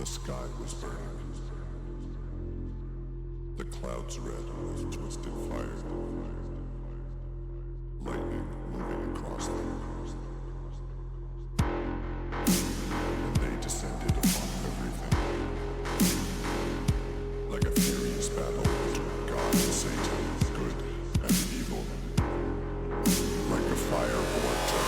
The sky was burning. The clouds red with twisted fire. Lightning moving across them. And they descended upon everything. Like a furious battle between God and Satan, good and evil. Like a fire vortex.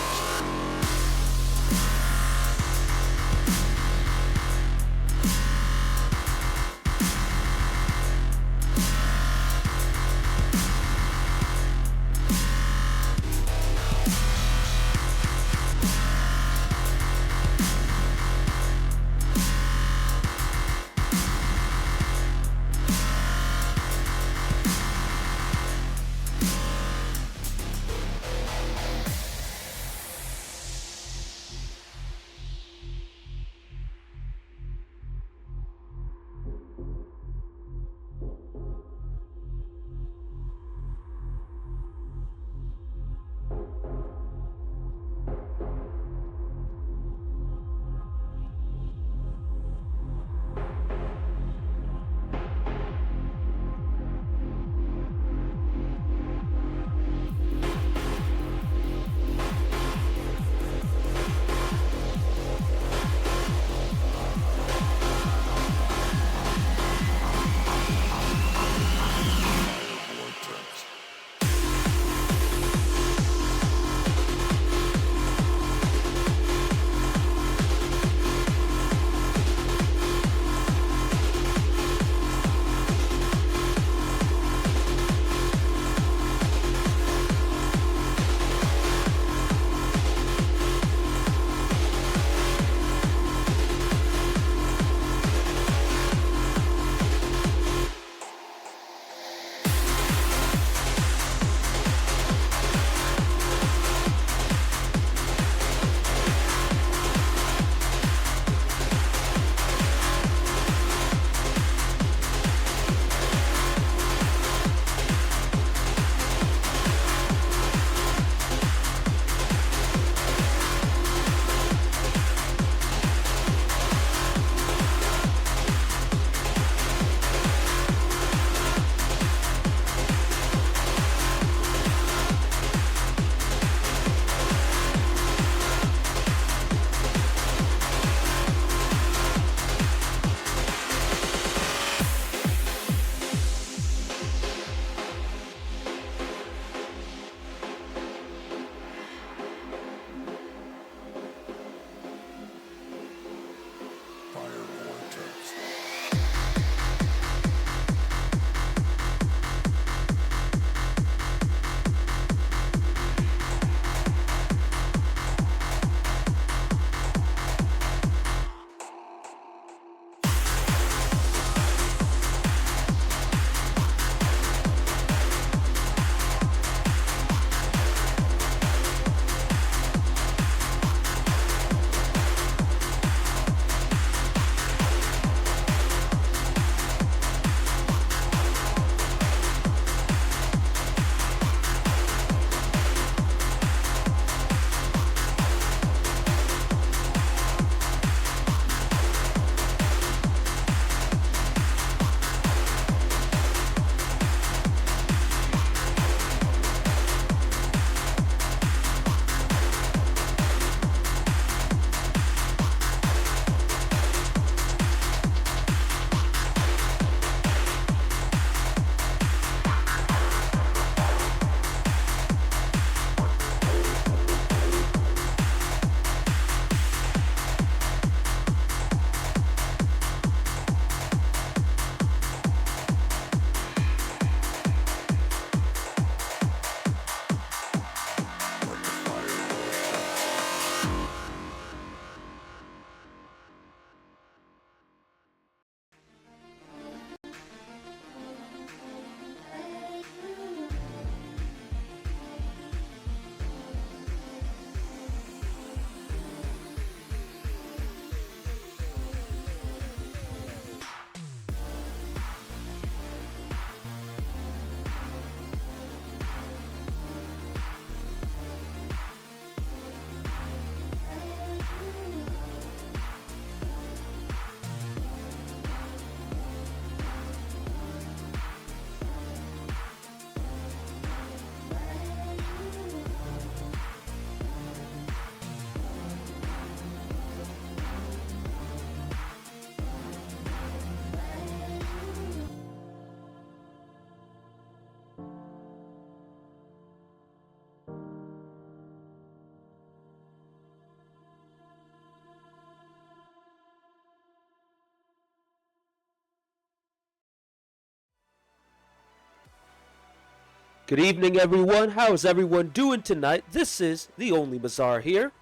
Good evening, everyone. How's everyone doing tonight? This is the Only Bazaar here,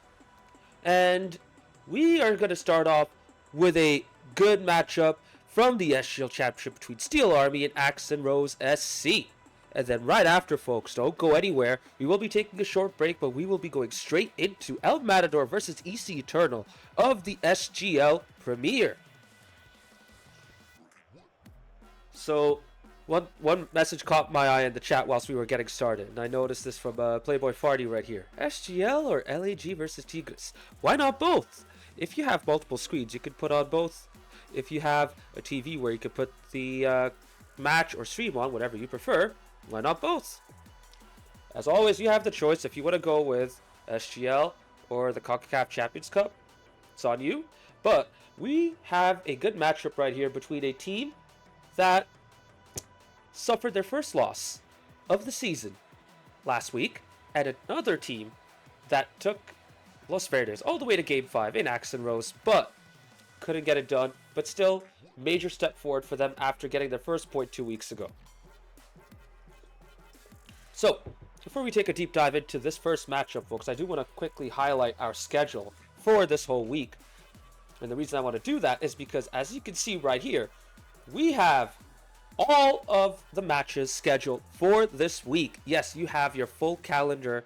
and we are going to start off with a good matchup from the SGL Championship between Steel Army and Axe and Rose SC. And then right after, folks, don't go anywhere. We will be taking a short break, but we will be going straight into El Matador versus EC Eternal of the SGL Premier. So, one message caught my eye in the chat whilst we were getting started, and I noticed this from Playboy Farty right here. SGL or LAG versus Tigres? Why not both? If you have multiple screens, you could put on both. If you have a TV where you could put the match or stream on, whatever you prefer, why not both? As always, you have the choice. If you want to go with SGL or the CONCACAF Champions Cup, it's on you. But we have a good matchup right here between a team that suffered their first loss of the season last week, and another team that took Los Verdes all the way to Game 5 in Axe and Rose, but couldn't get it done. But still, major step forward for them after getting their first point 2 weeks ago. So, before we take a deep dive into this first matchup, folks, I do want to quickly highlight our schedule for this whole week. And the reason I want to do that is because, as you can see right here, we have all of the matches scheduled for this week. Yes, you have your full calendar,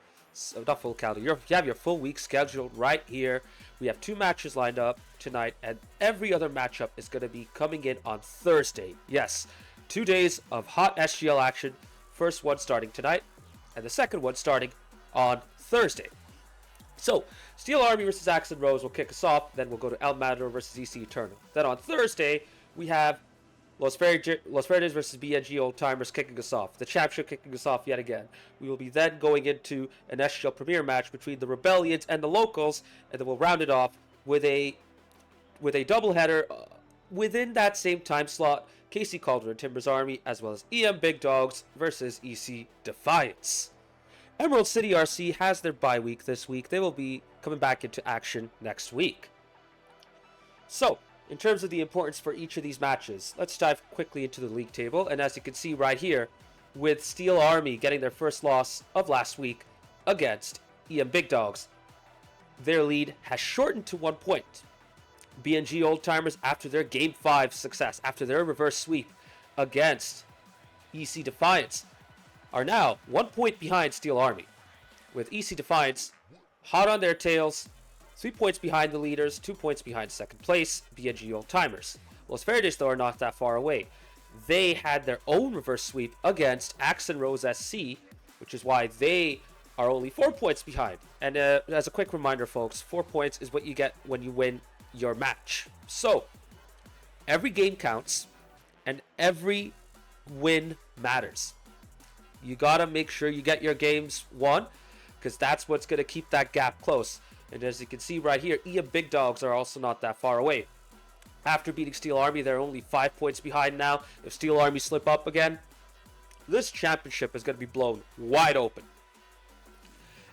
not full calendar, you have your full week scheduled right here. We have 2 matches lined up tonight, and every other matchup is going to be coming in on Thursday. Yes, 2 days of hot SGL action. First one starting tonight, and the second one starting on Thursday. So, Steel Army versus Axe and Rose will kick us off. Then we'll go to El Matador versus EC Eternal. Then on Thursday, we have Los Verdes versus BNG Old Timers kicking us off. The championship kicking us off yet again. We will be then going into an SGL Premier match between the Rebellions and the Locals, and then we'll round it off with a doubleheader within that same time slot. KC Cauldron and Timbers Army, as well as EM Big Dogs versus EC Defiance. Emerald City RC has their bye week this week. They will be coming back into action next week. So, in terms of the importance for each of these matches, let's dive quickly into the league table. And as you can see right here, with Steel Army getting their first loss of last week against EM Big Dogs, their lead has shortened to 1 point. BNG Old Timers, after their Game 5 success, after their reverse sweep against EC Defiance, are now 1 point behind Steel Army, with EC Defiance hot on their tails, 3 points behind the leaders, 2 points behind second place, BNG Old Timers. Los Verdes, though, are not that far away. They had their own reverse sweep against Axe and Rose SC, which is why they are only 4 points behind. And as a quick reminder, folks, 4 points is what you get when you win your match. So, every game counts, and every win matters. You gotta make sure you get your games won, because that's what's gonna keep that gap close. And as you can see right here, EM Big Dogs are also not that far away. After beating Steel Army, they're only 5 points behind now. If Steel Army slip up again, this championship is gonna be blown wide open.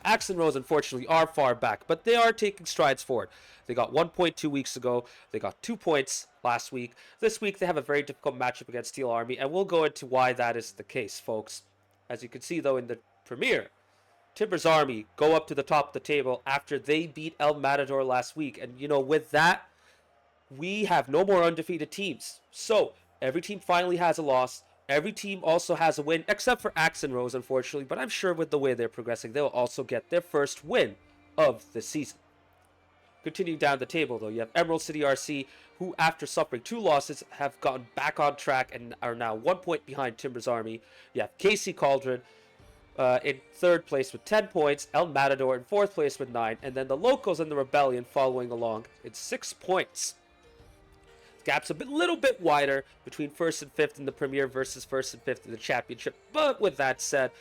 Axe and Rose, unfortunately, are far back, but they are taking strides forward. They got 1 point 2 weeks ago. They got 2 points last week. This week, they have a very difficult matchup against Steel Army, and we'll go into why that is the case, folks. As you can see, though, in the Premier, Timbers Army go up to the top of the table after they beat El Matador last week. And, with that, we have no more undefeated teams. So, every team finally has a loss. Every team also has a win, except for Axe and Rose, unfortunately. But I'm sure with the way they're progressing, they'll also get their first win of the season. Continuing down the table, though, you have Emerald City RC, who, after suffering 2 losses, have gotten back on track and are now 1 point behind Timbers Army. You have KC Cauldron in 3rd place with 10 points, El Matador in 4th place with 9, and then the Locals and the Rebellion following along at 6 points. Gap's a little bit wider between 1st and 5th in the Premier versus 1st and 5th in the Championship. But with that said,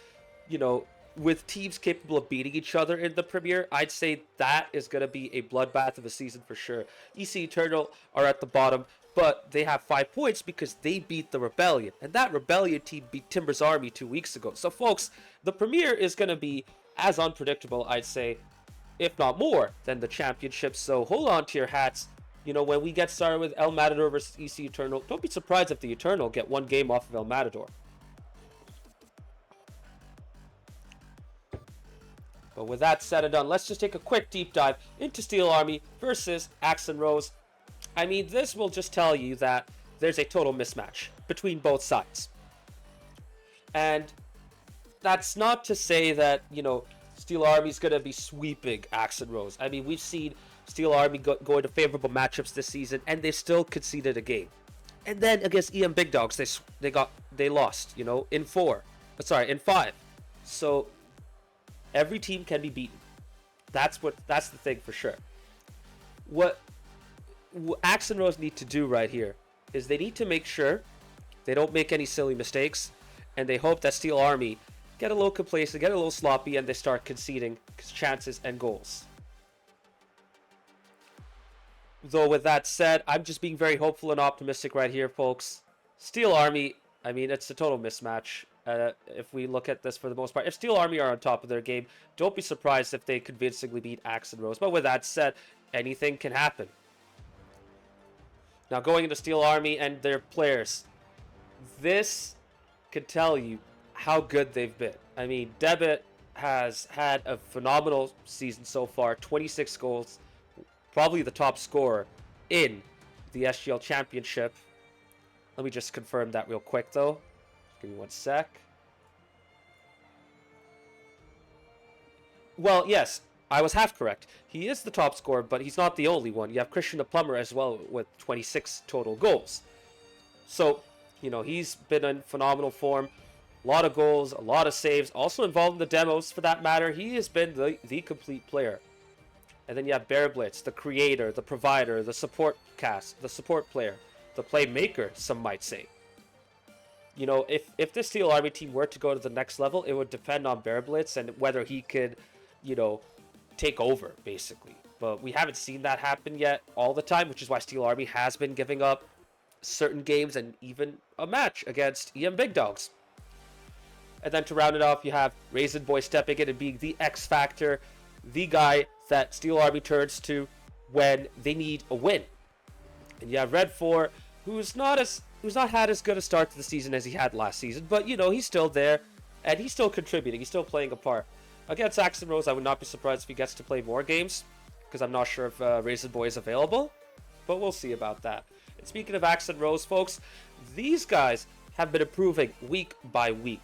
with teams capable of beating each other in the Premier, I'd say that is going to be a bloodbath of a season for sure. EC Eternal are at the bottom, but they have 5 points because they beat the Rebellion. And that Rebellion team beat Timbers Army 2 weeks ago. So, folks, the Premier is going to be as unpredictable, I'd say, if not more, than the Championship. So hold on to your hats. When we get started with El Matador versus EC Eternal, don't be surprised if the Eternal get 1 game off of El Matador. But with that said and done, let's just take a quick deep dive into Steel Army versus Axe and Rose. I mean, this will just tell you that there's a total mismatch between both sides. And that's not to say that, you know, Steel Army's going to be sweeping Axe and Rose. I mean, we've seen Steel Army go into favorable matchups this season, and they still conceded a game. And then against EM Big Dogs, they lost, you know, in 5. So every team can be beaten. That's the thing for sure. What Axe and Rose need to do right here is they need to make sure they don't make any silly mistakes, and they hope that Steel Army get a little complacent, get a little sloppy, and they start conceding chances and goals. Though with that said, I'm just being very hopeful and optimistic right here, folks. Steel Army, I mean, it's a total mismatch. If we look at this for the most part, if Steel Army are on top of their game, don't be surprised if they convincingly beat Axe and Rose. But with that said, anything can happen. Now going into Steel Army and their players, this could tell you how good they've been. I mean, Debit has had a phenomenal season so far, 26 goals, probably the top scorer in the SGL Championship. Let me just confirm that real quick though. Give me one sec. Well, yes, I was half correct. He is the top scorer, but he's not the only one. You have Christian the Plumber as well with 26 total goals. So, you know, he's been in phenomenal form. A lot of goals, a lot of saves, also involved in the demos for that matter. He has been the complete player. And then you have Bear Blitz, the creator, the provider, the support cast, the support player, the playmaker, some might say. You know, if this Steel Army team were to go to the next level, it would depend on Bear Blitz and whether he could, you know, take over, basically. But we haven't seen that happen yet all the time, which is why Steel Army has been giving up certain games and even a match against EM Big Dogs. And then to round it off, you have Raisin Boy stepping in and being the X Factor, the guy that Steel Army turns to when they need a win. And you have Red 4, who's not had as good a start to the season as he had last season, but you know, he's still there and he's still contributing, he's still playing a part. Against Axe and Rose, I would not be surprised if he gets to play more games, because I'm not sure if Raisin Boy is available, but we'll see about that. And speaking of Axe and Rose, folks, these guys have been improving week by week.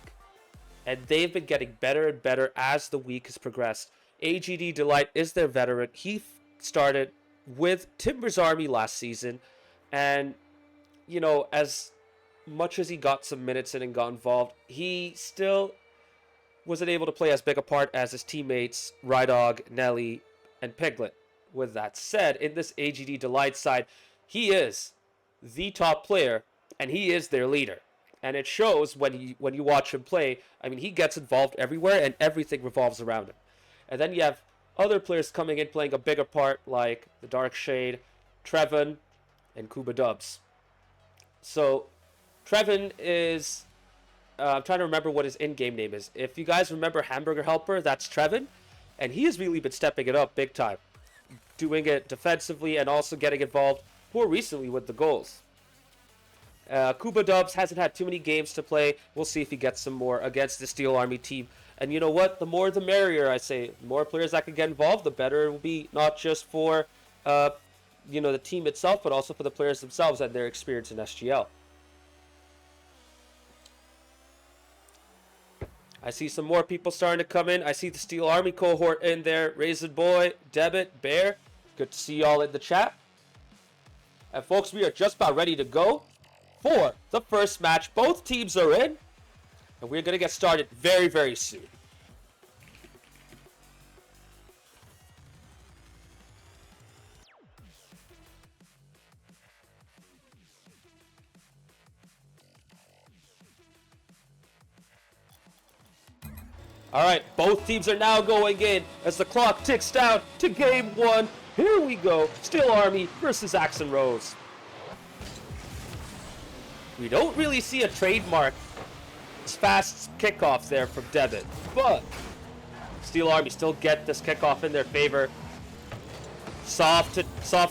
And they've been getting better and better as the week has progressed. AGD Delight is their veteran. He started with Timber's Army last season. And, you know, as much as he got some minutes in and got involved, he still wasn't able to play as big a part as his teammates, Rydog, Nelly, and Piglet. With that said, in this AGD Delight side, he is the top player, and he is their leader. And it shows when you watch him play. I mean, he gets involved everywhere, and everything revolves around him. And then you have other players coming in playing a bigger part, like the Dark Shade, Trevin, and Kuba Dubs. So, Trevin is... I'm trying to remember what his in-game name is. If you guys remember Hamburger Helper, that's Trevin. And he has really been stepping it up big time. Doing it defensively and also getting involved more recently with the goals. Kuba Dubs hasn't had too many games to play. We'll see if he gets some more against the Steel Army team. And you know what? The more the merrier, I say. The more players that can get involved, the better it will be. Not just for you know, the team itself, but also for the players themselves and their experience in SGL. I see some more people starting to come in. I see the Steel Army cohort in there. Raisin Boy, Debit, Bear. Good to see y'all in the chat. And folks, we are just about ready to go for the first match. Both teams are in. And we're going to get started very, very soon. Alright, both teams are now going in as the clock ticks down to game one. Here we go. Steel Army versus Axe and Rose. We don't really see a trademark fast kickoff there from Debit, but Steel Army still get this kickoff in their favor. Soft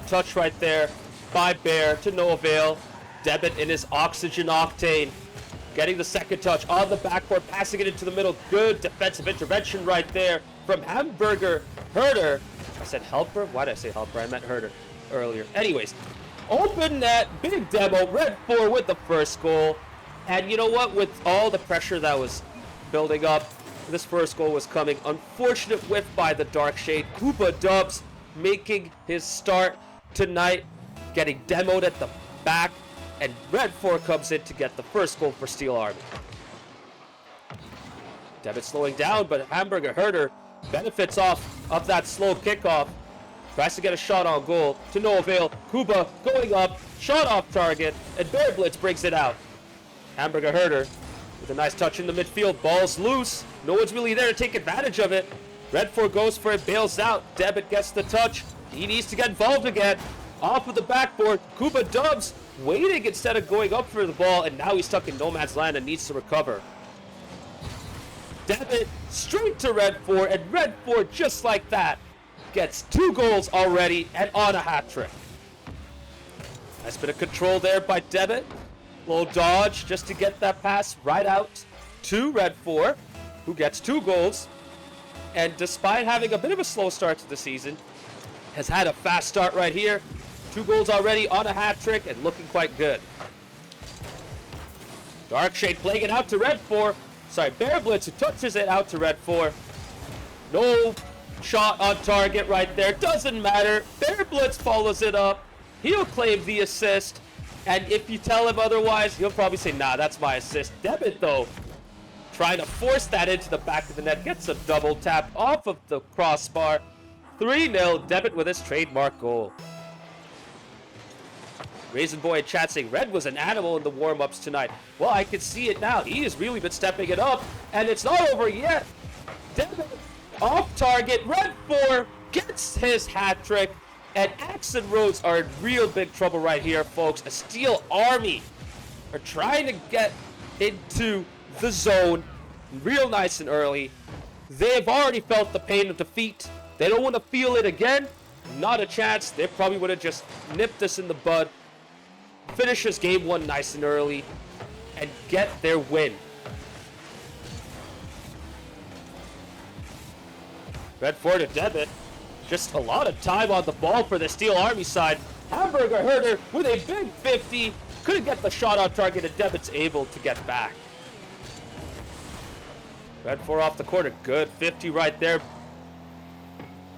touch right there by Bear to no avail. Debit in his Oxygen Octane. Getting the second touch on the backboard, passing it into the middle. Good defensive intervention right there from Hamburger Herder. I said helper? Why did I say helper? I meant Herder earlier. Anyways, open net, big demo, Red 4 with the first goal. And you know what? With all the pressure that was building up, this first goal was coming. Unfortunate whiff by the Dark Shade. Koopa Dubs making his start tonight, getting demoed at the back, and Red 4 comes in to get the first goal for Steel Army. Devitt slowing down, but Hamburger Herder benefits off of that slow kickoff. Tries to get a shot on goal to no avail. Kuba going up, shot off target, and Bear Blitz brings it out. Hamburger Herder with a nice touch in the midfield. Ball's loose. No one's really there to take advantage of it. Red 4 goes for it, bails out. Devitt gets the touch. He needs to get involved again. Off of the backboard. Kuba Dubs waiting instead of going up for the ball, and now he's stuck in no man's land and needs to recover. Devitt straight to Red 4, and Red 4 just like that gets 2 goals already and on a hat trick. Nice bit of control there by Devitt. Little dodge just to get that pass right out to Red 4, who gets 2 goals. And despite having a bit of a slow start to the season, has had a fast start right here. 2 goals already on a hat trick and looking quite good. Darkshade playing it out to Red 4. Sorry, Bear Blitz who touches it out to Red 4. No shot on target right there. Doesn't matter. Bear Blitz follows it up. He'll claim the assist. And if you tell him otherwise, he'll probably say, nah, that's my assist. Devitt, though, trying to force that into the back of the net. Gets a double tap off of the crossbar. 3-0, Devitt with his trademark goal. Raisin Boy in chat saying, Red was an animal in the warm-ups tonight. Well, I can see it now. He has really been stepping it up. And it's not over yet. Devitt off target. Red 4 gets his hat trick. And Axe and Rhodes are in real big trouble right here, folks. A Steel Army are trying to get into the zone real nice and early. They've already felt the pain of defeat. They don't want to feel it again. Not a chance. They probably would have just nipped this in the bud. Finishes game 1 nice and early and get their win. Red 4 to Devitt. Just a lot of time on the ball for the Steel Army side. Hamburger Herder with a big 50. Couldn't get the shot on target, and Devitt's able to get back. Red 4 off the corner. Good 50 right there.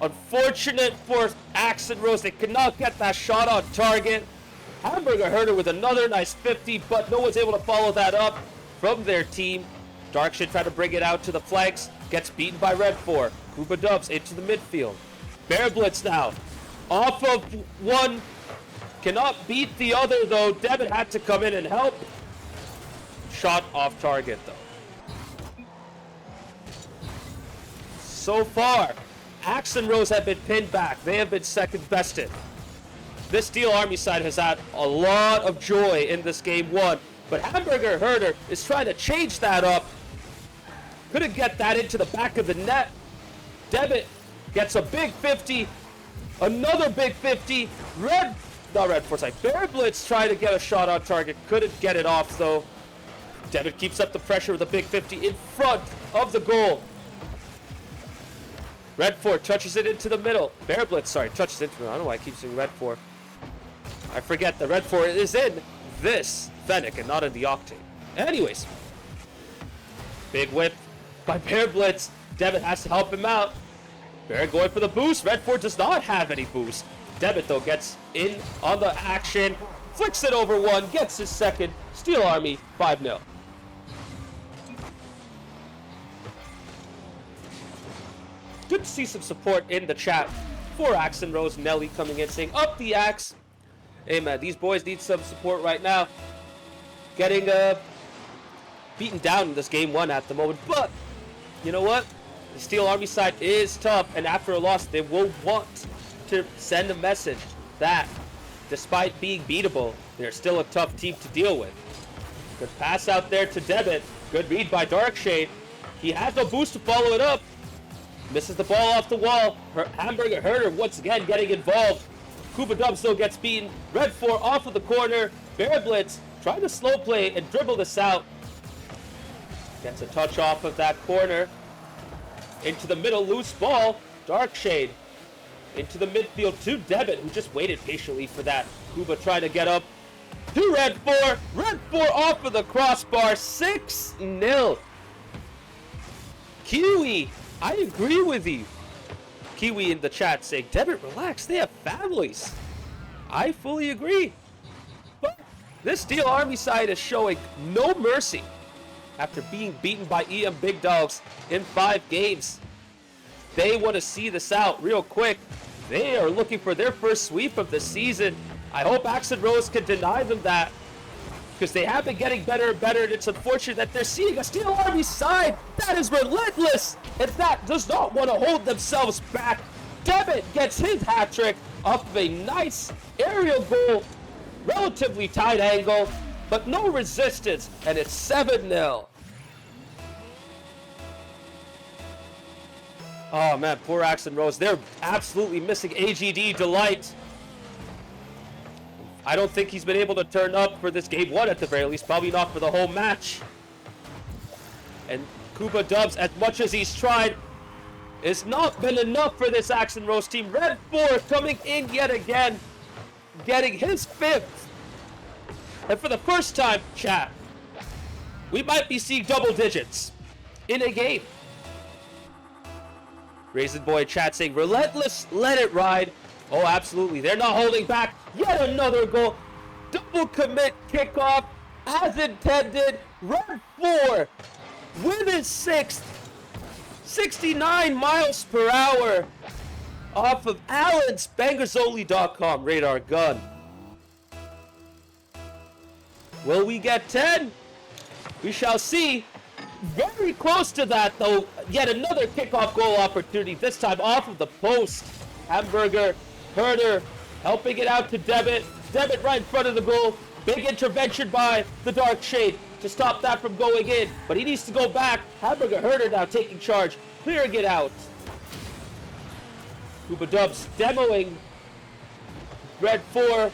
Unfortunate for Axe and Rose. They could not get that shot on target. Hamburger Herder with another nice 50, but no one's able to follow that up from their team. Darkshade trying to bring it out to the flanks. Gets beaten by Red 4. Koopa Dubs into the midfield. Bear Blitz now. Off of one. Cannot beat the other, though. Devitt had to come in and help. Shot off target, though. So far, Axe and Rose have been pinned back. They have been second bested. This Steel Army side has had a lot of joy in this game 1. But Hamburger Herder is trying to change that up. Couldn't get that into the back of the net. Devitt gets a big 50. Another big 50. Bear Blitz trying to get a shot on target. Couldn't get it off, though. Devitt keeps up the pressure with a big 50 in front of the goal. Red 4 touches it into the middle. Bear Blitz, touches into the middle. I don't know why I keep saying Red 4. I forget the Red 4 is in this Fennec and not in the Octane. Anyways. Big whip by Bear Blitz. Devitt has to help him out. Bear going for the boost. Red 4 does not have any boost. Devitt, though, gets in on the action. Flicks it over one. Gets his second. Steel Army 5-0. Good to see some support in the chat for Axe and Rose. Nelly coming in saying, up the axe. Hey, man, these boys need some support right now. Getting beaten down in this game 1 at the moment. But, you know what? The Steel Army side is tough. And after a loss, they will want to send a message that, despite being beatable, they're still a tough team to deal with. Good pass out there to Devitt. Good read by Darkshade. He has no boost to follow it up. Misses the ball off the wall. Hamburger Herder once again getting involved. Koopa Dub still gets beaten. Red 4 off of the corner. Bear Blitz trying to slow play and dribble this out. Gets a touch off of that corner. Into the middle, loose ball. Darkshade. Into the midfield to Debit, who just waited patiently for that. Kuba trying to get up to Red 4. Red 4 off of the crossbar. 6-0. Kiwi, I agree with you. Kiwi in the chat saying, Debit, relax. They have families. I fully agree. But this Steel Army side is showing no mercy after being beaten by EM Big Dogs in 5 games. They want to see this out real quick. They are looking for their first sweep of the season. I hope Axon Rose can deny them that, because they have been getting better and better, and it's unfortunate that they're seeing a Steel Army side that is relentless and that does not want to hold themselves back. Debit gets his hat trick off of a nice aerial goal, relatively tight angle, but no resistance, and it's 7-0. Oh man, poor Axon Rose. They're absolutely missing AGD Delight. I don't think he's been able to turn up for this game 1 at the very least, probably not for the whole match. And Kuba Dubs, as much as he's tried, it's not been enough for this Axon Rose team. Red 4 coming in yet again, getting his 5th. And for the first time, chat, we might be seeing double digits in a game. Raisin Boy chat saying, relentless, let it ride. Oh, absolutely. They're not holding back. Yet another goal. Double commit kickoff as intended. Red 4 with his 6th. 69 miles per hour off of Alan's bangersonly.com radar gun. Will we get 10? We shall see. Very close to that, though. Yet another kickoff goal opportunity, this time off of the post. Hamburger, Herder, helping it out to Debit. Debit right in front of the goal. Big intervention by the Dark Shade to stop that from going in. But he needs to go back. Hamburger, Herder now taking charge, clearing it out. Kuba Dubs demoing Red 4.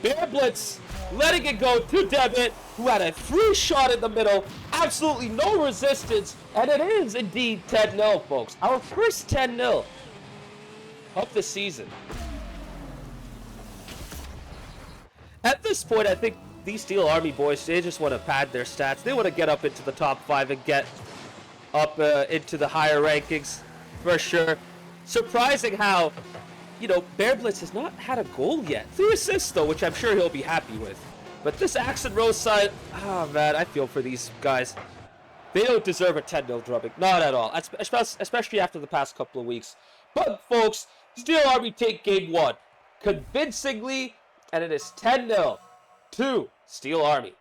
Bear Blitz letting it go to Debit, who had a free shot in the middle. Absolutely no resistance. And it is indeed 10-0, folks. Our first 10-0 of the season. At this point, I think these Steel Army boys, they just want to pad their stats. They want to get up into the top 5 and get up into the higher rankings, for sure. Surprising how, you know, Bear Blitz has not had a goal yet. 3 assists, though, which I'm sure he'll be happy with. But this Axon Rose side, oh man, I feel for these guys. They don't deserve a 10-0 drubbing. Not at all. Especially after the past couple of weeks. But, folks, Steel Army take game 1 convincingly, and it is 10-0 to Steel Army.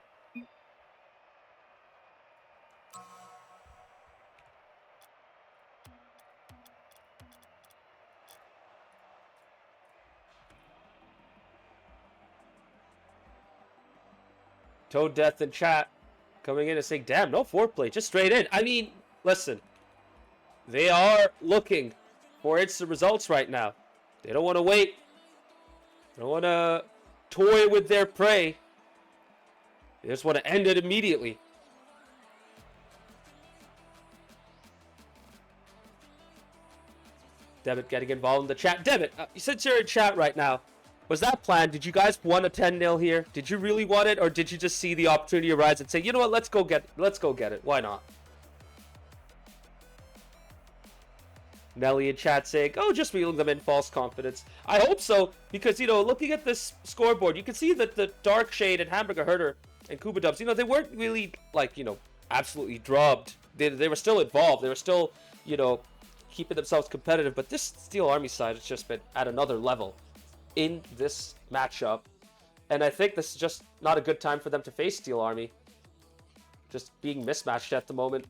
Toad Death in chat coming in and saying, damn, no foreplay, just straight in. I mean, listen, they are looking for instant results right now. They don't want to wait. They don't want to toy with their prey. They just want to end it immediately. Debit getting involved in the chat. Debit, since you're in chat right now, was that planned? Did you guys want a 10-0 here? Did you really want it, or did you just see the opportunity arise and say, you know what, let's go get it. Why not? Nelly in chat saying, oh, just reeling them in false confidence. I hope so, because, you know, looking at this scoreboard, you can see that the Dark Shade and Hamburger Herder and Kuba Dubs, you know, they weren't really, like, you know, absolutely drubbed. They were still involved. They were still, you know, keeping themselves competitive. But this Steel Army side has just been at another level in this matchup, and I think this is just not a good time for them to face Steel Army. Just being mismatched at the moment.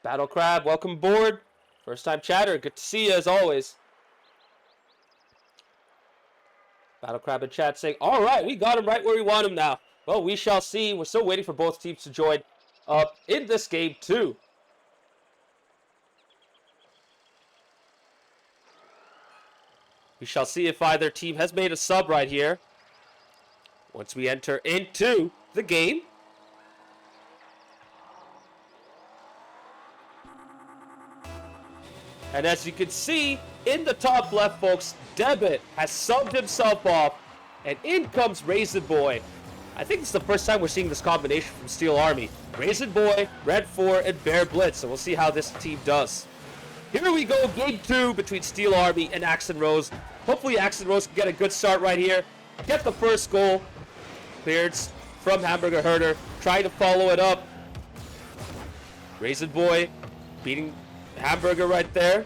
Battle Crab, welcome aboard. First time chatter, good to see you as always. Battle Crab in chat saying, all right, we got him right where we want him now. Well, we shall see. We're still waiting for both teams to join up in this game too. We shall see if either team has made a sub right here. once we enter into the game. And as you can see in the top left, folks, Debit has subbed himself off, and in comes Raisin Boy. I think it's the first time we're seeing this combination from Steel Army. Raisin Boy, Red 4, and Bear Blitz, so we'll see how this team does. Here we go, game 2 between Steel Army and Axe and Rose. Hopefully Axe and Rose can get a good start right here. Get the first goal. Clearance from Hamburger Herder, trying to follow it up. Raisin Boy beating Hamburger right there.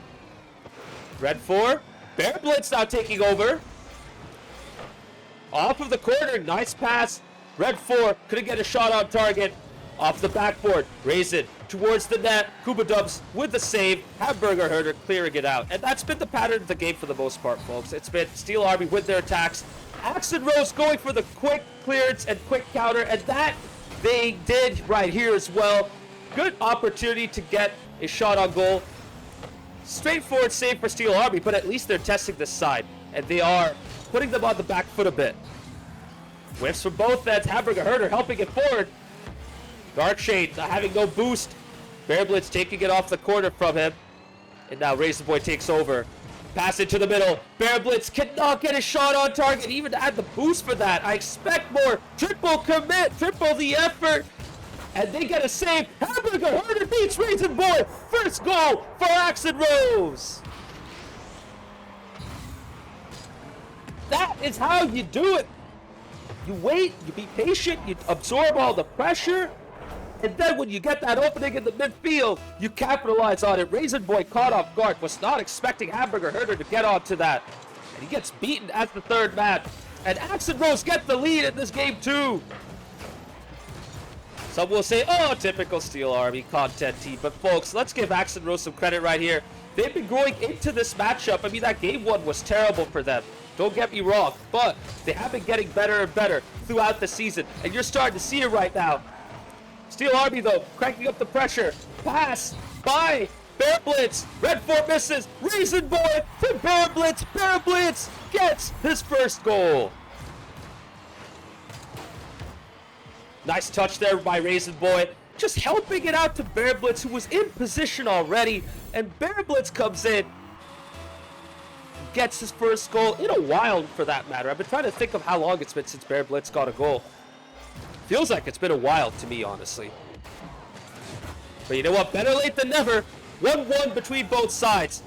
Red 4. Bear Blitz now taking over. Off of the corner. Nice pass. Red 4 couldn't get a shot on target. Off the backboard. Raisin towards the net. Kuba Dubs with the save. Hamburger Herder clearing it out. And that's been the pattern of the game for the most part, folks. It's been Steel Army with their attacks. Axe and Rose going for the quick clearance and quick counter. And that they did right here as well. Good opportunity to get a shot on goal. Straightforward save for Steel Army, but at least they're testing this side. And they are putting them on the back foot a bit. Whiffs from both ends. Hamburger Herder helping it forward. Darkshade having no boost. Bear Blitz taking it off the corner from him. And now Raisin Boy takes over. Pass it to the middle. Bear Blitz cannot get a shot on target. Even add the boost for that. I expect more. Triple commit. Triple the effort. And they get a save. Hamburger Herder beats Raisin Boy. First goal for Axe and Rose. That is how you do it. You wait, you be patient, you absorb all the pressure, and then when you get that opening in the midfield, you capitalize on it. Raisin Boy caught off guard, was not expecting Hamburger Herder to get onto that. And he gets beaten as the third man. And Axe and Rose get the lead in this game too. Some will say, oh, typical Steel Army content team. But folks, let's give Axe and Rose some credit right here. They've been growing into this matchup. I mean, that game 1 was terrible for them. Don't get me wrong, but they have been getting better and better throughout the season, and you're starting to see it right now. Steel Army, though, cranking up the pressure. Pass by Bear Blitz. Red 4 misses. Raisin Boy to Bear Blitz. Bear Blitz gets his first goal. Nice touch there by Raisin Boy. Just helping it out to Bear Blitz, who was in position already, and Bear Blitz comes in. Gets his first goal in a while, for that matter. I've been trying to think of how long it's been since Bear Blitz got a goal. Feels like it's been a while to me, honestly. But you know what? Better late than never. 1-1 between both sides.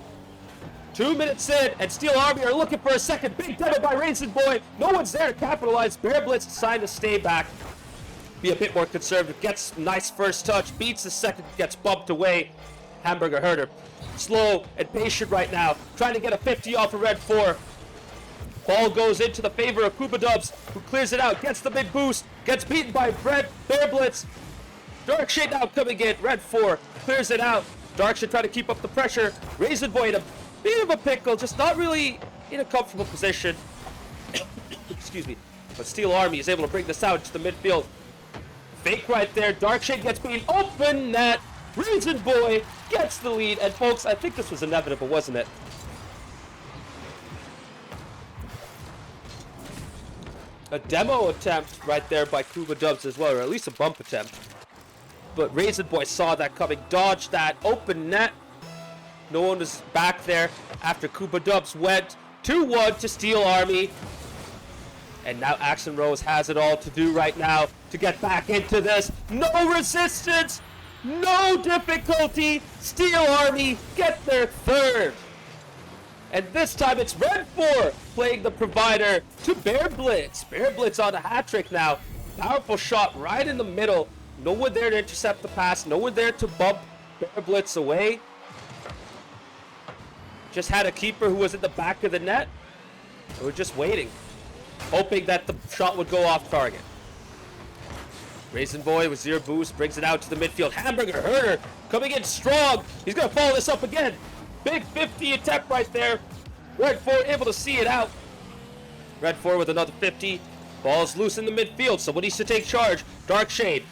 2 minutes in, and Steel Army are looking for a second. Big demo by Raisin Boy. No one's there to capitalize. Bear Blitz decided to stay back. Be a bit more conservative. Gets nice first touch. Beats the second. Gets bumped away. Hamburger Herder. Slow and patient right now. Trying to get a 50 off of Red 4. Ball goes into the favor of Kuba Dubs, who clears it out. Gets the big boost. Gets beaten by Bear Blitz. Darkshade now coming in. Red 4 clears it out. Darkshade trying to keep up the pressure. Raisin Boy in a bit of a pickle. Just not really in a comfortable position. Excuse me. But Steel Army is able to bring this out to the midfield. Fake right there. Darkshade gets beaten. Open net. Raisin Boy gets the lead. And folks, I think this was inevitable, wasn't it? A demo attempt right there by Kuba Dubs as well, or at least a bump attempt. But Raisin Boy saw that coming, dodged that, open net. No one was back there after Kuba Dubs went 2-1 to Steel Army. And now Axe and Rose has it all to do right now to get back into this. No resistance, no difficulty. Steel Army get their third. And this time it's Red 4 playing the provider to Bear Blitz. Bear Blitz on a hat trick now. Powerful shot right in the middle. No one there to intercept the pass. No one there to bump Bear Blitz away. Just had a keeper who was at the back of the net. We're just waiting, hoping that the shot would go off target. Raisin Boy with 0 boost brings it out to the midfield. Hamburger Herder coming in strong. He's going to follow this up again. Big 50 attempt right there. Red 4 able to see it out. Red 4 with another 50. Ball's loose in the midfield. Someone needs to take charge. Darkshade.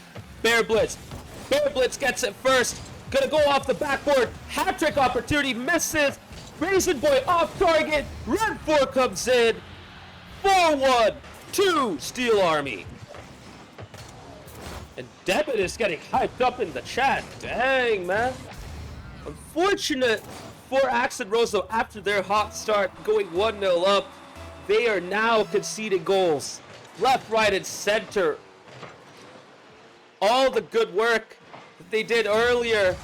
Bear Blitz. Bear Blitz gets it first. Gonna go off the backboard. Hat-trick opportunity. Misses. Raisin Boy off target. Red 4 comes in. 4-1 to Steel Army. And Debit is getting hyped up in the chat. Dang, man. Unfortunate for Axe and Rose, though, after their hot start going 1-0 up, they are now conceding goals. Left, right, and center. All the good work that they did earlier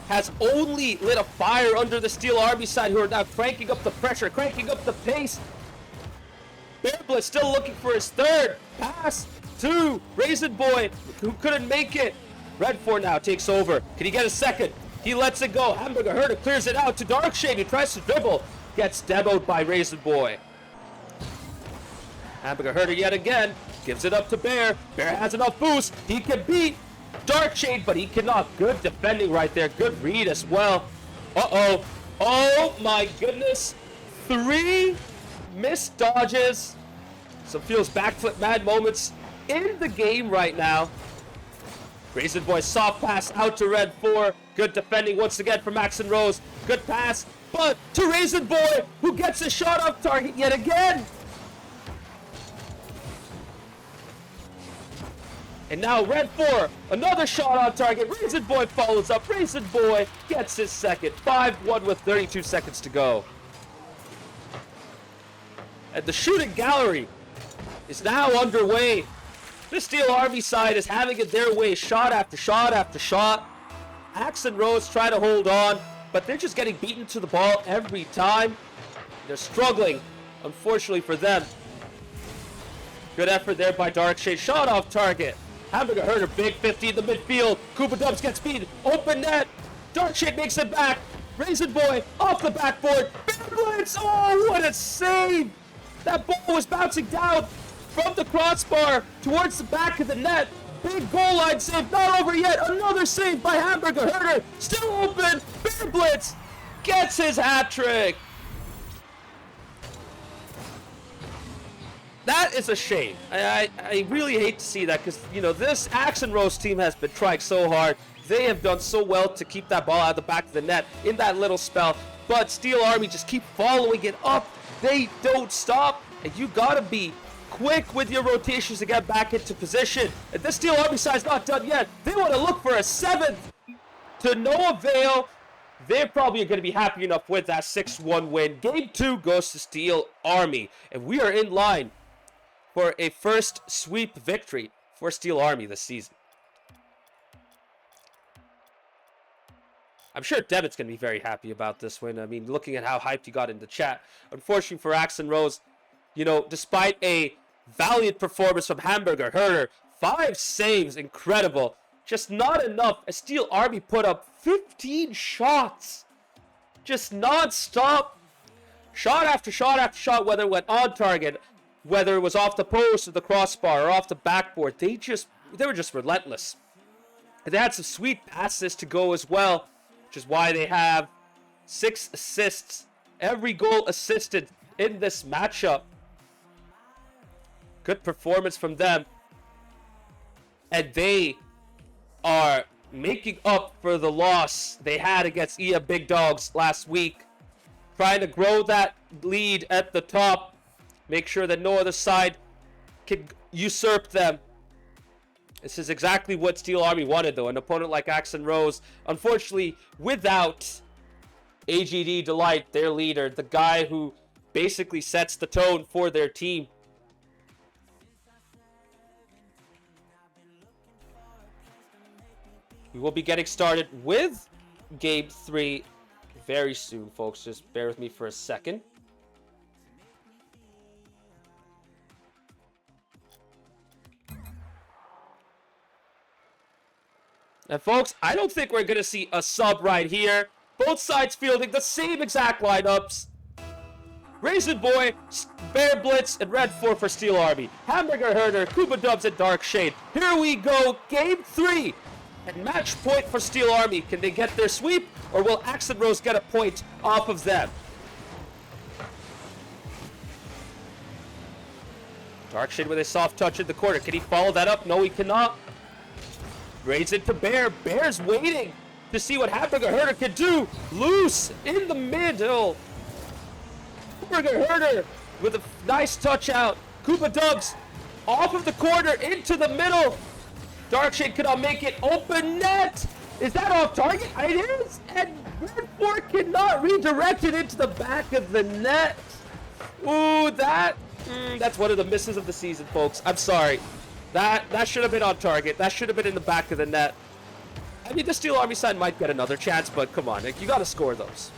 has only lit a fire under the Steel Army side, who are now cranking up the pressure, cranking up the pace. Bearblitz still looking for his third pass to Raisin Boy, who couldn't make it. Red 4 now takes over. Can he get a second? He lets it go. Hamburger Herder clears it out to Darkshade, who tries to dribble. Gets demoed by Raisin Boy. Hamburger Herder yet again gives it up to Bear. Bear has enough boost. He can beat Darkshade, but he cannot. Good defending right there. Good read as well. Uh-oh. Oh my goodness. 3 missed dodges. Some feels backflip mad moments in the game right now. Raisin Boy soft pass out to Red 4. Good defending once again from Max and Rose. Good pass, but to Raisin Boy, who gets a shot off target yet again. And now Red 4, another shot on target. Raisin Boy follows up. Raisin Boy gets his second. 5-1 with 32 seconds to go. And the shooting gallery is now underway. The Steel Army side is having it their way, shot after shot after shot. Axe and Rose try to hold on, but they're just getting beaten to the ball every time. They're struggling, unfortunately for them. Good effort there by Darkshade. Shot off target. Hamburger Herder, big 50 in the midfield. Koopa Dubs gets beat. Open net. Darkshade makes it back. Raisin Boy off the backboard. Bearblitz! Oh, what a save! That ball was bouncing down from the crossbar towards the back of the net. Big goal line save, not over yet. Another save by Hamburger Herder. Still open. Bearblitz gets his hat trick. That is a shame. I really hate to see that, because, you know, this Axe and Rose team has been trying so hard. They have done so well to keep that ball out of the back of the net in that little spell. But Steel Army just keep following it up. They don't stop. And you gotta be quick with your rotations to get back into position. And this Steel Army side's not done yet. They want to look for a 7th. To no avail. They're probably going to be happy enough with that 6-1 win. Game 2 goes to Steel Army. And we are in line for a first sweep victory for Steel Army this season. I'm sure Debit's going to be very happy about this win. I mean, looking at how hyped he got in the chat. Unfortunately for Axe and Rose, you know, despite a valiant performance from Hamburger Herder, 5 saves, incredible. Just not enough. A Steel Army put up 15 shots. Just non-stop. Shot after shot after shot, whether it went on target, whether it was off the post or the crossbar or off the backboard. They were just relentless. And they had some sweet passes to go as well, which is why they have 6 assists. Every goal assisted in this matchup. Good performance from them. And they are making up for the loss they had against EA Big Dogs last week. Trying to grow that lead at the top. Make sure that no other side can usurp them. This is exactly what Steel Army wanted, though. An opponent like Axe and Rose, unfortunately, without AGD Delight, their leader, the guy who basically sets the tone for their team. We will be getting started with Game 3 very soon, folks. Just bear with me for a second. And folks, I don't think we're going to see a sub right here. Both sides fielding the same exact lineups. Raisin Boy, Bearblitz, and Red 4 for Steel Army. Hamburger Herder, Koopa Dubs, and Darkshade. Here we go, Game 3. And match point for Steel Army. Can they get their sweep, or will Axe and Rose get a point off of them? Darkshade with a soft touch in the corner. Can he follow that up? No, he cannot. Raise it to Bear. Bear's waiting to see what Hamburger Herder can do. Loose in the middle. Hamburger Herder with a nice touch out. Koopa Dubs off of the corner into the middle. Darkshade cannot make it. Open net. Is that off target? It is. And Red 4 cannot redirect it into the back of the net. Ooh, that's one of the misses of the season, folks. I'm sorry. That should have been on target. That should have been in the back of the net. I mean, the Steel Army side might get another chance, but come on, Nick. You got to score those.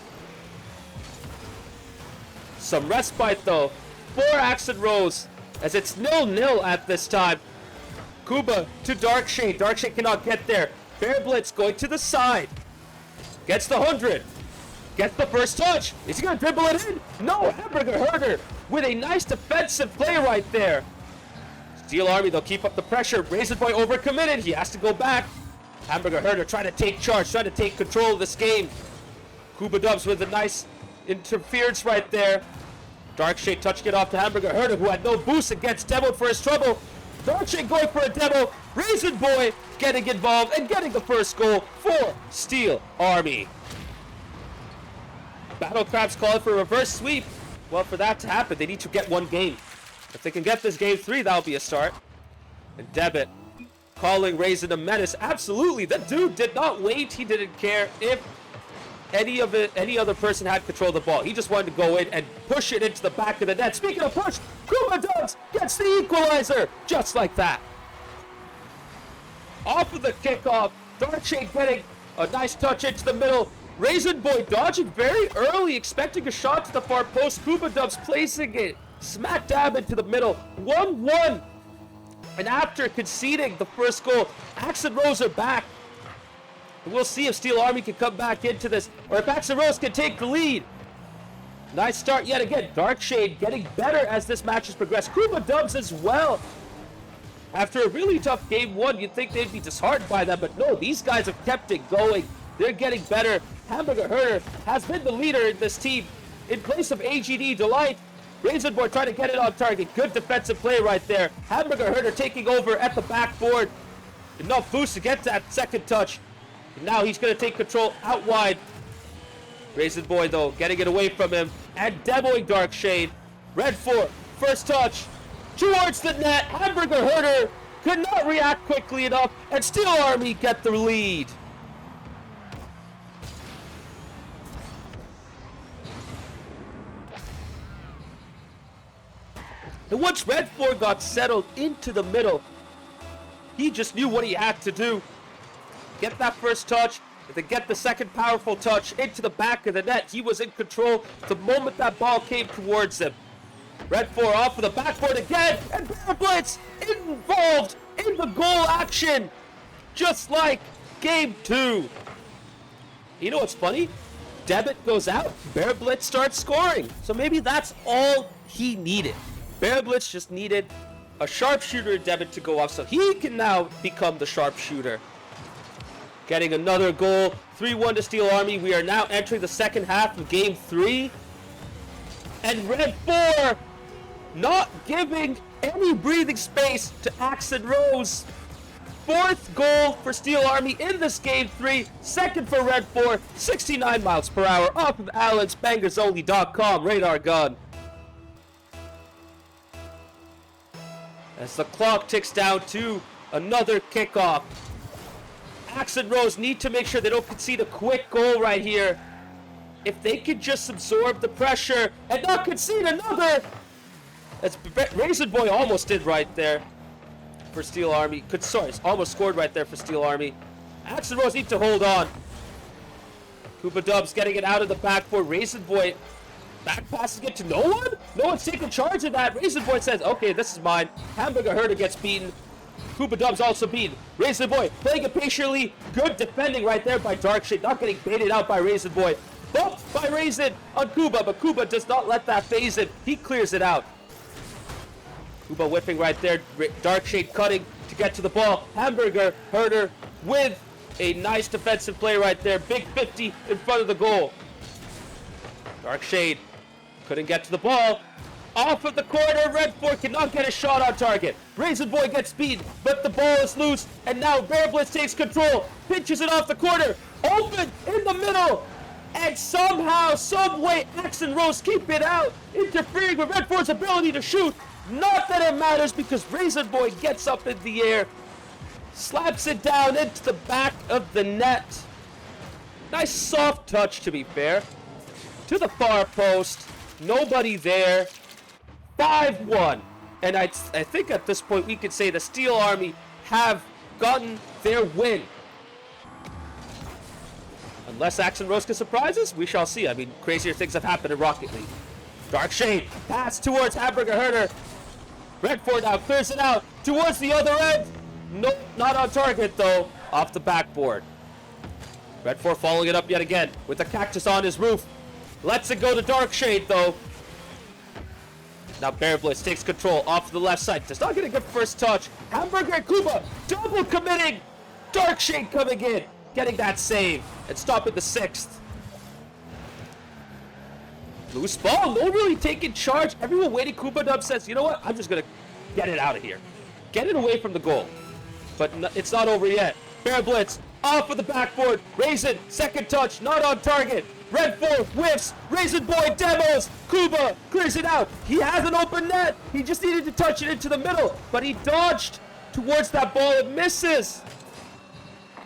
Some respite, though, for Accent Rose, as it's 0-0 at this time. Kuba to Darkshade. Darkshade cannot get there. Bear Blitz going to the side. Gets the 100. Gets the first touch. Is he going to dribble it in? No, Hamburger Herder with a nice defensive play right there. Steel Army, they'll keep up the pressure. Razor Boy overcommitted. He has to go back. Hamburger Herder trying to take charge, trying to take control of this game. Kuba Dubs with a nice interference right there. Darkshade touching it off to Hamburger Herder, who had no boost and gets demoed for his trouble. Darkshade going for a demo. Raisin Boy getting involved and getting the first goal for Steel Army. Battle Crabs calling for a reverse sweep. Well, for that to happen, they need to get one game. If they can get this game 3, that'll be a start. And Debit calling Raisin a menace. Absolutely, that dude did not wait. He didn't care if any other person had control of the ball. He just wanted to go in and push it into the back of the net. Speaking of push, Kuba Dubs gets the equalizer, just like that. Off of the kickoff, Darkshade getting a nice touch into the middle. Raisin Boy dodging very early, expecting a shot to the far post. Kuba Dubs placing it smack dab into the middle. 1-1. And after conceding the first goal, Accent Rose are back. We'll see if Steel Army can come back into this, or if Accent Rose can take the lead. Nice start yet again. Darkshade getting better as this match has progressed. Kuba Dubs as well. After a really tough game 1, you'd think they'd be disheartened by that, but no, these guys have kept it going. They're getting better. Hamburger Herder has been the leader in this team. In place of AGD Delight, Raisin Boy trying to get it on target. Good defensive play right there. Hamburger Herder taking over at the backboard. Enough boost to get that second touch. And now he's going to take control out wide. Raisin Boy, though, getting it away from him and demoing Darkshade. Red 4, first touch towards the net. Hamburger Herder could not react quickly enough, and Steel Army get the lead. And once Red 4 got settled into the middle, he just knew what he had to do. Get that first touch, and then get the second powerful touch into the back of the net. He was in control the moment that ball came towards him. Red 4 off of the backboard again, and Bear Blitz involved in the goal action, just like game 2. You know what's funny? Debit goes out, Bear Blitz starts scoring. So maybe that's all he needed. Bear Blitz just needed a sharpshooter Debit to go off, so he can now become the sharpshooter. Getting another goal, 3-1 to Steel Army. We are now entering the second half of game 3. And Red 4 not giving any breathing space to Accent Rose. 4th goal for Steel Army in this game 3. 2nd for Red 4, 69 miles per hour off of AlexBangersOnly.com radar gun. As the clock ticks down to another kickoff. Accent Rose need to make sure they don't concede a quick goal right here. If they could just absorb the pressure and not concede another, as Raisin Boy almost did right there for Steel Army. Almost scored right there for Steel Army. Accent Rose need to hold on. Kuba Dubs getting it out of the backboard. Raisin Boy back passing it to no one? No one's taking charge of that. Raisin Boy says, okay, this is mine. Hamburger Herder gets beaten. Kuba Dubs also beaten. Raisin Boy playing it patiently. Good defending right there by Darkshade. Not getting baited out by Raisin Boy. Bumped by Raisin on Kuba, but Kuba does not let that phase him. He clears it out. Kuba whipping right there. Darkshade cutting to get to the ball. Hamburger Herder with a nice defensive play right there. Big 50 in front of the goal. Darkshade couldn't get to the ball. Off of the corner, Red 4 cannot get a shot on target. Raisin Boy gets beaten, but the ball is loose, and now Bear Blitz takes control, pinches it off the corner, open in the middle, and somehow, someway, Accent Rose keep it out, interfering with Red 4's ability to shoot. Not that it matters because Razor Boy gets up in the air, slaps it down into the back of the net. Nice soft touch, to be fair. To the far post. Nobody there. 5-1. And I think at this point we could say the Steel Army have gotten their win. Unless Axe and Rose can surprise us, we shall see. I mean, crazier things have happened in Rocket League. Dark Shade. Pass towards Hamburger Herder. Redford now clears it out towards the other end. Nope, not on target though. Off the backboard. Redford following it up yet again with the cactus on his roof. Lets it go to Dark Shade though. Now Bear Blitz takes control off the left side. Does not get a good first touch. Hamburger and Kuba double committing. Dark Shade coming in. Getting that save and stopping the sixth. Loose ball. No really taking charge. Everyone waiting. Kuba Dub says, you know what? I'm just going to get it out of here. Get it away from the goal. But no, it's not over yet. Bear Blitz off of the backboard. Raisin, second touch, not on target. Red 4 whiffs. Raisin Boy demos. Kuba clears it out. He has an open net. He just needed to touch it into the middle, but he dodged towards that ball and misses.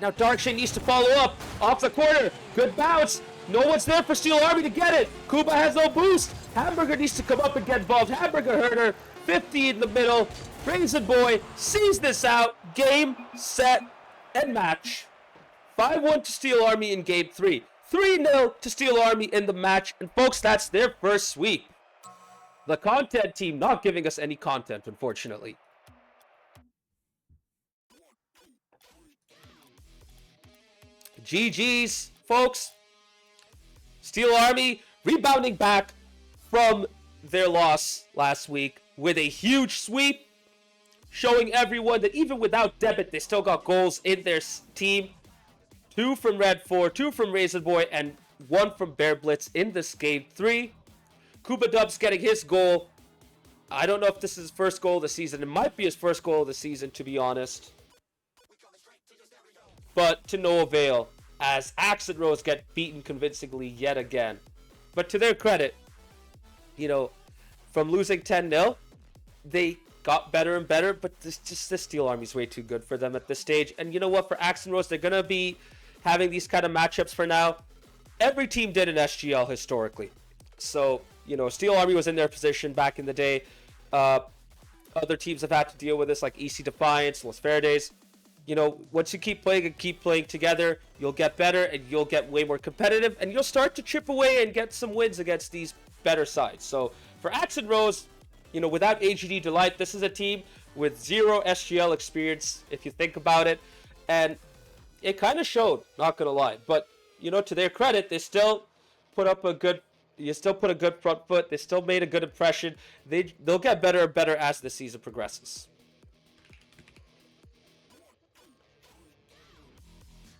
Now Darkshade needs to follow up. Off the corner. Good bounce. No one's there for Steel Army to get it. Kuba has no boost. Hamburger needs to come up and get involved. Hamburger Herder, 50 in the middle. Raisin Boy sees this out. Game, set, and match. 5-1 to Steel Army in Game 3. 3-0 to Steel Army in the match. And folks, that's their first sweep. The content team not giving us any content, unfortunately. GG's, folks. Steel Army rebounding back from their loss last week with a huge sweep, showing everyone that even without debit, they still got goals in their team. 2 from Red 4, 2 from Raisin Boy, and 1 from Bear Blitz in this Game 3. Kuba Dubs getting his goal. I don't know if this is his first goal of the season. It might be his first goal of the season, to be honest. But to no avail, as Axe and Rose get beaten convincingly yet again. But to their credit, you know, from losing 10-0, they got better and better, but this Steel Army's way too good for them at this stage. And you know what, for Axe and Rose, they're going to be having these kind of matchups for now. Every team did in SGL historically. So, you know, Steel Army was in their position back in the day. Other teams have had to deal with this, like EC Defiance, Los Verdes. You know, once you keep playing and keep playing together, you'll get better and you'll get way more competitive, and you'll start to chip away and get some wins against these better sides. So for Axe and Rose, you know, without AGD Delight, this is a team with 0 SGL experience, if you think about it. And it kind of showed, not going to lie. But, you know, to their credit, they still put up a good, put a good front foot. They still made a good impression. They'll get better and better as the season progresses.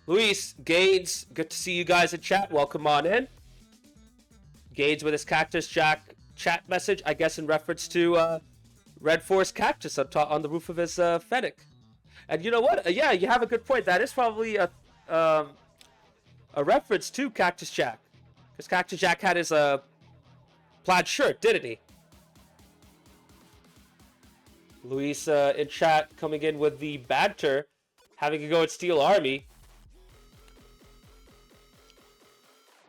Luis, Gaines, good to see you guys in chat. Welcome on in. Gaines with his Cactus Jack chat message, I guess in reference to Red Forest Cactus on the roof of his Fennec. And you know what? Yeah, you have a good point. That is probably a reference to Cactus Jack. Because Cactus Jack had his plaid shirt, didn't he? Luis in chat coming in with the banter, having to go at Steel Army.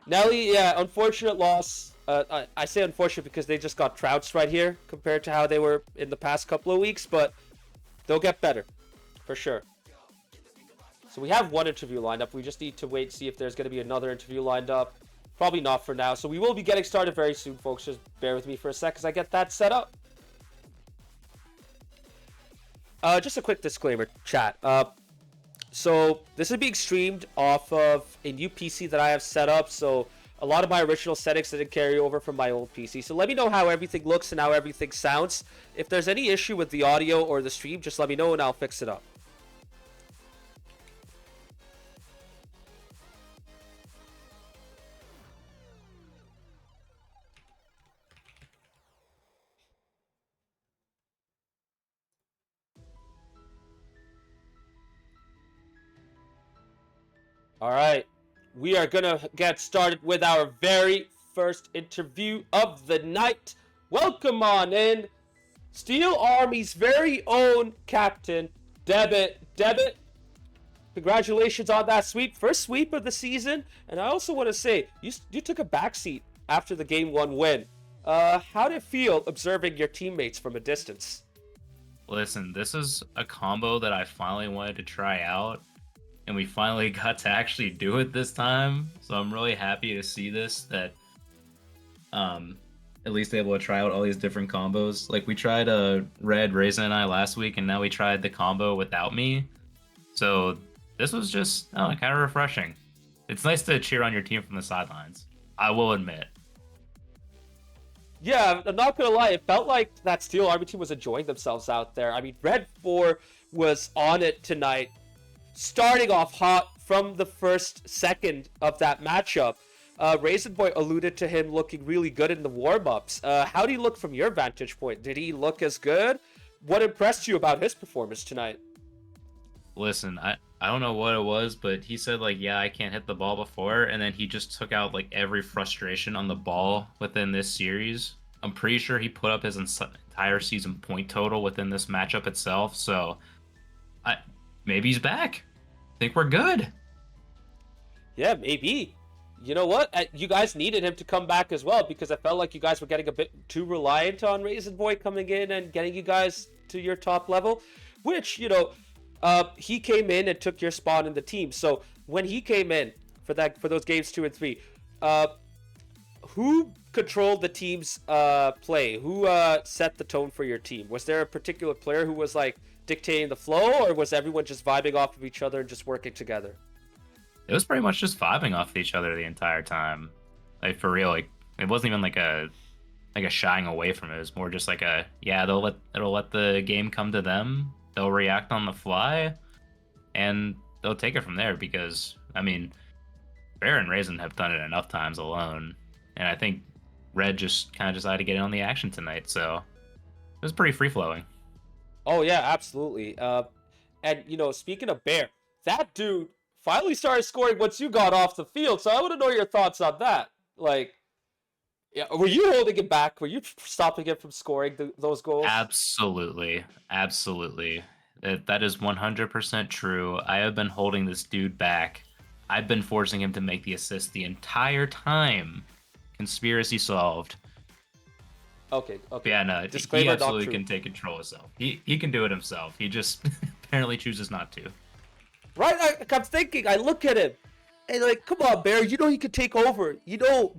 Nelly, yeah, unfortunate loss. I say unfortunate because they just got trounced right here compared to how they were in the past couple of weeks, but they'll get better, for sure. So we have one interview lined up. We just need to wait and see if there's going to be another interview lined up. Probably not for now. So we will be getting started very soon, folks. Just bear with me for a sec as I get that set up. Just a quick disclaimer, chat. So this is being streamed off of a new PC that I have set up, so a lot of my original settings didn't carry over from my old PC. So let me know how everything looks and how everything sounds. If there's any issue with the audio or the stream, just let me know and I'll fix it up. All right, we are going to get started with our very first interview of the night. Welcome on in, Steel Army's very own captain, Debit. Congratulations on that sweep. First sweep of the season. And I also want to say, you took a backseat after the Game 1 win. How did it feel observing your teammates from a distance? Listen, this is a combo that I finally wanted to try out, and we finally got to actually do it this time. So I'm really happy to see this, that at least able to try out all these different combos. Like we tried Red, Raisin, and I last week, and now we tried the combo without me. So this was just kind of refreshing. It's nice to cheer on your team from the sidelines, I will admit. Yeah, I'm not gonna lie. It felt like that Steel Army team was enjoying themselves out there. I mean, Red 4 was on it tonight, starting off hot from the first second of that matchup. Raisin Boy alluded to him looking really good in the warm-ups. How did he look from your vantage point? Did he look as good? What impressed you about his performance tonight? Listen, I don't know what it was, but he said like, yeah, I can't hit the ball before, and then he just took out like every frustration on the ball within this series. I'm pretty sure he put up his entire season point total within this matchup itself. So, maybe he's back. I think we're good. Yeah, maybe. You know what? You guys needed him to come back as well, because I felt like you guys were getting a bit too reliant on Raisin Boy coming in and getting you guys to your top level, which, he came in and took your spot in the team. So when he came in for those games 2 and 3, who controlled the team's play? Who set the tone for your team? Was there a particular player who was like dictating the flow, or was everyone just vibing off of each other and just working together? It was pretty much just vibing off each other the entire time. Like for real, like it wasn't even like a shying away from it. It was more just like it'll let the game come to them. They'll react on the fly, and they'll take it from there. Because I mean, Bear and Raisin have done it enough times alone, and I think Red just kind of decided to get in on the action tonight. So it was pretty free flowing. Oh yeah, absolutely. And speaking of Bear, that dude finally started scoring once you got off the field. So I want to know your thoughts on that. Like, yeah, were you holding him back? Were you stopping him from scoring those goals? Absolutely. That is 100% true. I have been holding this dude back. I've been forcing him to make the assist the entire time. Conspiracy solved. Okay. Yeah, no, Disclaimer, he absolutely not true. can take control of himself. He can do it himself. He just apparently chooses not to. Right? I'm thinking, I look at him, and like, come on, Bear, he could take over.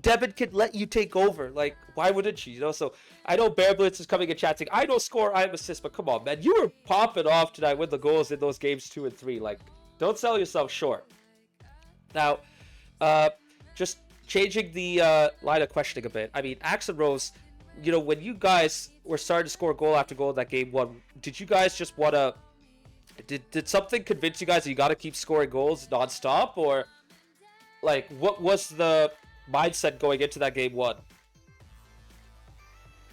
Devin could let you take over. Like, why wouldn't you? So I know Bear Blitz is coming and chatting. I don't score, I assist, but come on, man. You were popping off tonight with the goals in those games 2 and 3. Like, don't sell yourself short. Now, just changing the line of questioning a bit. I mean, Axe and Rose, when you guys were starting to score goal after goal in that game 1, did you guys just want to... Did something convince you guys that you got to keep scoring goals nonstop, or like what was the mindset going into that game 1?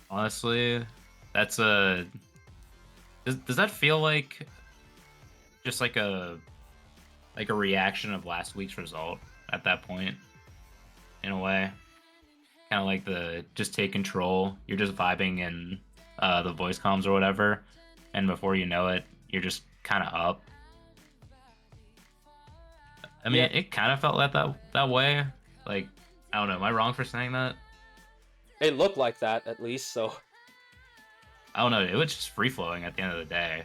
Honestly, that's a. Does that feel like just like a reaction of last week's result at that point? In a way, kind of like the just take control. You're just vibing in the voice comms or whatever, and before you know it, you're just kind of up. I mean, It kind of felt like that way. Like, I don't know. Am I wrong for saying that? It looked like that, at least. So I don't know. It was just free flowing at the end of the day.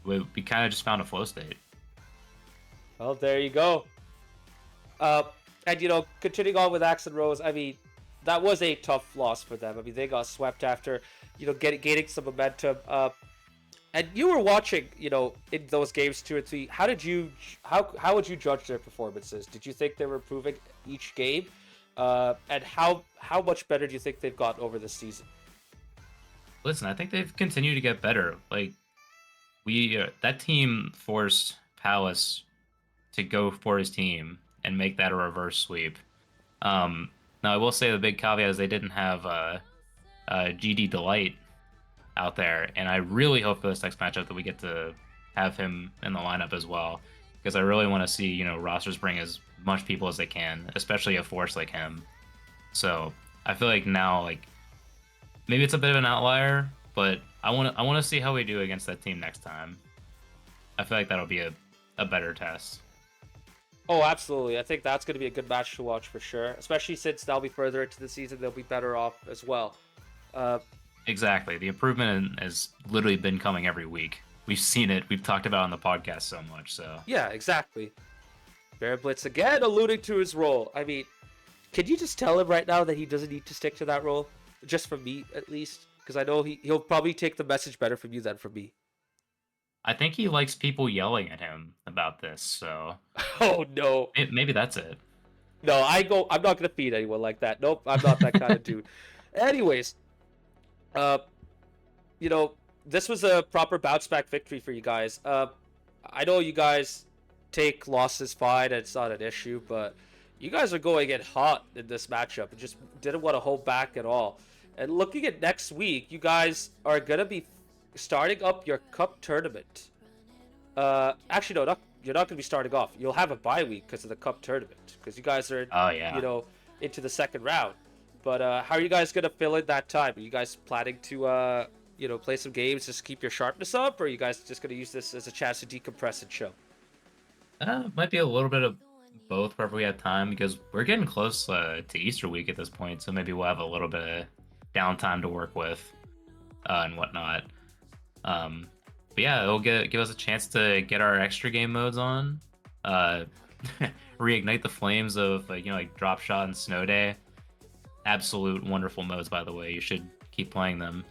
We kind of just found a flow state. well, there you go. And continuing on with Axe and Rose, I mean, that was a tough loss for them. I mean, they got swept after gaining some momentum. And you were watching, in those games 2 and 3. How would you judge their performances? Did you think they were improving each game? And how much better do you think they've gotten over this season? Listen, I think they've continued to get better. Like that team forced Palace to go for his team and make that a reverse sweep. Now I will say the big caveat is they didn't have GD Delight out there, and I really hope for this next matchup that we get to have him in the lineup as well, because I really want to see rosters bring as much people as they can, especially a force like him. So I feel like now, like, maybe it's a bit of an outlier, but I want to see how we do against that team next time. I feel like that'll be a better test. Oh, absolutely. I think that's going to be a good match to watch for sure. Especially since they'll be further into the season, they'll be better off as well. Exactly. The improvement has literally been coming every week. We've seen it. We've talked about it on the podcast so much. So Yeah, exactly. Baron Blitz again alluding to his role. I mean, can you just tell him right now that he doesn't need to stick to that role? Just from me, at least. Because I know he'll probably take the message better from you than from me. I think he likes people yelling at him about this. So Oh, no. maybe that's it. No, I'm not going to feed anyone like that. Nope, I'm not that kind of dude. Anyways, uh, you know, this was a proper bounce back victory for you guys. I know you guys take losses fine, and it's not an issue, but you guys are going in hot in this matchup and just didn't want to hold back at all. And looking at next week, you guys are gonna be starting up your cup tournament. Actually, no, you're not gonna be starting off. You'll have a bye week because of the cup tournament, because you guys are, Oh yeah. into the second round. But how are you guys gonna fill in that time? Are you guys planning to, play some games, just keep your sharpness up, or are you guys just gonna use this as a chance to decompress and chill? Might be a little bit of both wherever we have time because we're getting close to Easter week at this point. So maybe we'll have a little bit of downtime to work with and whatnot. But yeah, it'll give us a chance to get our extra game modes on, reignite the flames of like Drop Shot and Snow Day. Absolute wonderful modes, by the way. You should keep playing them.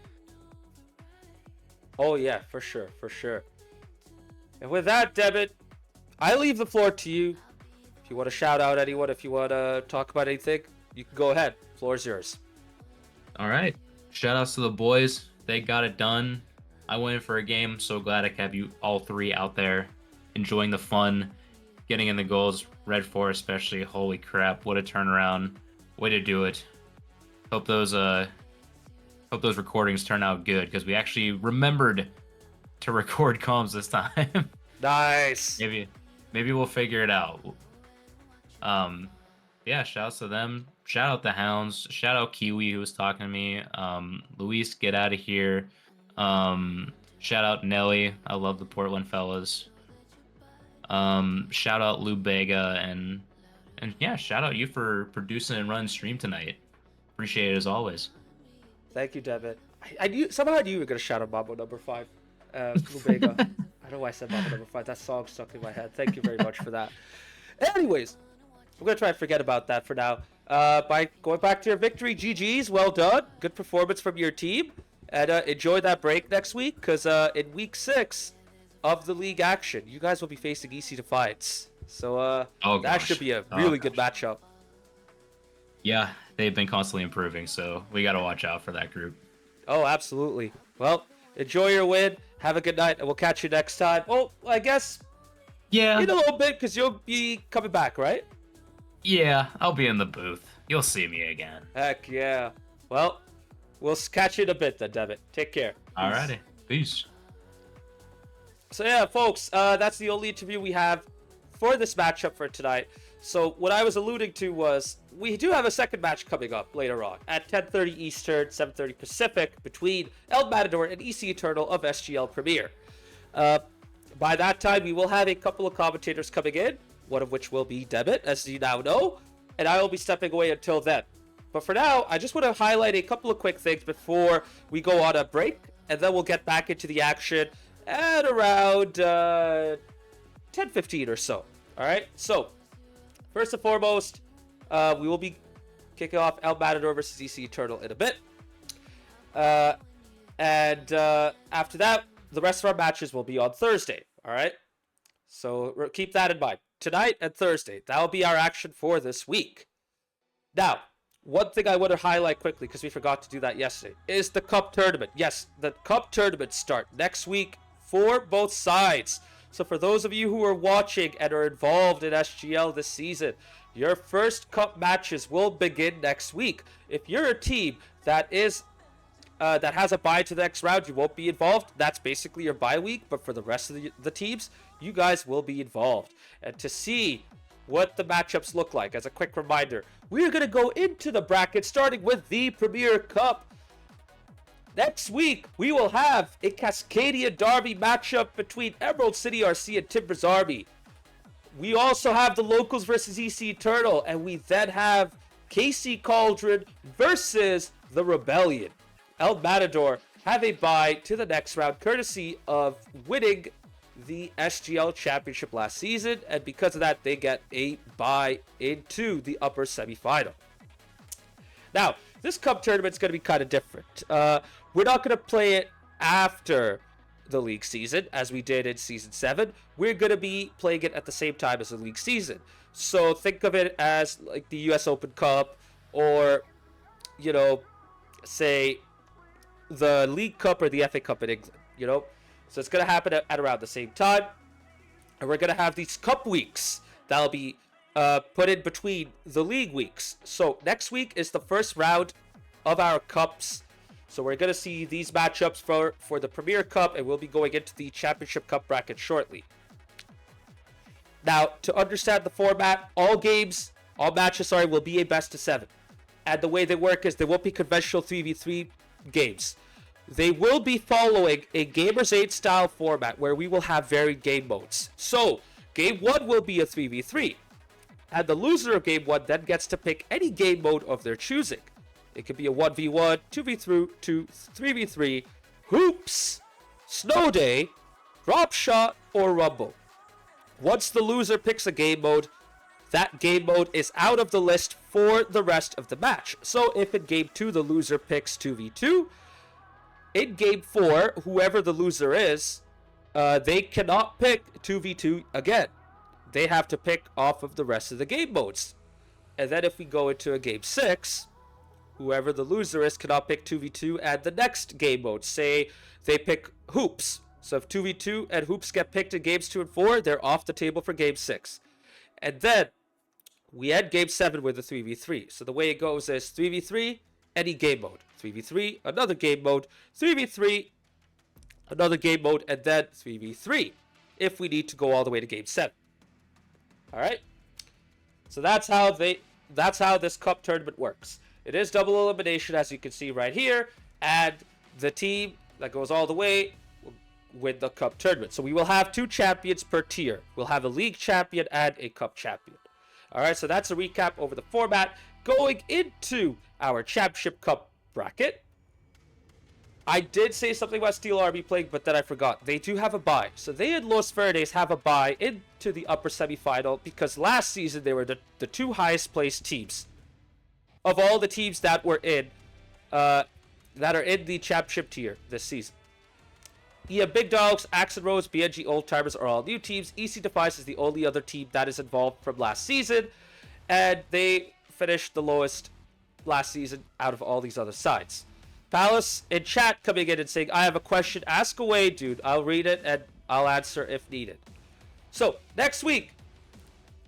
Oh yeah, for sure, for sure. And with that, Debit, I leave the floor to you. If you want to shout out anyone, if you want to talk about anything, you can go ahead. Floor is yours. All right. Shout outs to the boys. They got it done. I went in for a game. So glad I have you all three out there enjoying the fun, getting in the goals. Red 4 especially. Holy crap. What a turnaround. Way to do it. Hope those recordings turn out good because we actually remembered to record comms this time. Nice. Maybe we'll figure it out. Yeah, shouts to them. Shout out the Hounds. Shout out Kiwi who was talking to me. Luis, get out of here. Shout out Nelly. I love the Portland fellas. Shout out Lou Bega and yeah, shout out you for producing and running stream tonight. Appreciate it as always. Thank you, Debit. I knew somehow I knew you were gonna shout out Mambo number 5. Lubega. I don't know why I said Mambo number 5. That song stuck in my head. Thank you very much for that. Anyways, I'm gonna try and forget about that for now. By going back to your victory, GG's, well done. Good performance from your team, and enjoy that break next week, because in week 6 of the league action, you guys will be facing EC Defiance. So that should be a really good matchup. Yeah, they've been constantly improving, so we got to watch out for that group. Oh, absolutely. Well, enjoy your win. Have a good night, and we'll catch you next time. Oh, I guess Yeah. in a little bit, because you'll be coming back, right? Yeah, I'll be in the booth. You'll see me again. Heck yeah. Well, we'll catch you in a bit then, Devitt. Take care. Alrighty. Peace. So yeah, folks, that's the only interview we have for this matchup for tonight. So what I was alluding to was we do have a second match coming up later on at 10:30 Eastern, 7:30 Pacific between El Matador and EC Eternal of SGL Premier. By that time, we will have a couple of commentators coming in, one of which will be Debit, as you now know, and I will be stepping away until then. But for now, I just want to highlight a couple of quick things before we go on a break, and then we'll get back into the action at around 10:15 or so. All right, so first and foremost, we will be kicking off El Matador versus EC Eternal in a bit. And after that, the rest of our matches will be on Thursday. All right, so keep that in mind. Tonight and Thursday, that will be our action for this week. Now, one thing I want to highlight quickly, because we forgot to do that yesterday, is the Cup Tournament. Yes, the Cup Tournament start next week for both sides. So for those of you who are watching and are involved in SGL this season, your first Cup matches will begin next week. If you're a team that is that has a bye to the next round, you won't be involved. That's basically your bye week. But for the rest of the teams, you guys will be involved. And to see what the matchups look like, as a quick reminder, we're going to go into the bracket starting with the Premier Cup. Next week, we will have a Cascadia Derby matchup between Emerald City RC and Timbers Army. We also have the Locals versus EC Eternal, and we then have KC Cauldron versus the Rebellion. El Matador have a bye to the next round, courtesy of winning the SGL Championship last season, and because of that, they get a bye into the upper semifinal. Now, this Cup tournament is going to be kind of different. We're not going to play it after the league season, as we did in Season 7. We're going to be playing it at the same time as the league season. So think of it as like the US Open Cup, or, you know, say the League Cup or the FA Cup in England, you know? So it's going to happen at around the same time. And we're going to have these Cup weeks that'll be put in between the league weeks. So next week is the first round of our Cups. So we're going to see these matchups for the Premier Cup, and we'll be going into the Championship Cup bracket shortly. Now, to understand the format, all matches, will be a best of 7. And the way they work is they won't be conventional 3v3 games. They will be following a Gamers 8 style format where we will have varied game modes. So, game 1 will be a 3v3. And the loser of game 1 then gets to pick any game mode of their choosing. It could be a 1v1, 2v3, 3v3, hoops, snow day, drop shot, or rumble. Once the loser picks a game mode, that game mode is out of the list for the rest of the match. So if in game 2 the loser picks 2v2, in game 4, whoever the loser is, they cannot pick 2v2 again. They have to pick off of the rest of the game modes. And then if we go into a game 6, whoever the loser is cannot pick 2v2 and the next game mode. Say they pick hoops. So if 2v2 and hoops get picked in games 2 and 4, they're off the table for game 6. And then we end game 7 with a 3v3. So the way it goes is 3v3, any game mode. 3v3, another game mode. 3v3, another game mode, and then 3v3 if we need to go all the way to game 7. All right? So that's how this Cup tournament works. It is double elimination, as you can see right here, and the team that goes all the way will win the Cup tournament. So we will have 2 champions per tier. We'll have a league champion and a Cup champion. All right, so that's a recap over the format. Going into our Championship Cup bracket, I did say something about Steel Army playing, but then I forgot. They do have a bye. So they and Los Verdes have a bye into the upper semifinal because last season they were the 2 highest placed teams of all the teams that were in, that are in the championship tier this season. EM Big Dogs, Axe and Rose, BNG Old Timers are all new teams. EC Defiance is the only other team that is involved from last season, and they finished the lowest last season out of all these other sides. Palace in chat coming in and saying, I have a question. Ask away, dude. I'll read it and I'll answer if needed. So, next week,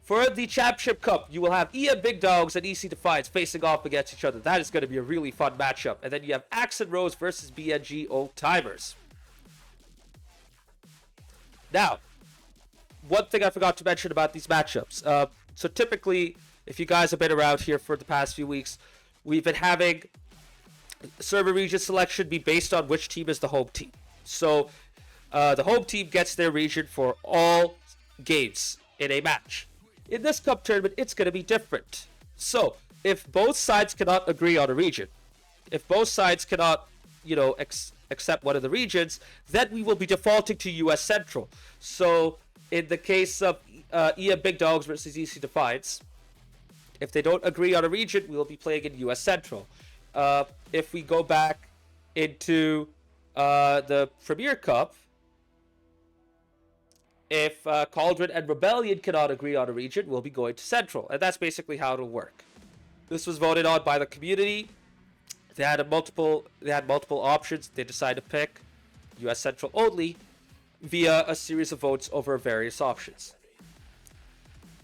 for the Championship Cup, you will have EM Big Dogs and EC Defiance facing off against each other. That is going to be a really fun matchup. And then you have Axe and Rose versus BNG Old Timers. Now, one thing I forgot to mention about these matchups. So typically, if you guys have been around here for the past few weeks, we've been having server region selection be based on which team is the home team. So the home team gets their region for all games in a match. In this Cup tournament, it's going to be different. So if both sides cannot agree on a region, if both sides cannot, accept one of the regions, then we will be defaulting to US Central. So in the case of EM Big Dogs versus EC Defiance, if they don't agree on a region, we will be playing in US Central. If we go back into the Premier Cup, if Cauldron and Rebellion cannot agree on a region, we'll be going to Central. And that's basically how it'll work. This was voted on by the community. They had multiple options. They decided to pick US Central only via a series of votes over various options.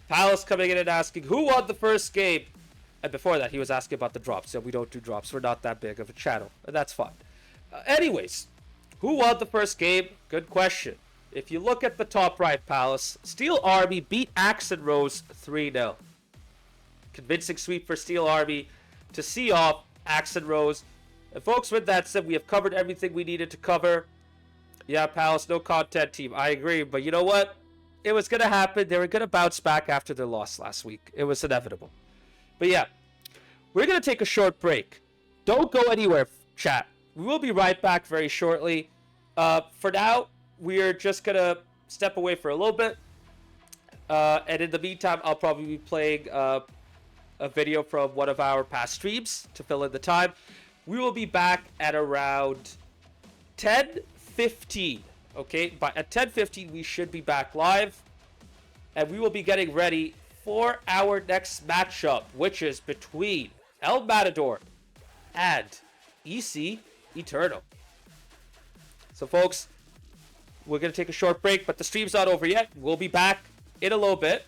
Palace coming in and asking, who won the first game? And before that, he was asking about the drops. So we don't do drops. We're not that big of a channel. And that's fine. Anyways, who won the first game? Good question. If you look at the top right, Palace, Steel Army beat Axe and Rose 3-0. Convincing sweep for Steel Army to see off Axe and Rose. And folks, with that said, we have covered everything we needed to cover. Yeah, Palace, no content team. I agree, but you know what? It was going to happen. They were going to bounce back after their loss last week. It was inevitable. But yeah, we're going to take a short break. Don't go anywhere, chat. We will be right back very shortly. For now, we're just going to step away for a little bit. And in the meantime, I'll probably be playing a video from one of our past streams to fill in the time. We will be back at around 10:15. Okay, at 10:15 we should be back live, and we will be getting ready for our next matchup, which is between El Matador and EC Eternal. So folks, we're gonna take a short break, but the stream's not over yet. We'll be back in a little bit,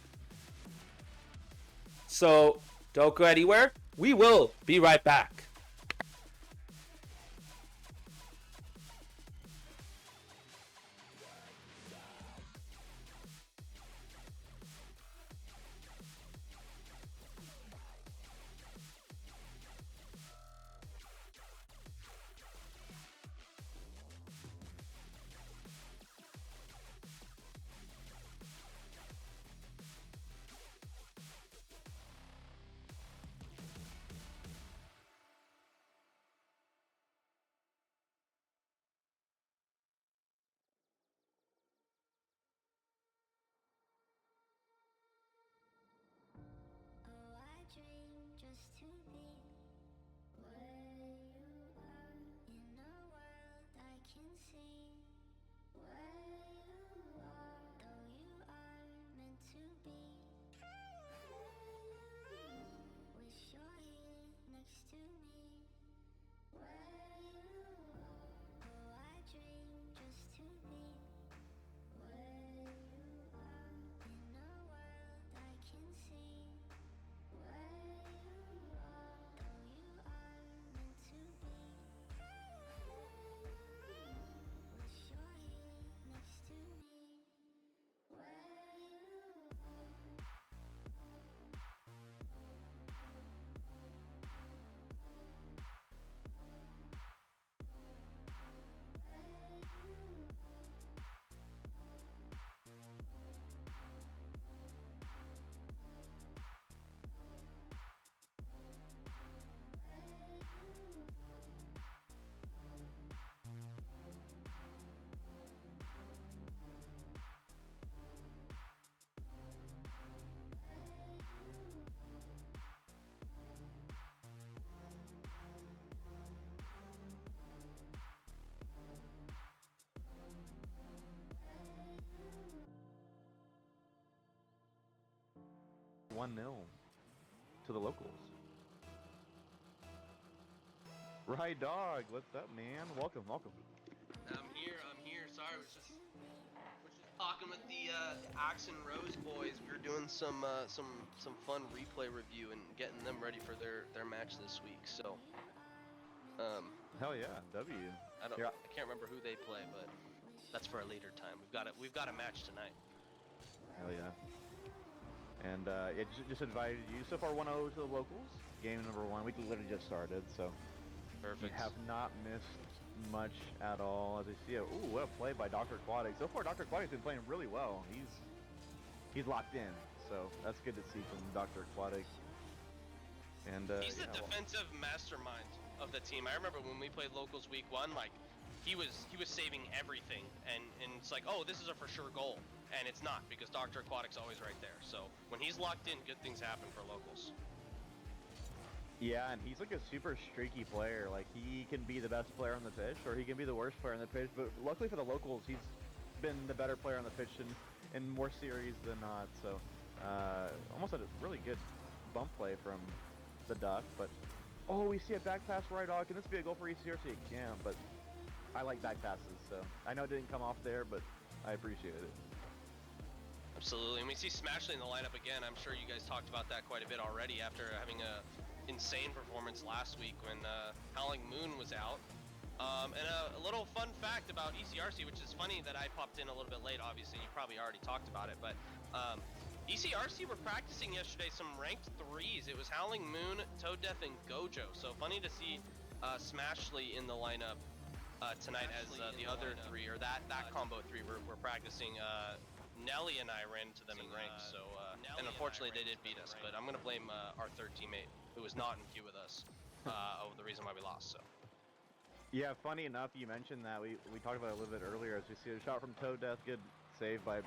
so don't go anywhere. We will be right back. One 0 to the locals. Right, dog. What's up, man? Welcome. I'm here. Sorry, we're just talking with the Axe and Rose boys. We were doing some fun replay review and getting them ready for their match this week. So, Hell yeah, W. I can't remember who they play, but that's for a later time. We've got a match tonight. Hell yeah. And it just invited you. So far, 1-0 to the locals. Game number 1. We literally just started, so Perfect. we have not missed much at all. As I see, ooh, what a play by Dr. Aquatic. So far, Dr. Aquatic's been playing really well. He's locked in, so that's good to see from Dr. Aquatic. And he's the defensive mastermind of the team. I remember when we played locals week 1, like he was saving everything, and it's like, oh, this is a for sure goal. And it's not, because Dr. Aquatic's always right there. So when he's locked in, good things happen for locals. Yeah, and he's like a super streaky player. Like, he can be the best player on the pitch, or he can be the worst player on the pitch. But luckily for the locals, he's been the better player on the pitch in more series than not. So almost a really good bump play from the Duck. But oh, we see a back pass right off. Can this be a goal for ECRC? It can, but I like back passes. So I know it didn't come off there, but I appreciate it. Absolutely, and we see Smashley in the lineup again. I'm sure you guys talked about that quite a bit already after having a insane performance last week when Howling Moon was out. And a little fun fact about ECRC, which is funny that I popped in a little bit late, obviously, you probably already talked about it, but ECRC were practicing yesterday some ranked 3s. It was Howling Moon, Toad Death, and Gojo, so funny to see Smashly in the lineup tonight as the other three, or that combo three we're practicing. Nelly and I ran into them in ranks, so and unfortunately they did beat us. But I'm gonna blame our third teammate who was not in queue with us of the reason why we lost. So. Yeah, funny enough, you mentioned that. We talked about it a little bit earlier as we see a shot from Toad Death. Good save by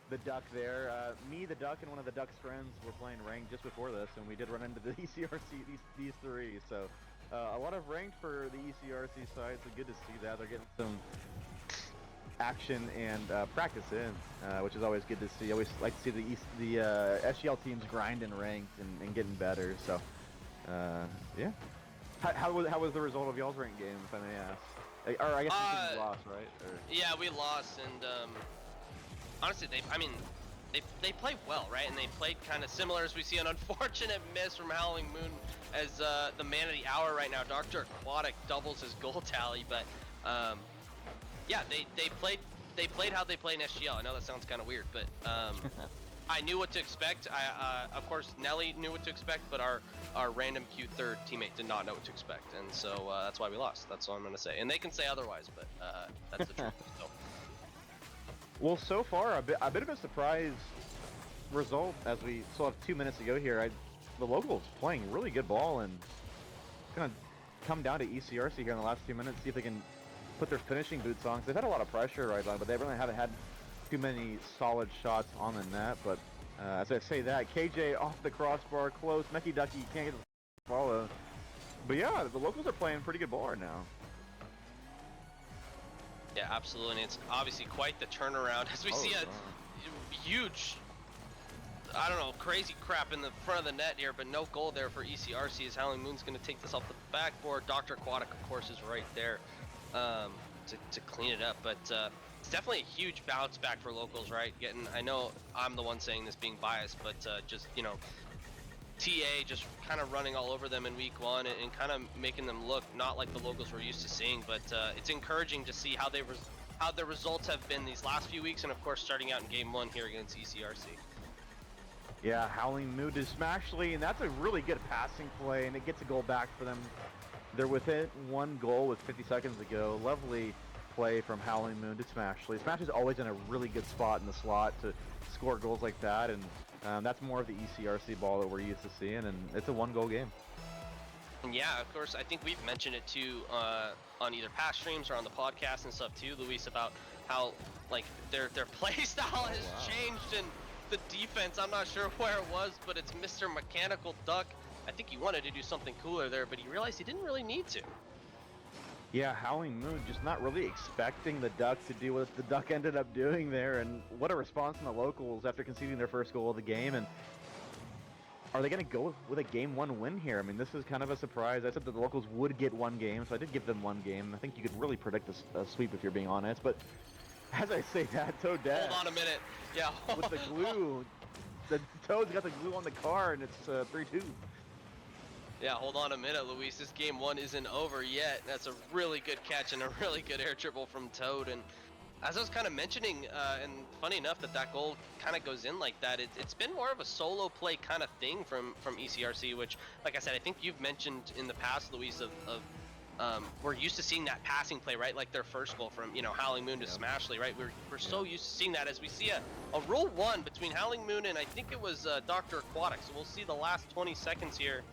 the Duck there. Me, the Duck, and one of the Duck's friends were playing ranked just before this, and we did run into the ECRC, these three. So a lot of ranked for the ECRC side, so good to see that. They're getting some action and practice in, which is always good to see. I always like to see the SGL teams grind and ranked and getting better. So, yeah. How was the result of y'all's ranked game, if I may ask? Or I guess you lost, right? Or... Yeah, we lost, and honestly, they played well, right? And they played kind of similar as we see an unfortunate miss from Howling Moon as the man of the hour right now. Dr. Aquatic doubles his goal tally, but yeah, they played how they play in SGL. I know that sounds kind of weird, but I knew what to expect. Of course, Nelly knew what to expect, but our random Q3 teammate did not know what to expect, and so that's why we lost. That's all I'm gonna say. And they can say otherwise, but that's the truth. So. Well, so far a bit of a surprise result as we still have 2 minutes to go here. The locals playing really good ball, and it's gonna come down to ECRC here in the last 2 minutes. See if they can put their finishing boots on. 'Cause they've had a lot of pressure right now, but they really haven't had too many solid shots on the net. But as I say that, KJ off the crossbar, close. Mecky Ducky can't get the follow. But yeah, the locals are playing pretty good ball right now. Yeah, absolutely. And it's obviously quite the turnaround as we see a huge, I don't know, crazy crap in the front of the net here, but no goal there for ECRC as Howling Moon's going to take this off the backboard. Dr. Aquatic, of course, is right there to clean it up. But it's definitely a huge bounce back for locals, right? I know I'm the one saying this being biased, but just, you know, TA just kind of running all over them in week one and kind of making them look not like the locals we're used to seeing, but it's encouraging to see how the results have been these last few weeks, and of course starting out in game one here against ECRC. Yeah, Howling Moon to Smashly, and that's a really good passing play, and it gets a goal back for them. They're within one goal with 50 seconds to go. Lovely play from Howling Moon to Smashly. Smashly's always in a really good spot in the slot to score goals like that, and that's more of the ECRC ball that we're used to seeing, and it's a one-goal game. And yeah, of course, I think we've mentioned it too on either past streams or on the podcast and stuff too, Luis, about how like their play style has changed and the defense. I'm not sure where it was, but it's Mr. Mechanical Duck. I think he wanted to do something cooler there, but he realized he didn't really need to. Yeah, Howling Moon just not really expecting the Duck to do what the Duck ended up doing there, and what a response from the locals after conceding their first goal of the game. And are they going to go with a game one win here? I mean, this is kind of a surprise. I said that the locals would get one game, so I did give them one game. I think you could really predict a sweep if you're being honest, but as I say that, Toad Death. Hold on a minute. Yeah. With the glue. The Toad's got the glue on the car, and it's 3-2. Yeah, hold on a minute, Luis. This game one isn't over yet. That's a really good catch and a really good air triple from Toad. And as I was kind of mentioning, and funny enough that goal kind of goes in like that, it's been more of a solo play kind of thing from ECRC, which, like I said, I think you've mentioned in the past, Luis, of we're used to seeing that passing play, right? Like their first goal from, you know, Howling Moon to Smashly, right? We're so used to seeing that as we see a roll one between Howling Moon and I think it was Dr. Aquatic. So we'll see the last 20 seconds here.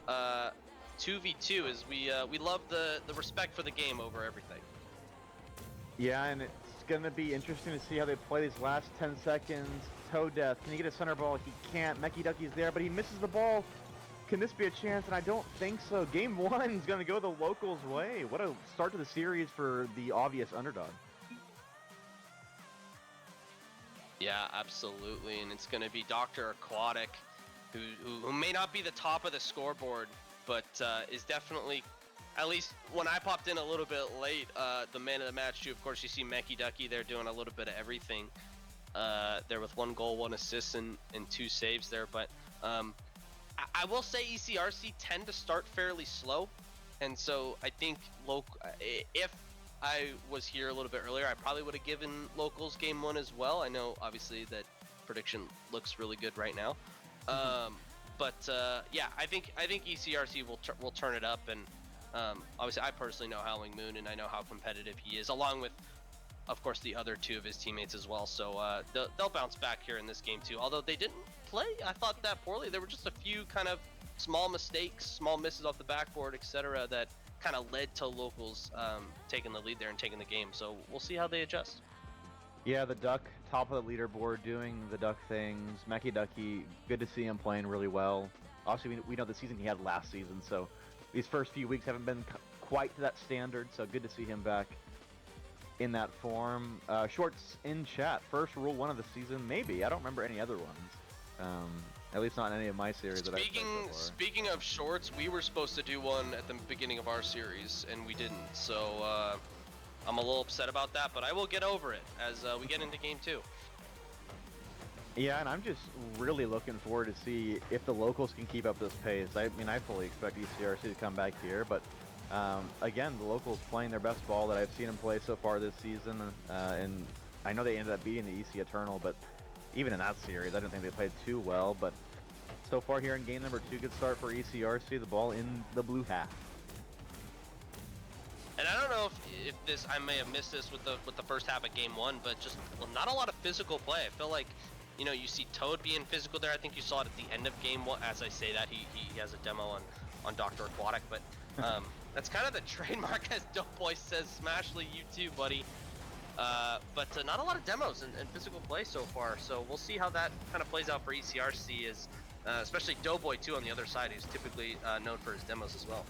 2v2 is we love the respect for the game over everything. Yeah, and it's gonna be interesting to see how they play these last 10 seconds. Toe Death, can he get a center ball? He can't. Mecky Ducky's there, but he misses the ball. Can this be a chance? And I don't think so. Game one is gonna go the locals' way. What a start to the series for the obvious underdog. Yeah, absolutely, and it's gonna be Dr. Aquatic, who may not be the top of the scoreboard, but is definitely, at least when I popped in a little bit late, the man of the match too. Of course, you see Mecky Ducky there doing a little bit of everything there with 1 goal, 1 assist, and 2 saves there. But I will say ECRC tend to start fairly slow, and so I think if I was here a little bit earlier, I probably would have given locals game 1 as well. I know obviously that prediction looks really good right now. But yeah, I think ECRC will turn it up, and Obviously, I personally know Howling Moon, and I know how competitive he is, along with, of course, the other two of his teammates as well. So they'll bounce back here in this game too. Although they didn't play, I thought, that poorly. There were just a few kind of small mistakes, small misses off the backboard, etc., that kind of led to locals taking the lead there and taking the game. So we'll see how they adjust. Yeah, the Duck, top of the leaderboard, doing the Duck things. Meki Ducky, good to see him playing really well. Obviously, we know the season he had last season, so these first few weeks haven't been quite to that standard, so good to see him back in that form. Shorts in chat, first rule 1 of the season, maybe. I don't remember any other ones. At least not in any of my series that I've played so far. Speaking of shorts, we were supposed to do one at the beginning of our series, and we didn't. So I'm a little upset about that, but I will get over it as we get into game 2. Yeah, and I'm just really looking forward to see if the locals can keep up this pace. I mean, I fully expect ECRC to come back here, but again, the locals playing their best ball that I've seen them play so far this season, and I know they ended up beating the EC Eternal, but even in that series, I don't think they played too well. But so far here in game number 2, good start for ECRC, the ball in the blue half. And I don't know if this, I may have missed this with the first half of game 1, but just not a lot of physical play. I feel like, you know, you see Toad being physical there. I think you saw it at the end of game 1. As I say that, he has a demo on Dr. Aquatic, but that's kind of the trademark, as Doughboy says. Smashly, you too, buddy. But not a lot of demos and physical play so far. So we'll see how that kind of plays out for ECRC, as especially Doughboy too on the other side, who's typically known for his demos as well.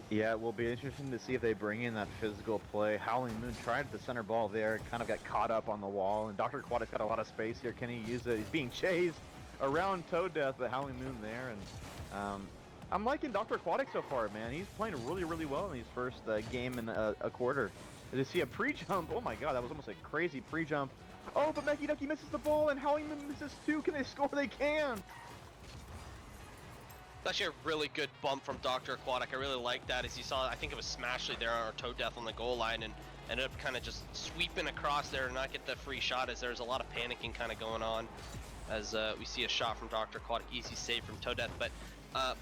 Yeah, it will be interesting to see if they bring in that physical play. Howling Moon tried the center ball there, kind of got caught up on the wall, and Dr. Aquatic's got a lot of space here. Can he use it? He's being chased around Toad Death, but Howling Moon there, and I'm liking Dr. Aquatic so far, man. He's playing really, really well in these first game and a quarter. To see a pre-jump, oh my god, that was almost a crazy pre-jump. Oh, but Meki Ducky misses the ball, and Howling Moon misses too. Can they score? They can! It's actually a really good bump from Dr. Aquatic. I really like that, as you saw, I think it was Smashly there on our Toad Death on the goal line, and ended up kind of just sweeping across there and not get the free shot, as there's a lot of panicking kind of going on, as we see a shot from Dr. Aquatic, easy save from Toad Death, but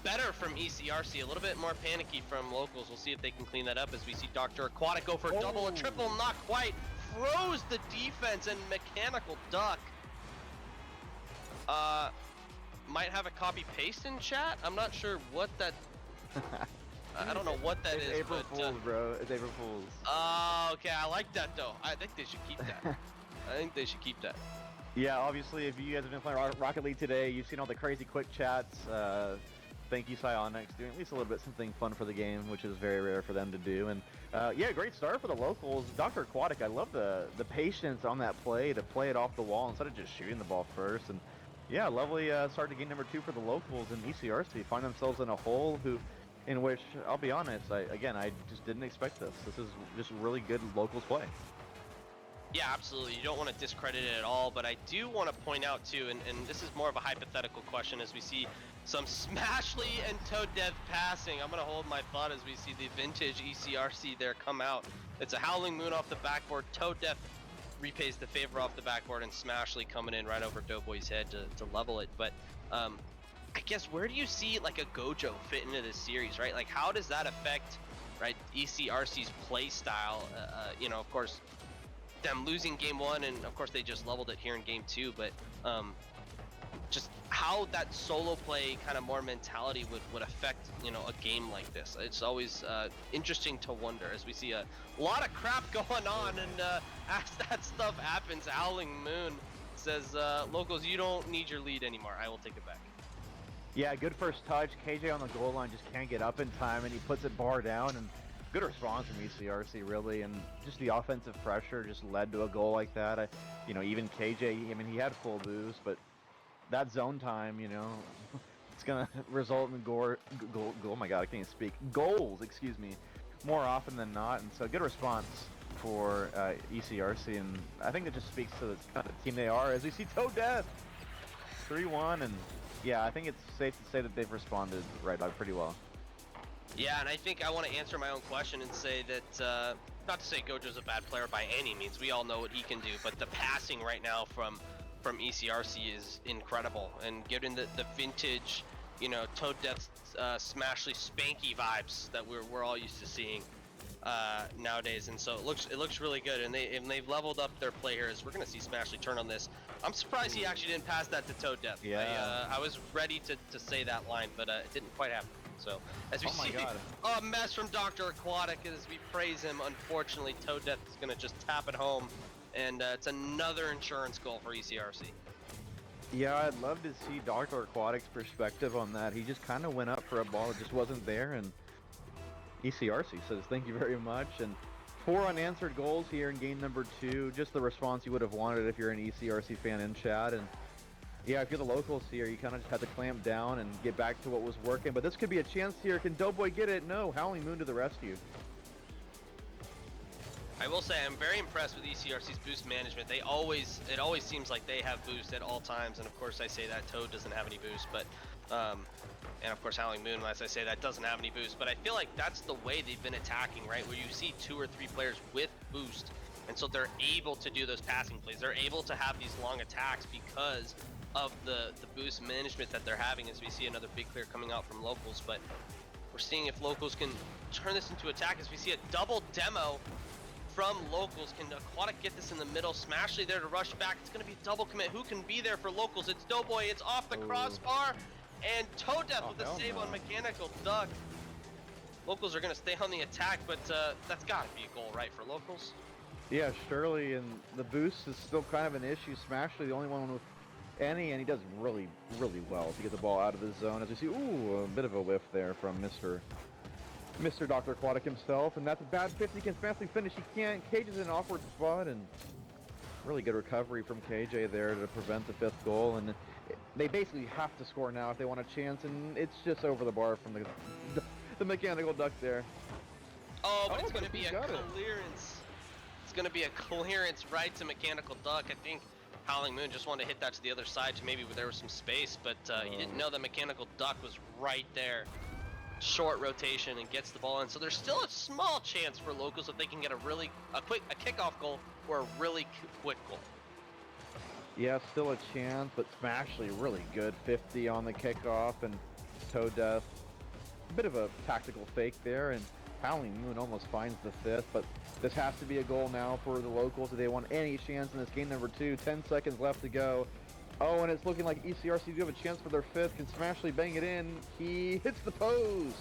better from ECRC, a little bit more panicky from locals. We'll see if they can clean that up, as we see Dr. Aquatic go for a double, a triple, not quite, froze the defense, and Mechanical Duck might have a copy paste in chat. I'm not sure what that I don't know what that it's is. April but, Fools, bro. It's April Fools. Okay, I like that though. I think they should keep that. I think they should keep that. Yeah, obviously, if you guys have been playing Rocket League today, you've seen all the crazy quick chats. Thank you, Psyonix, doing at least a little bit something fun for the game, which is very rare for them to do. And yeah, great start for the locals. Dr. Aquatic, I love the patience on that play to play it off the wall instead of just shooting the ball first. And yeah, lovely start to game number 2 for the locals, and ECRC find themselves in a hole in which, I'll be honest, I just didn't expect this. This is just really good locals play. Yeah, absolutely. You don't want to discredit it at all, but I do want to point out too, and this is more of a hypothetical question, as we see some Smashly and Toad Death passing. I'm going to hold my thought as we see the vintage ECRC there come out. It's a Howling Moon off the backboard. Toad Death repays the favor off the backboard, and Smashly coming in right over Doughboy's head to level it. But I guess, where do you see like a Gojo fit into this series, right? Like, how does that affect, right, ECRC's play style? You know, of course, them losing game 1, and of course they just leveled it here in game 2, but just how that solo play kind of more mentality would affect, you know, a game like this. It's always interesting to wonder, as we see a lot of crap going on, and as that stuff happens, Howling Moon says, locals, you don't need your lead anymore, I will take it back. Yeah, good first touch. KJ on the goal line just can't get up in time, and he puts it bar down, and good response from ECRC, really, and just the offensive pressure just led to a goal like that. You know, even KJ, I mean, he had full boost, but that zone time, you know, it's gonna result in oh my god, I can't even speak. Goals, excuse me, more often than not, and so good response for ECRC, and I think it just speaks to the kind of team they are, as we see Toad Death 3-1, and yeah, I think it's safe to say that they've responded pretty well. Yeah, and I think I want to answer my own question and say that, not to say Gojo's a bad player by any means, we all know what he can do, but the passing right now from ECRC is incredible, and given the vintage you know, Toad Death's Smashly Spanky vibes that we're all used to seeing nowadays, and so it looks really good, and they've leveled up their play here. As we're gonna see Smashly turn on this. I'm surprised he actually didn't pass that to Toad Death. Yeah. I was ready to say that line, but it didn't quite happen. So as we Oh my see God. a mess from Dr. Aquatic as we praise him, unfortunately Toad Death is gonna just tap it home, and it's another insurance goal for ECRC. Yeah, I'd love to see Dr. Aquatic's perspective on that. He just kind of went up for a ball that just wasn't there, and ECRC says thank you very much. And 4 unanswered goals here in game number 2. Just the response you would have wanted if you're an ECRC fan in chat. And yeah, if you're the locals here, you kind of just have to clamp down and get back to what was working. But this could be a chance here. Can Doughboy get it? No. Howling Moon to the rescue. I will say I'm very impressed with ECRC's boost management. It always seems like they have boost at all times, and of course I say that Toad doesn't have any boost, but and of course Howling Moon, as I say, that doesn't have any boost. But I feel like that's the way they've been attacking, right? Where you see 2 or 3 players with boost, and so they're able to do those passing plays. They're able to have these long attacks because of the boost management that they're having. As we see another big clear coming out from locals, but we're seeing if locals can turn this into attack. As we see a double demo from locals. Can Aquatic get this in the middle? Smashly there to rush back. It's going to be a double commit. Who can be there for locals? It's Doughboy. It's off the crossbar. And Toad Death with a save on Mechanical Duck. Locals are going to stay on the attack, but that's got to be a goal, right, for locals? Yeah, Shirley, and the boost is still kind of an issue. Smashly, the only one with any, and he does really, really well to get the ball out of his zone. As we see, ooh, a bit of a whiff there from Mr. Dr. Aquatic himself, and that's a bad 50. Can Smashly finish? He can't. Cage is in an awkward spot, and really good recovery from KJ there to prevent the 5th goal. And they basically have to score now if they want a chance, and it's just over the bar from the Mechanical Duck there. Oh, but it's going to but be he a got it. clearance. It's going to be a clearance right to Mechanical Duck. I think Howling Moon just wanted to hit that to the other side to maybe where there was some space, but he didn't know that Mechanical Duck was right there. Short rotation and gets the ball in. So there's still a small chance for locals if they can get a kickoff goal or a really quick goal. Yeah, still a chance, but Smashly really good. 50 on the kickoff, and Toad Death, a bit of a tactical fake there, and Howling Moon almost finds the 5th, but this has to be a goal now for the locals if they want any chance in this game number 2. 10 seconds left to go. Oh, and it's looking like ECRC do have a chance for their 5th. Can Smashly bang it in? He hits the pose!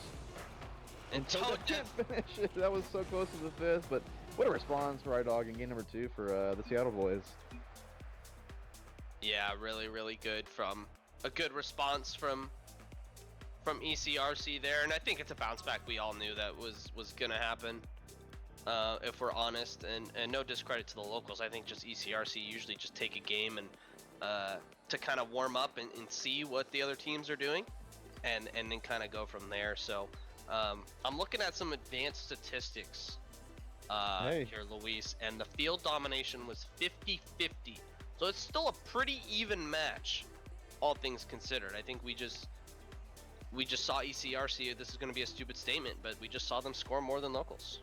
And Toad can't Death finish it. That was so close to the 5th, but what a response for iDog in game number 2 for the Seattle boys. Yeah, really, really good from a good response from ECRC there, and I think it's a bounce back we all knew that was gonna happen. If we're honest, and no discredit to the locals, I think just ECRC usually just take a game and to kind of warm up and see what the other teams are doing, and then kind of go from there. So I'm looking at some advanced statistics here, Luis, and the field domination was 50-50. So it's still a pretty even match, all things considered. I think we just saw ECRC. This is going to be a stupid statement, but we just saw them score more than locals.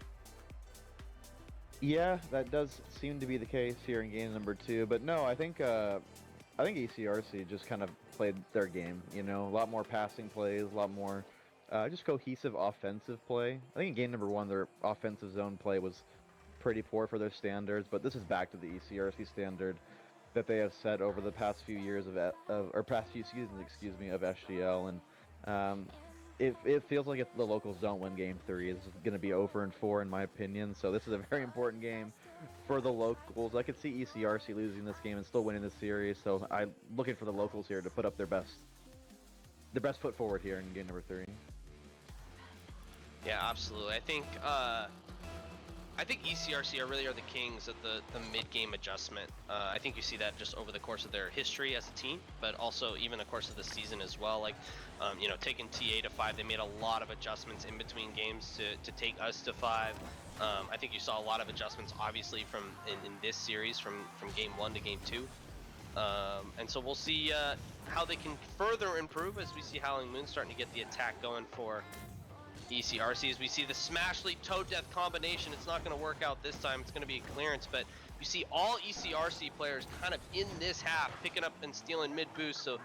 Yeah, that does seem to be the case here in game number 2. But no, I think ECRC just kind of played their game. You know, a lot more passing plays, a lot more just cohesive offensive play. I think in game number 1, their offensive zone play was pretty poor for their standards, but this is back to the ECRC standard that they have set over the past few years or past few seasons, of SGL, and it feels like if the locals don't win game 3, it's going to be over in 4 in my opinion. So this is a very important game for the locals. I could see ECRC losing this game and still winning the series. So I'm looking for the locals here to put up their best foot forward here in game number 3. Yeah, absolutely. I think ECRC really are the kings of the mid-game adjustment. I think you see that just over the course of their history as a team, but also even the course of the season as well. Like, taking TA to 5, they made a lot of adjustments in between games to take us to 5. I think you saw a lot of adjustments, obviously, in this series from game 1 to game 2. And so we'll see how they can further improve as we see Howling Moon starting to get the attack going for ECRC. As we see the Smashly Toad Death combination, it's not going to work out this time. It's going to be a clearance, but you see all ECRC players kind of in this half picking up and stealing mid boost. So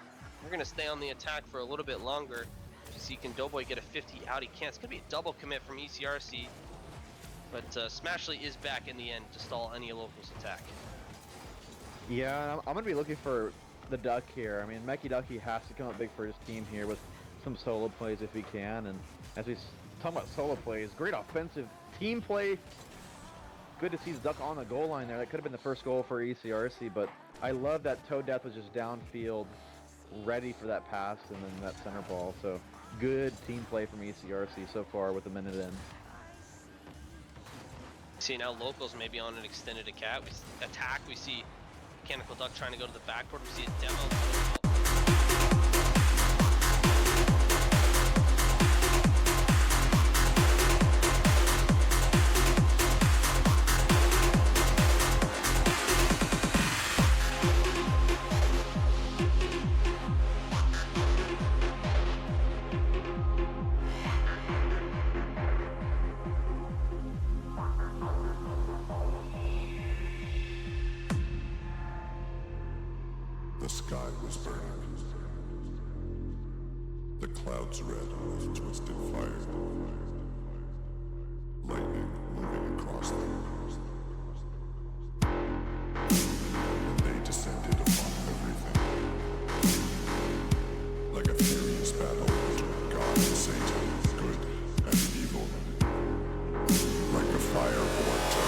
we're gonna stay on the attack for a little bit longer to see can Doughboy get a 50 out. He can't. It's gonna be a double commit from ECRC, but Smashly is back in the end to stall any locals attack. Yeah, and I'm gonna be looking for the Duck here. I mean, Meki Ducky has to come up big for his team here with some solo plays if he can. And as we talk about solo plays, great offensive team play. Good to see the Duck on the goal line there. That could have been the first goal for ECRC, but I love that Toe Death was just downfield, ready for that pass and then that center ball. So good team play from ECRC so far with a minute in. See now locals maybe on an extended attack. We see Mechanical Duck trying to go to the backboard. We see a demo. The sky was burning. The clouds red with twisted fire. Lightning moving across them. And they descended upon everything. Like a furious battle between God and Satan, good and evil. Like a fire vortex.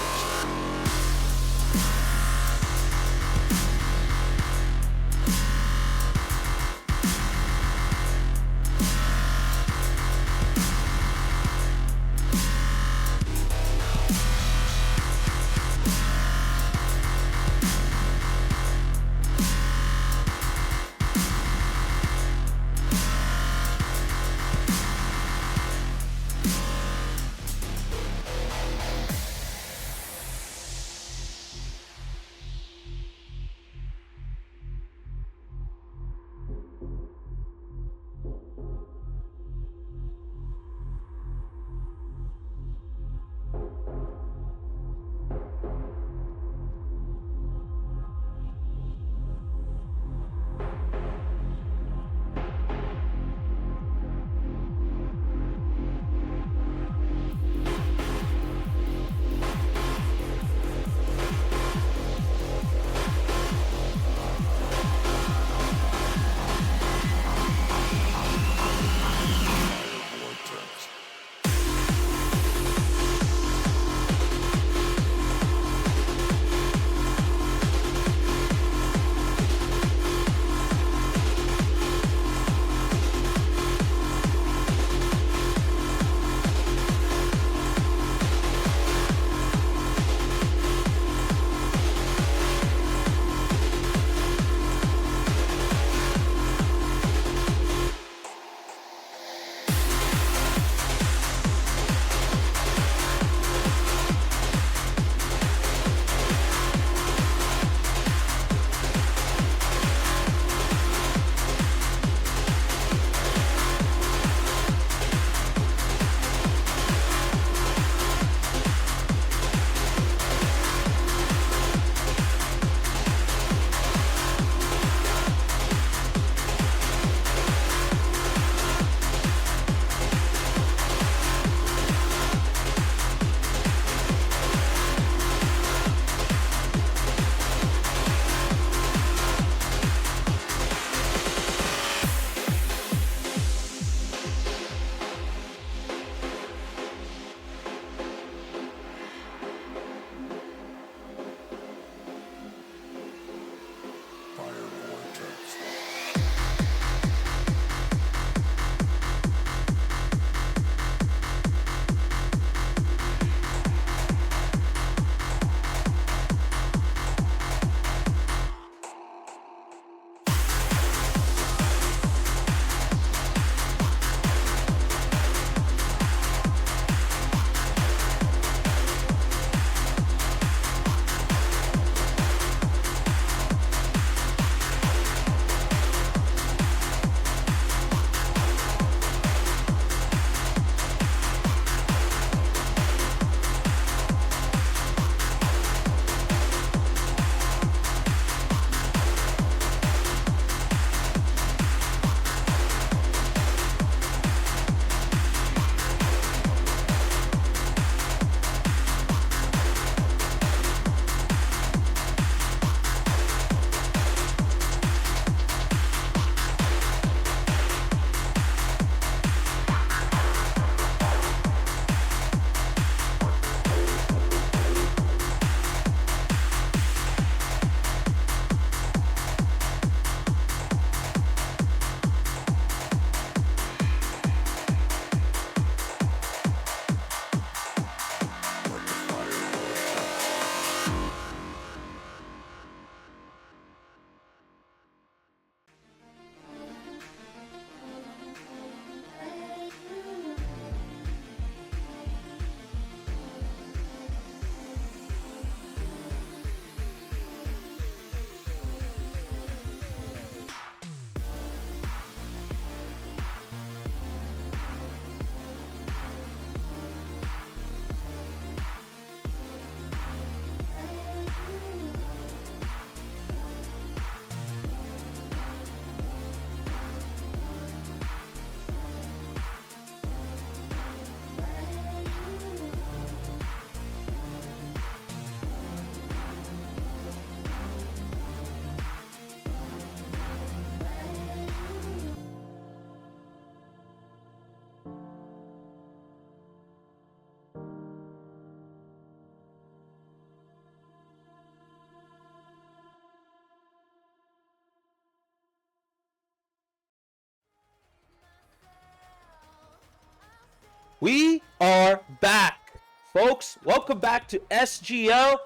We are back, folks. Welcome back to SGL.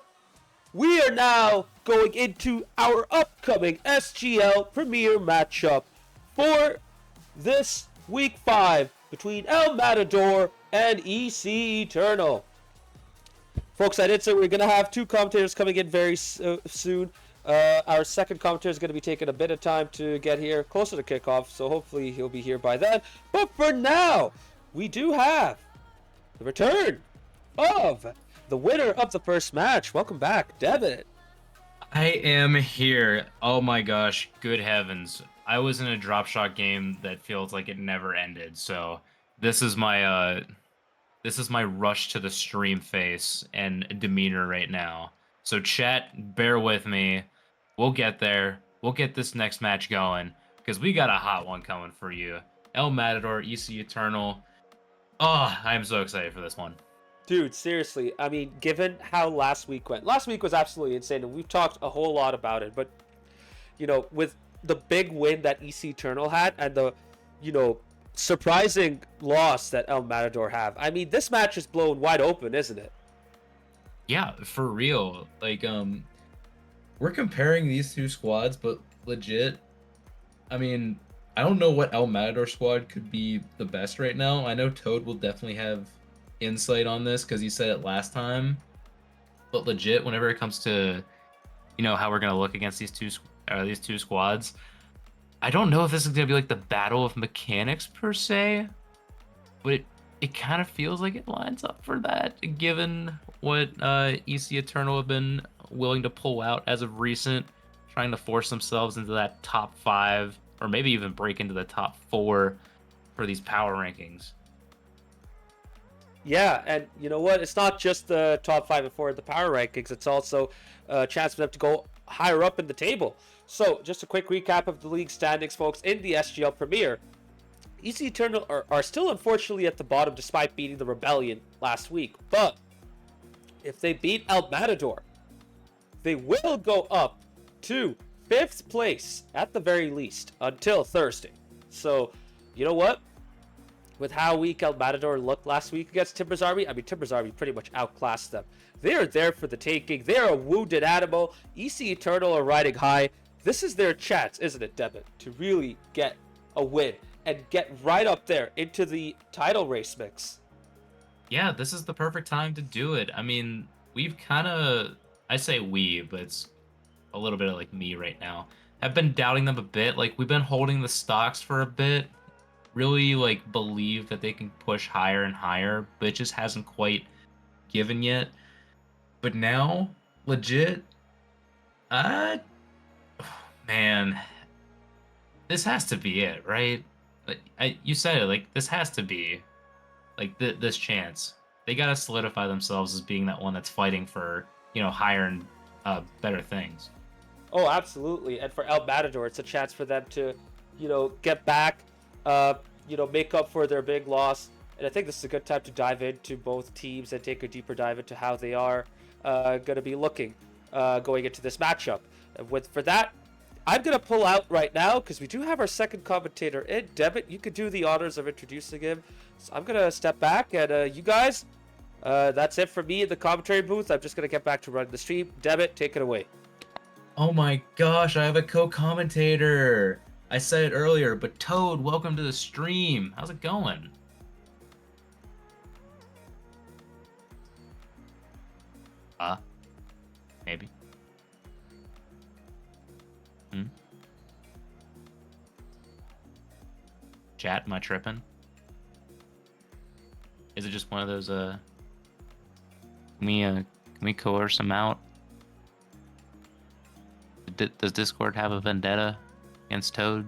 We are now going into our upcoming SGL Premier matchup for this Week 5 between El Matador and EC Eternal. Folks, I did say we're going to have two commentators coming in very soon. Our second commentator is going to be taking a bit of time to get here closer to kickoff, so hopefully he'll be here by then. But for now, we do have the return of the winner of the first match. Welcome back, Devin. I am here. Oh my gosh, good heavens. I was in a drop shot game that feels like it never ended. So this is my rush to the stream face and demeanor right now. So chat, bear with me. We'll get there. We'll get this next match going because we got a hot one coming for you. El Matador, EC Eternal. Oh, I'm so excited for this one. Dude, seriously, I mean, given how last week went, last week was absolutely insane, and we've talked a whole lot about it, but, you know, with the big win that EC Eternal had, and the, you know, surprising loss that El Matador have, I mean, this match is blown wide open, isn't it? Yeah, for real. Like, we're comparing these two squads, but legit, I mean, I don't know what El Matador squad could be the best right now. I know Toad will definitely have insight on this because he said it last time, but legit, whenever it comes to, You know how we're gonna look against these two squads. I don't know if this is gonna be like the battle of mechanics per se, but it kind of feels like it lines up for that, given what EC Eternal have been willing to pull out as of recent, trying to force themselves into that top 5 or maybe even break into the top 4 for these power rankings. Yeah, and you know what? It's not just the top 5 and 4 of the power rankings. It's also a chance for them to go higher up in the table. So, just a quick recap of the league standings, folks, in the SGL Premier. EC Eternal are still unfortunately at the bottom despite beating the Rebellion last week. But if they beat El Matador, they will go up to 5th place at the very least until Thursday. So, you know what? With how weak El Matador looked last week against Timber's Army, I mean, Timber's Army pretty much outclassed them. They are there for the taking. They're a wounded animal. EC Eternal are riding high. This is their chance, isn't it, Devin, to really get a win and get right up there into the title race mix. Yeah, this is the perfect time to do it. I mean, we've kind of, I say we, but it's a little bit of like me right now. I've been doubting them a bit. Like, we've been holding the stocks for a bit. Really, like, believe that they can push higher and higher, but it just hasn't quite given yet. But now, legit, man, this has to be it, right? Like, you said it, like, this has to be, like, this chance. They gotta solidify themselves as being that one that's fighting for, you know, higher and better things. Oh, absolutely. And for El Matador, it's a chance for them to, you know, get back, you know, make up for their big loss. And I think this is a good time to dive into both teams and take a deeper dive into how they are going to be looking going into this matchup. For that, I'm going to pull out right now because we do have our second commentator in. Devin, you could do the honors of introducing him. So I'm going to step back, and you guys, that's it for me in the commentary booth. I'm just going to get back to running the stream. Devin, take it away. oh my gosh, I have a co-commentator. I said it earlier, but Toad, welcome to the stream. How's it going? Maybe. Chat, am I tripping? Is it just one of those, can we coerce him out? Does Discord have a vendetta against Toad?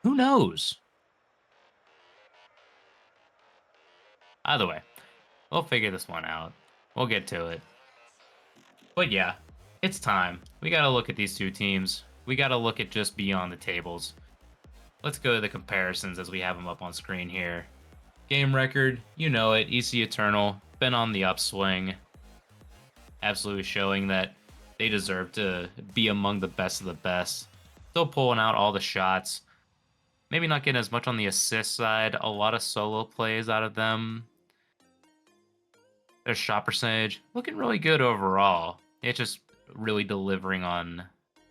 Who knows? Either way, we'll figure this one out. We'll get to it. But yeah, it's time. We gotta look at these two teams. We gotta look at just beyond the tables. Let's go to the comparisons as we have them up on screen here. Game record, you know it, EC Eternal, been on the upswing. Absolutely showing that they deserve to be among the best of the best. still pulling out all the shots. Maybe not getting as much on the assist side. A lot of solo plays out of them. Their shot percentage looking really good overall. It's just really delivering on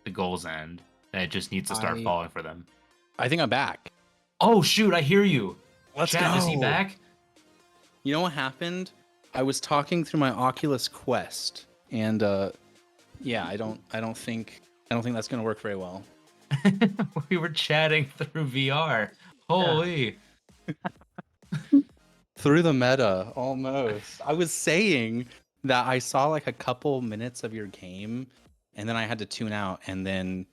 the goals end. That just needs to start I falling for them. I think I'm back. Oh shoot, I hear you. Let's Chat, is he go. back? You know what happened? I was talking through my Oculus Quest, and yeah, I don't think that's gonna work very well. We were chatting through VR. Holy. Through the meta, almost. I was saying that I saw like a couple minutes of your game, and then I had to tune out. And then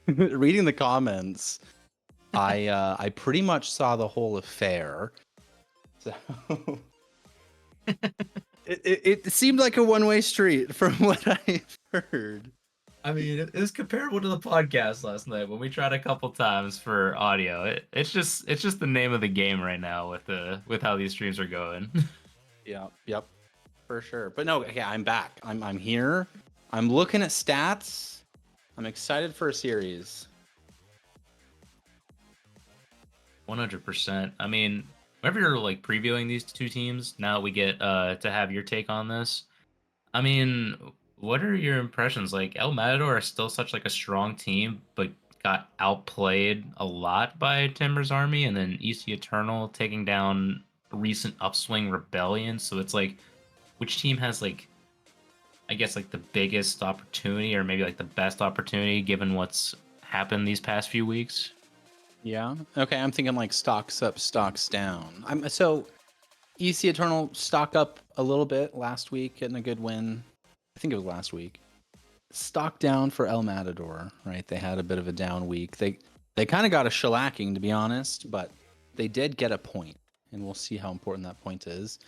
reading the comments, I pretty much saw the whole affair. So it seemed like a one-way street from what I've heard. I mean, it was comparable to the podcast last night when we tried a couple times for audio. It's just the name of the game right now with how these streams are going. Yep, for sure. But no, okay, I'm back. I'm here. I'm looking at stats. I'm excited for a series. 100%. I mean, whenever you're like previewing these two teams, now we get to have your take on this. I mean, what are your impressions? Like El Matador is still such like a strong team, but got outplayed a lot by Timber's army, and then EC Eternal taking down recent upswing Rebellion. So it's like, which team has like, I guess like the biggest opportunity, or maybe like the best opportunity given what's happened these past few weeks? Yeah. Okay, I'm thinking like stocks up, stocks down. So EC Eternal stock up a little bit last week, getting a good win. I think it was last week. Stock down for El Matador, right? They had a bit of a down week. They kind of got a shellacking, to be honest, but they did get a point, and we'll see how important that point is.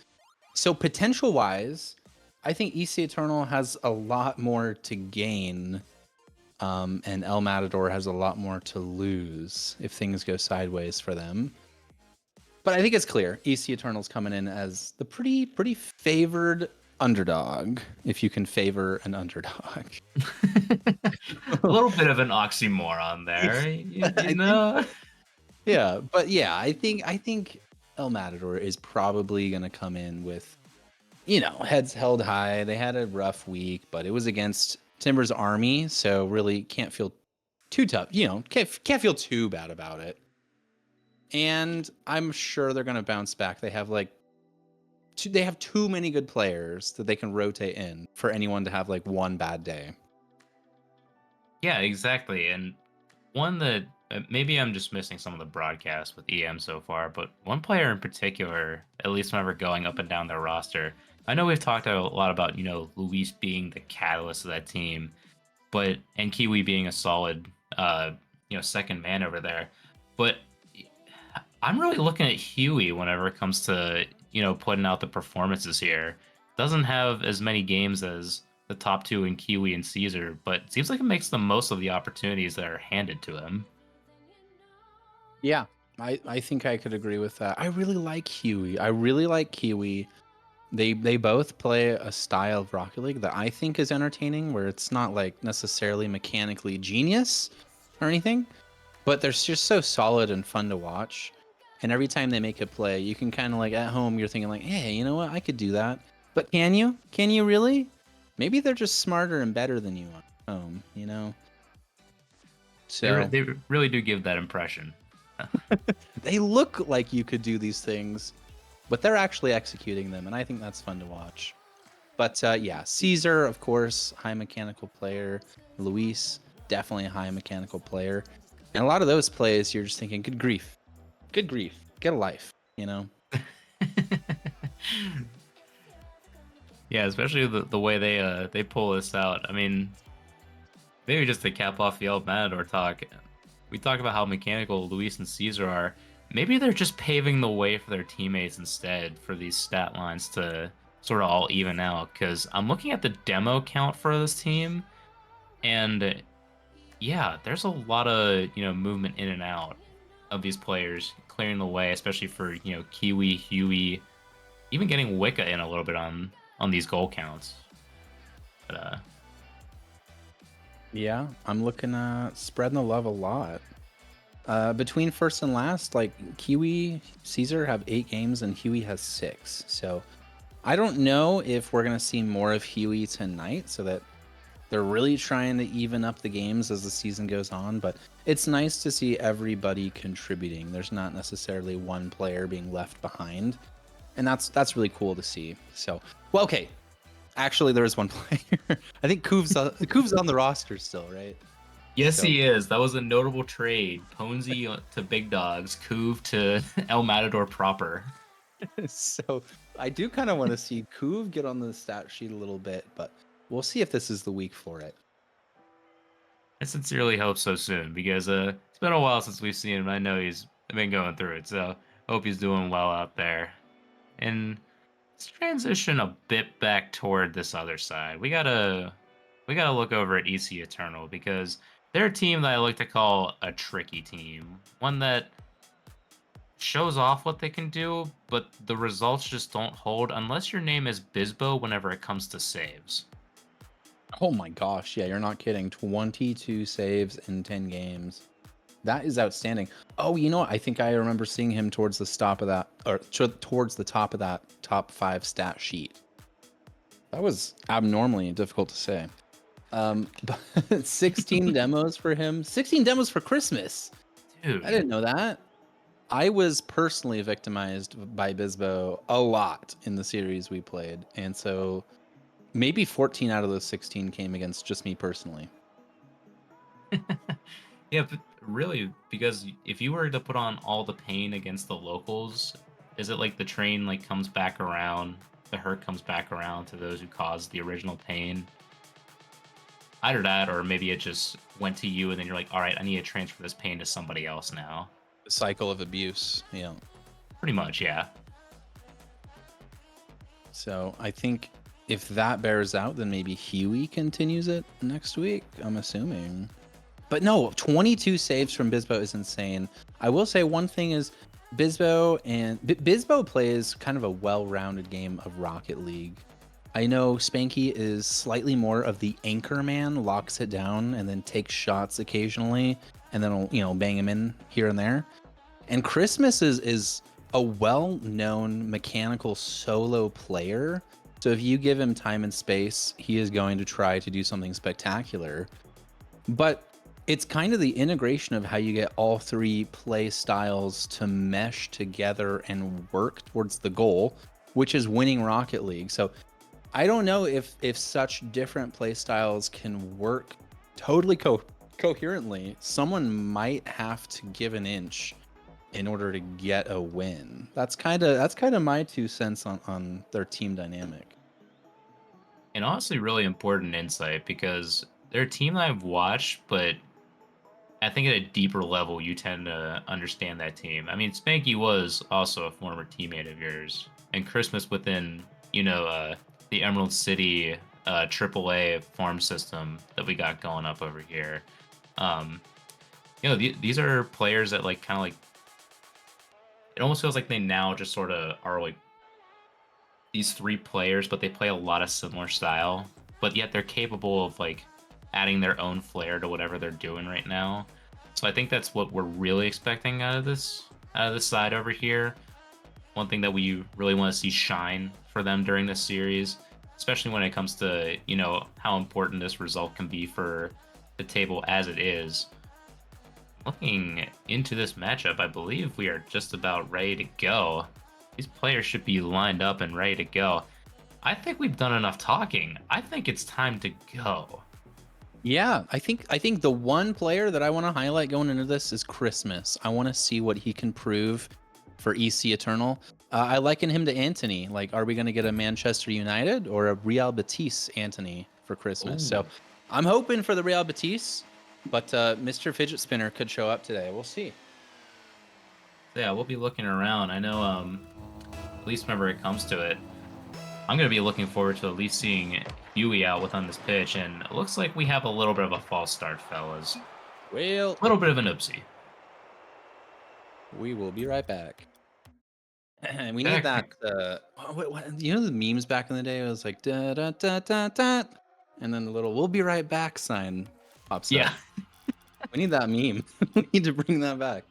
So potential wise, I think EC Eternal has a lot more to gain, and El Matador has a lot more to lose if things go sideways for them. But I think it's clear EC Eternal's coming in as the pretty favored underdog, if you can favor an underdog. A little bit of an oxymoron there, you know. Yeah, but yeah, I think El Matador is probably gonna come in with, heads held high. They had a rough week, but it was against Timber's army, so really can't feel too tough. Can't feel too bad about it. And I'm sure they're gonna bounce back. They have they have too many good players that they can rotate in for anyone to have like one bad day. Yeah, exactly. And one that maybe I'm just missing some of the broadcasts with EM so far, but one player in particular, at least whenever going up and down their roster, I know we've talked a lot about, Luis being the catalyst of that team, and Kiwi being a solid, second man over there. But I'm really looking at Huey whenever it comes to, putting out the performances here. Doesn't have as many games as the top two in Kiwi and Caesar, but it seems like it makes the most of the opportunities that are handed to him. Yeah, I think I could agree with that. I really like Huey. I really like Kiwi. They both play a style of Rocket League that I think is entertaining, where it's not like necessarily mechanically genius or anything, but they're just so solid and fun to watch. And every time they make a play, you can kind of like at home, you're thinking like, hey, you know what? I could do that. But can you? Can you really? Maybe they're just smarter and better than you at home, So They really do give that impression. they look like you could do these things, but they're actually executing them, and I think that's fun to watch. But yeah, Caesar, of course, high mechanical player. Luis, definitely a high mechanical player. And a lot of those plays, you're just thinking, good grief, get a life, Yeah, especially the way they pull this out. I mean, maybe just to cap off the El Matador talk, we talk about how mechanical Luis and Caesar are. Maybe they're just paving the way for their teammates instead for these stat lines to sort of all even out. Because I'm looking at the demo count for this team, and yeah, there's a lot of movement in and out of these players, clearing the way, especially for Kiwi, Huey, even getting Wicca in a little bit on these goal counts. But Yeah, I'm looking at spreading the love a lot. Between first and last, like Kiwi, Caesar have 8 games and Huey has 6. So I don't know if we're gonna see more of Huey tonight, so that they're really trying to even up the games as the season goes on. But it's nice to see everybody contributing. There's not necessarily one player being left behind, and that's really cool to see. So, well, okay, actually, there is one player. I think Koov's on the roster still, right? Yes, So- he is. That was a notable trade. Ponzi to Big Dogs, Kuv to El Matador proper. So I do kind of want to see Koov get on the stat sheet a little bit, but we'll see if this is the week for it. I sincerely hope so soon because it's been a while since we've seen him. I know he's been going through it, so hope he's doing well out there. And let's transition a bit back toward this other side. We gotta look over at EC Eternal because they're a team that I like to call a tricky team, one that shows off what they can do, but the results just don't hold unless your name is Bizbo whenever it comes to saves. Oh my gosh, yeah, you're not kidding. 22 saves in 10 games. That is outstanding. Oh, you know what? I think I remember seeing him towards the top of that, or towards the top of that top 5 stat sheet. That was abnormally difficult to say. But 16 demos for him. 16 demos for Christmas. Dude, I didn't know that. I was personally victimized by Bisbo a lot in the series we played, and so maybe 14 out of those 16 came against just me personally. yeah, but really, because if you were to put on all the pain against the locals, is it like the train like comes back around, the hurt comes back around to those who caused the original pain? Either that, or maybe it just went to you, and then you're like, all right, I need to transfer this pain to somebody else now. The cycle of abuse, yeah. Pretty much, yeah. So I think if that bears out, then maybe Huey continues it next week, I'm assuming. But no, 22 saves from Bisbo is insane. I will say one thing is Bisbo plays kind of a well-rounded game of Rocket League. I know Spanky is slightly more of the anchor man, locks it down and then takes shots occasionally, and then will bang him in here and there. And Christmas is a well-known mechanical solo player. So if you give him time and space, he is going to try to do something spectacular. But it's kind of the integration of how you get all 3 play styles to mesh together and work towards the goal, which is winning Rocket League. So I don't know if such different play styles can work totally coherently. Someone might have to give an inch in order to get a win. That's kind of my 2 cents on their team dynamic. And honestly, really important insight because they're a team that I've watched, but I think at a deeper level, you tend to understand that team. I mean, Spanky was also a former teammate of yours, and Christmas within, the Emerald City AAA farm system that we got going up over here. These are players that like kind of like. It almost feels like they now just sort of are like these 3 players, but they play a lot of similar style, but yet they're capable of like adding their own flair to whatever they're doing right now. So I think that's what we're really expecting out of this side over here. One thing that we really want to see shine for them during this series, especially when it comes to, how important this result can be for the table as it is. Looking into this matchup, I believe we are just about ready to go. These players should be lined up and ready to go. I think we've done enough talking. I think it's time to go. Yeah, I think the one player that I want to highlight going into this is Christmas. I want to see what he can prove for EC Eternal. I liken him to Anthony. Like, are we going to get a Manchester United or a Real Betis Anthony for Christmas? Ooh. So I'm hoping for the Real Betis, but Mr. Fidget Spinner could show up today. We'll see. Yeah, we'll be looking around. I know, at least whenever it comes to it, I'm going to be looking forward to at least seeing Huey out with on this pitch, and it looks like we have a little bit of a false start, fellas. Well, A little bit of an oopsie. we will be right back. And we need that. You know the memes back in the day? It was like da da da da da, and then the little "we'll be right back" sign. Pops Yeah. up. We need that meme. We need to bring that back.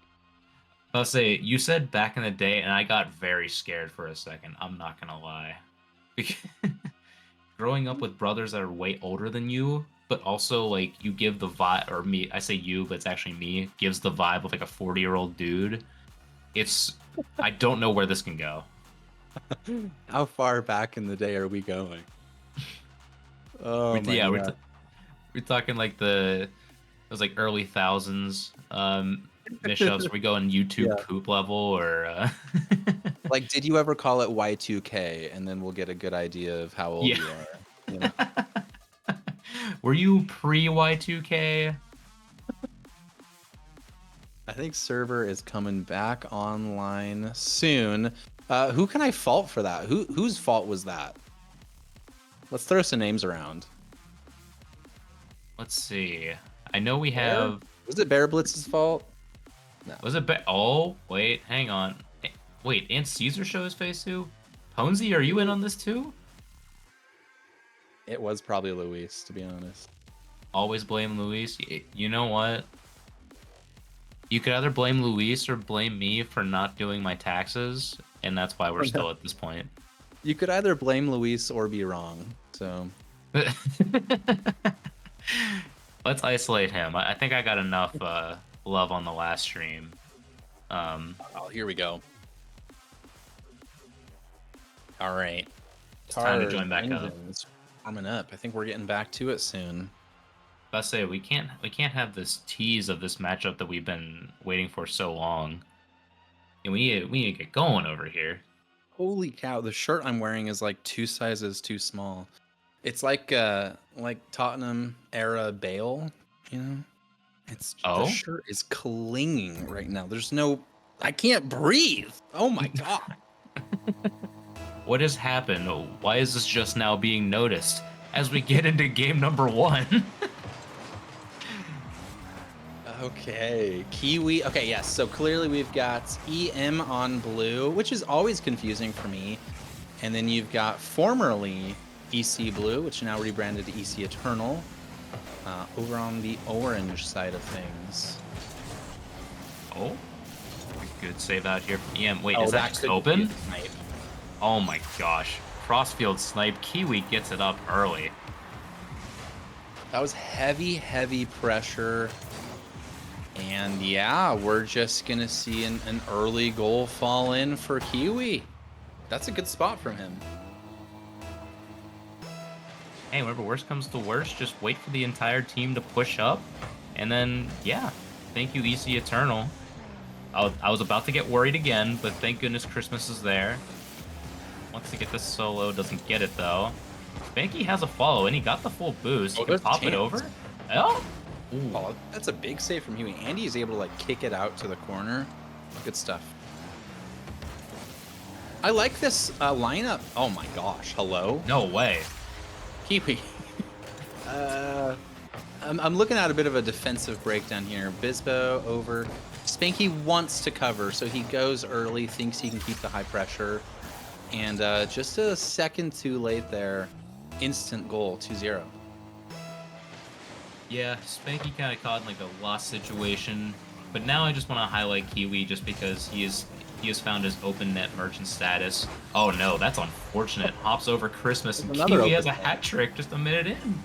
I'll say, you said back in the day, and I got very scared for a second. I'm not gonna lie. Because growing up with brothers that are way older than you, but also, like, you give the vibe, or me, I say you, but it's actually me, gives the vibe of, like, a 40-year-old dude. I don't know where this can go. How far back in the day are we going? Oh my Yeah, god. we're talking, like, it was, like, early thousands, mishaps. We go in YouTube Yeah. poop level, or, Like, did you ever call it Y2K? And then we'll get a good idea of how old Yeah. you are. You know? Were you pre-Y2K? I think server is coming back online soon. Who can I fault for that? Whose fault was that? Let's throw some names around. Let's see. I know we Bear? have... Was it Bear Blitz's fault? Was it Oh, wait, hang on. Wait, and Caesar show his face too? Ponzi, are you in on this too? It was probably Luis, to be honest. Always blame Luis. You know what? You could either blame Luis or blame me for not doing my taxes, and that's why we're still at this point. You could either blame Luis or be wrong. So Let's isolate him. I think I got enough love on the last stream. oh, here we go. All right. It's time to join back up. Engines warming up. I think we're getting back to it soon. I say we can't have this tease of this matchup that we've been waiting for so long. And we need to get going over here. Holy cow! The shirt I'm wearing is like 2 sizes too small. It's like Tottenham era Bale, you know. The shirt is clinging right now. I can't breathe. Oh my god. What has happened? Why is this just now being noticed as we get into game number 1? Okay, Kiwi. Okay, yes. So clearly we've got EM on blue, which is always confusing for me. And then you've got formerly EC Blue, which now rebranded to EC Eternal, over on the orange side of things. Oh, good save out here from EM. Wait, Oh, is that just open? be a snipe. Oh my gosh. Crossfield snipe. Kiwi gets it up early. That was heavy pressure. And yeah, we're just going to see an early goal fall in for Kiwi. That's a good spot from him. Hey, whenever worst comes to worst, just wait for the entire team to push up. And then, yeah, thank you, EC Eternal. I was about to get worried again, but thank goodness Christmas is there. Wants to get this solo, doesn't get it though. Spanky has a follow, and he got the full boost. He can pop it over. Oh! Ooh. Oh, that's a big save from Huey. Andy is able to like kick it out to the corner. Good stuff. I like this lineup. Oh my gosh! Hello. No way. Kiwi. I'm looking at a bit of a defensive breakdown here. Bisbo over. Spanky wants to cover, so he goes early, thinks he can keep the high pressure, and just a second too late there. Instant goal, 2-0. Yeah, Spanky kind of caught in like a lost situation, but now I just want to highlight Kiwi just because he has found his open net merchant status. Oh no, that's unfortunate. Hops over Christmas and Kiwi has a hat trick just a minute in.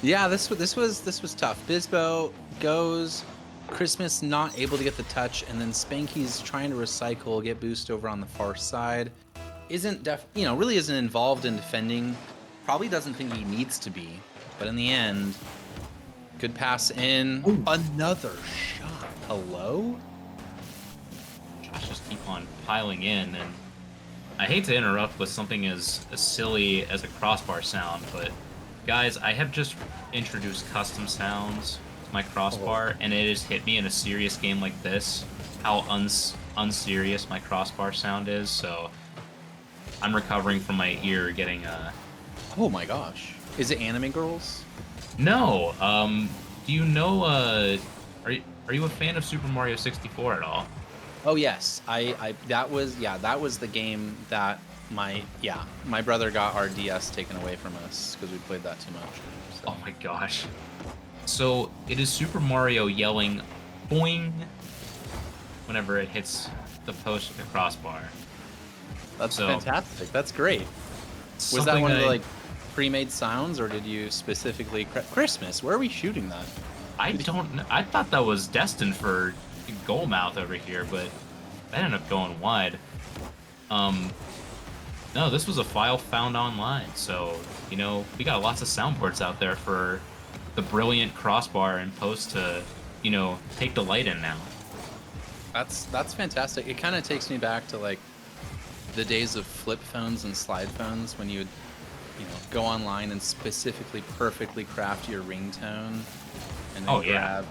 Yeah, this was tough. Bisbo goes, Christmas not able to get the touch, and then Spanky's trying to recycle, get boost over on the far side. Really isn't involved in defending. Probably doesn't think he needs to be. But in the end, good pass in. Ooh. Another shot. Hello? Josh just keep on piling in, and I hate to interrupt with something as silly as a crossbar sound, but guys, I have just introduced custom sounds to my crossbar, and it has hit me in a serious game like this how unserious my crossbar sound is, so I'm recovering from my ear getting Oh my gosh. Is it Anime Girls? No. Do you know are you a fan of Super Mario 64 at all? Oh yes. That was the game that my brother got our DS taken away from us because we played that too much. So. Oh my gosh. So it is Super Mario yelling boing whenever it hits the post of the crossbar. That's So- fantastic. That's great. Was that Something one of the I- like pre-made sounds, or did you specifically Christmas? Where are we shooting that? I don't know. I thought that was destined for goal mouth over here, but that ended up going wide. No, this was a file found online, so, you know, we got lots of soundboards out there for the brilliant crossbar and post to, you know, take delight in now. That's fantastic. It kind of takes me back to like the days of flip phones and slide phones when you would, go online and specifically perfectly craft your ringtone and then Oh, yeah.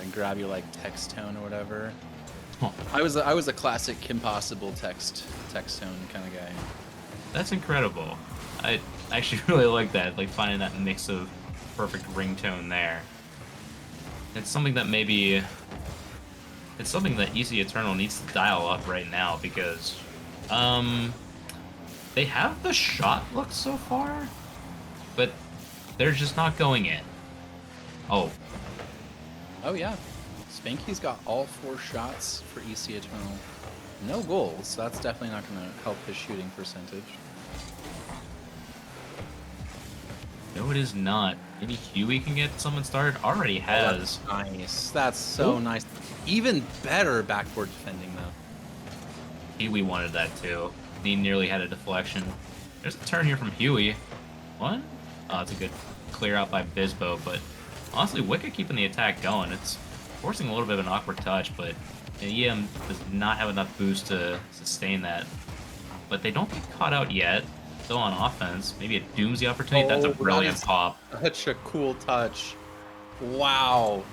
and grab your like text tone or whatever. Huh. I was a classic Kim Possible text tone kind of guy. That's incredible. I actually really like that, like finding that mix of perfect ringtone there. It's something that Easy Eternal needs to dial up right now because, they have the shot look so far, but they're just not going in. Oh, Oh yeah, Spanky's got all 4 shots for EC Eternal. No goals. So that's definitely not going to help his shooting percentage. no, it is not. Maybe Huey can get someone started. Already has. Oh, that's nice. That's so Ooh. nice. Even better backboard defending though. Huey wanted that too. He nearly had a deflection. There's a turn here from Huey. What? Oh, it's a good clear out by Bisbo, but honestly, Wicca keeping the attack going. It's forcing a little bit of an awkward touch, but EM does not have enough boost to sustain that. But they don't get caught out yet. Still on offense. Maybe it dooms the opportunity. That's a Oh, brilliant nice. pop. Such a cool touch. Wow.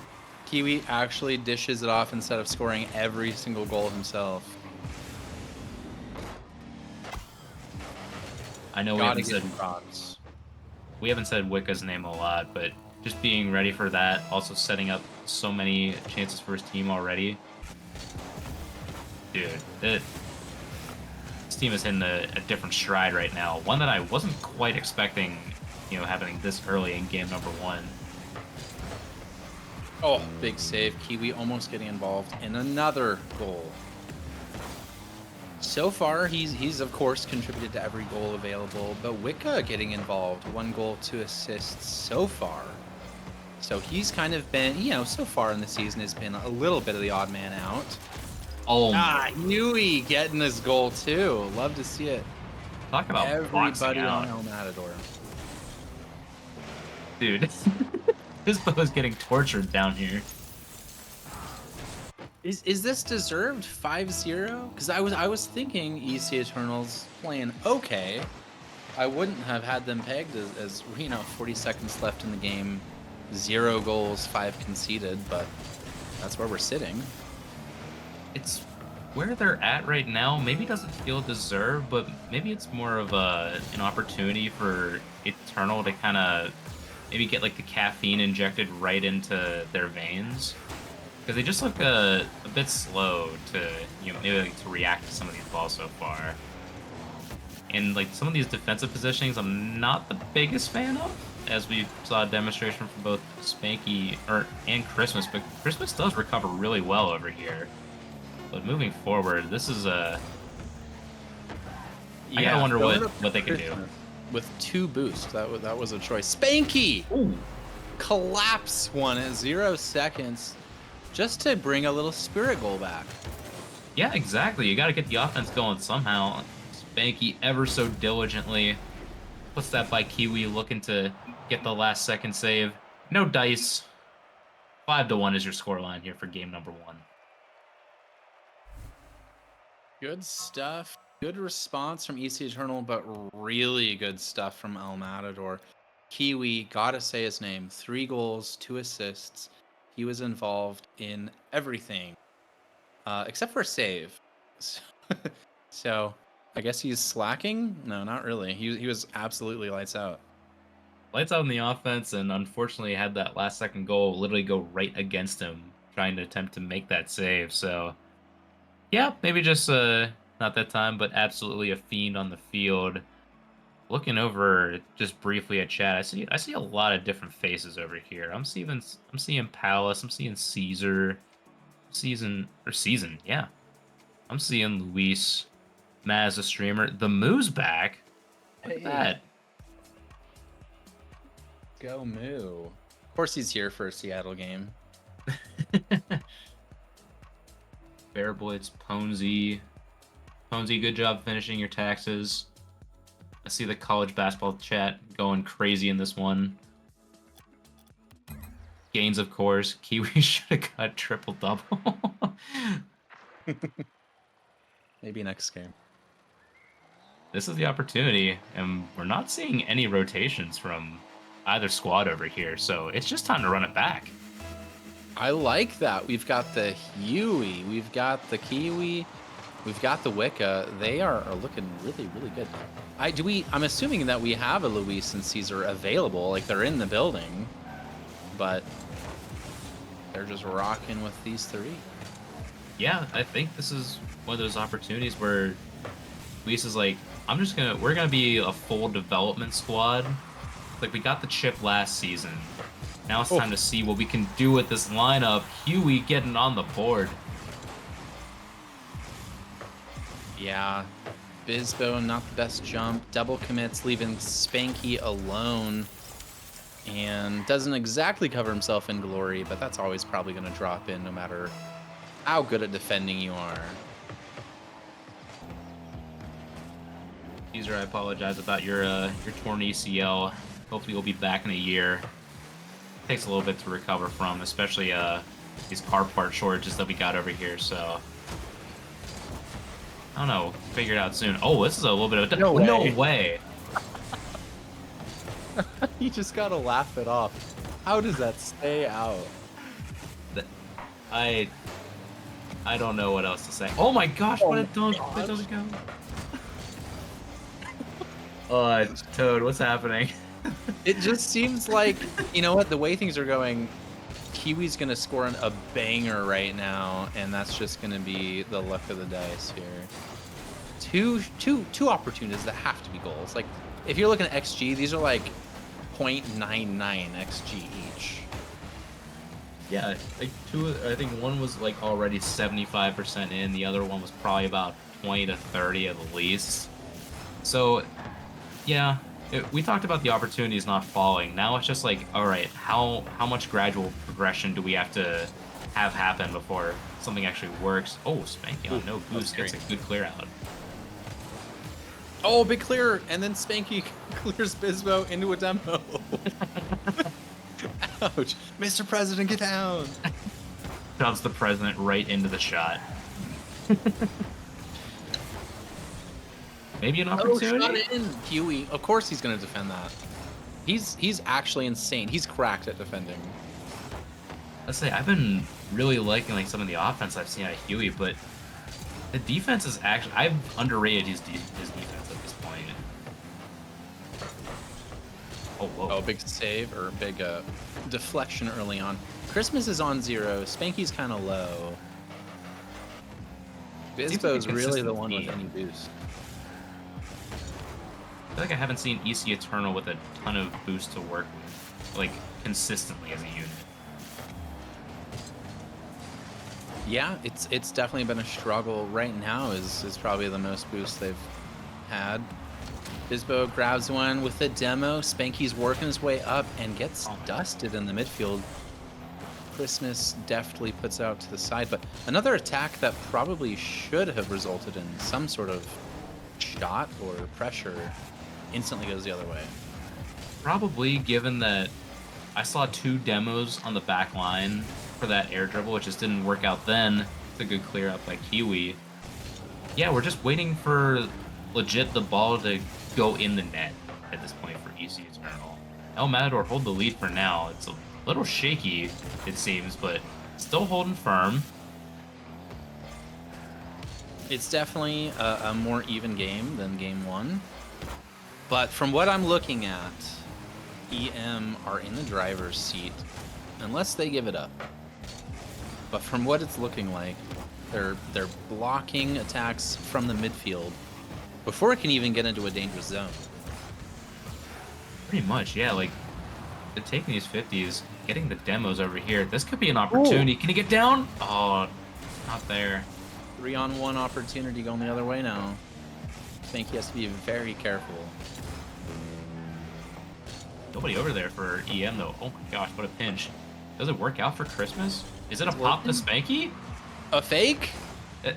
Kiwi actually dishes it off instead of scoring every single goal himself. I know Gotta give him props. we haven't said Wicca's name a lot, but just being ready for that, also setting up so many chances for his team already. Dude, this team is hitting a different stride right now. One that I wasn't quite expecting, happening this early in game number 1. Oh, big save. Kiwi almost getting involved in another goal. So far, he's of course contributed to every goal available, but Wicca getting involved. 1 goal, 2 assists so far. So he's kind of been, so far in the season has been a little bit of the odd man out. Oh, Huey getting his goal too. Love to see it. talk about boxing Everybody on out. El Matador. Dude, this bow is getting tortured down here. Is this deserved 5-0? Because I was thinking EC Eternals playing okay. I wouldn't have had them pegged as 40 seconds left in the game, 0 goals, 5 conceded, but that's where we're sitting. It's where they're at right now. Maybe doesn't feel deserved, but maybe it's more of an opportunity for Eternal to kind of maybe get like the caffeine injected right into their veins. Because they just look a bit slow to maybe like to react to some of these balls so far. And like some of these defensive positionings I'm not the biggest fan of, as we saw a demonstration from both Spanky and Christmas, but Christmas does recover really well over here. But moving forward, this is I gotta wonder what they can do. With 2 boosts, that was a choice. Spanky! Ooh. Collapse one at 0 seconds just to bring a little spirit goal back. Yeah, exactly. You gotta get the offense going somehow. Spanky ever so diligently puts that by Kiwi, looking to get the last second save. No dice. 5-1 is your scoreline here for game number 1. Good stuff. Good response from EC Eternal, but really good stuff from El Matador. Kiwi, gotta say his name. 3 goals, 2 assists. He was involved in everything, except for a save. So, I guess he's slacking? No, not really. He was absolutely lights out. Lights out in the offense, and unfortunately had that last second goal literally go right against him, trying to attempt to make that save. So, yeah, maybe just a not that time, but absolutely a fiend on the field. Looking over just briefly at chat, I see a lot of different faces over here. I'm seeing Palace, I'm seeing Caesar, season, yeah. I'm seeing Luis, Maz the streamer. The Moo's back. Look at that. Go Moo. Of course he's here for a Seattle game. Bearblitz, Ponzi. Ponzi, good job finishing your taxes. I see the college basketball chat going crazy in this one. Gains, of course. Kiwi should have got triple-double. Maybe next game. This is the opportunity, and we're not seeing any rotations from either squad over here, so it's just time to run it back. I like that. We've got the Huey, we've got the Kiwi, we've got the Wicca. They are looking really, really good. I'm assuming that we have a Luis and Caesar available, like they're in the building, but they're just rocking with these three. Yeah, I think this is one of those opportunities where Luis is like, we're gonna be a full development squad. Like, we got the chip last season. Now it's time to see what we can do with this lineup. Huey getting on the board. Yeah, Bizbo, not the best jump. Double commits, leaving Spanky alone. And doesn't exactly cover himself in glory, but that's always probably going to drop in no matter how good at defending you are. Caesar, I apologize about your torn ACL. Hopefully you'll be back in a year. Takes a little bit to recover from, especially these car part shortages that we got over here, so I don't know. Figure it out soon. Oh, this is a little bit of No no way. You just gotta laugh it off. How does that stay out? I don't know what else to say. Oh my gosh, what a dunk! That doesn't go. Toad, what's happening? It just seems like, you know what, the way things are going, Kiwi's gonna score a banger right now, and that's just gonna be the luck of the dice here. Two opportunities that have to be goals. Like, if you're looking at XG, these are like 0.99 XG each. Yeah, like I think one was like already 75% in, the other one was probably about 20 to 30 at the least. So, yeah, we talked about the opportunities not falling. Now it's just like, all right, how much gradual progression do we have to have happen before something actually works? Oh, Spanky on no boost gets a good clear out. Oh, big clear, and then Spanky clears Bizbo into a demo. Ouch. Mr. President, get down. Shoves the president right into the shot. Maybe an opportunity? Shot in. Huey, of course he's going to defend that. He's actually insane. He's cracked at defending. Let's say I've been really liking like some of the offense I've seen out of Huey, but the defense is actually, I've underrated his defense at this point. Oh, whoa. Oh, big save or big deflection early on. Christmas is on 0. Spanky's kind of low. Bizbo's really the one with any boost. I feel like I haven't seen EC Eternal with a ton of boost to work with, like, consistently as a unit. Yeah, it's definitely been a struggle. Right now is probably the most boost they've had. Bizbo grabs one with a demo. Spanky's working his way up and gets dusted in the midfield. Christmas deftly puts out to the side, but another attack that probably should have resulted in some sort of shot or pressure instantly goes the other way. Probably, given that I saw 2 demos on the back line for that air dribble, it just didn't work out then. It's a good clear up by Kiwi. Yeah, we're just waiting for legit the ball to go in the net at this point for EC Eternal. El Matador hold the lead for now. It's a little shaky, it seems, but still holding firm. It's definitely a more even game than game 1. But from what I'm looking at, EM are in the driver's seat unless they give it up. But from what it's looking like, They're blocking attacks from the midfield before it can even get into a dangerous zone. Pretty much, yeah. Like, they're taking these 50s, getting the demos over here. This could be an opportunity. Can he get down? Oh, not there. 3-on-1 opportunity going the other way now. I think he has to be very careful. Nobody over there for EM, though. Oh my gosh, what a pinch. Does it work out for Christmas? Is it a It's pop to working. Spanky? A fake? Uh,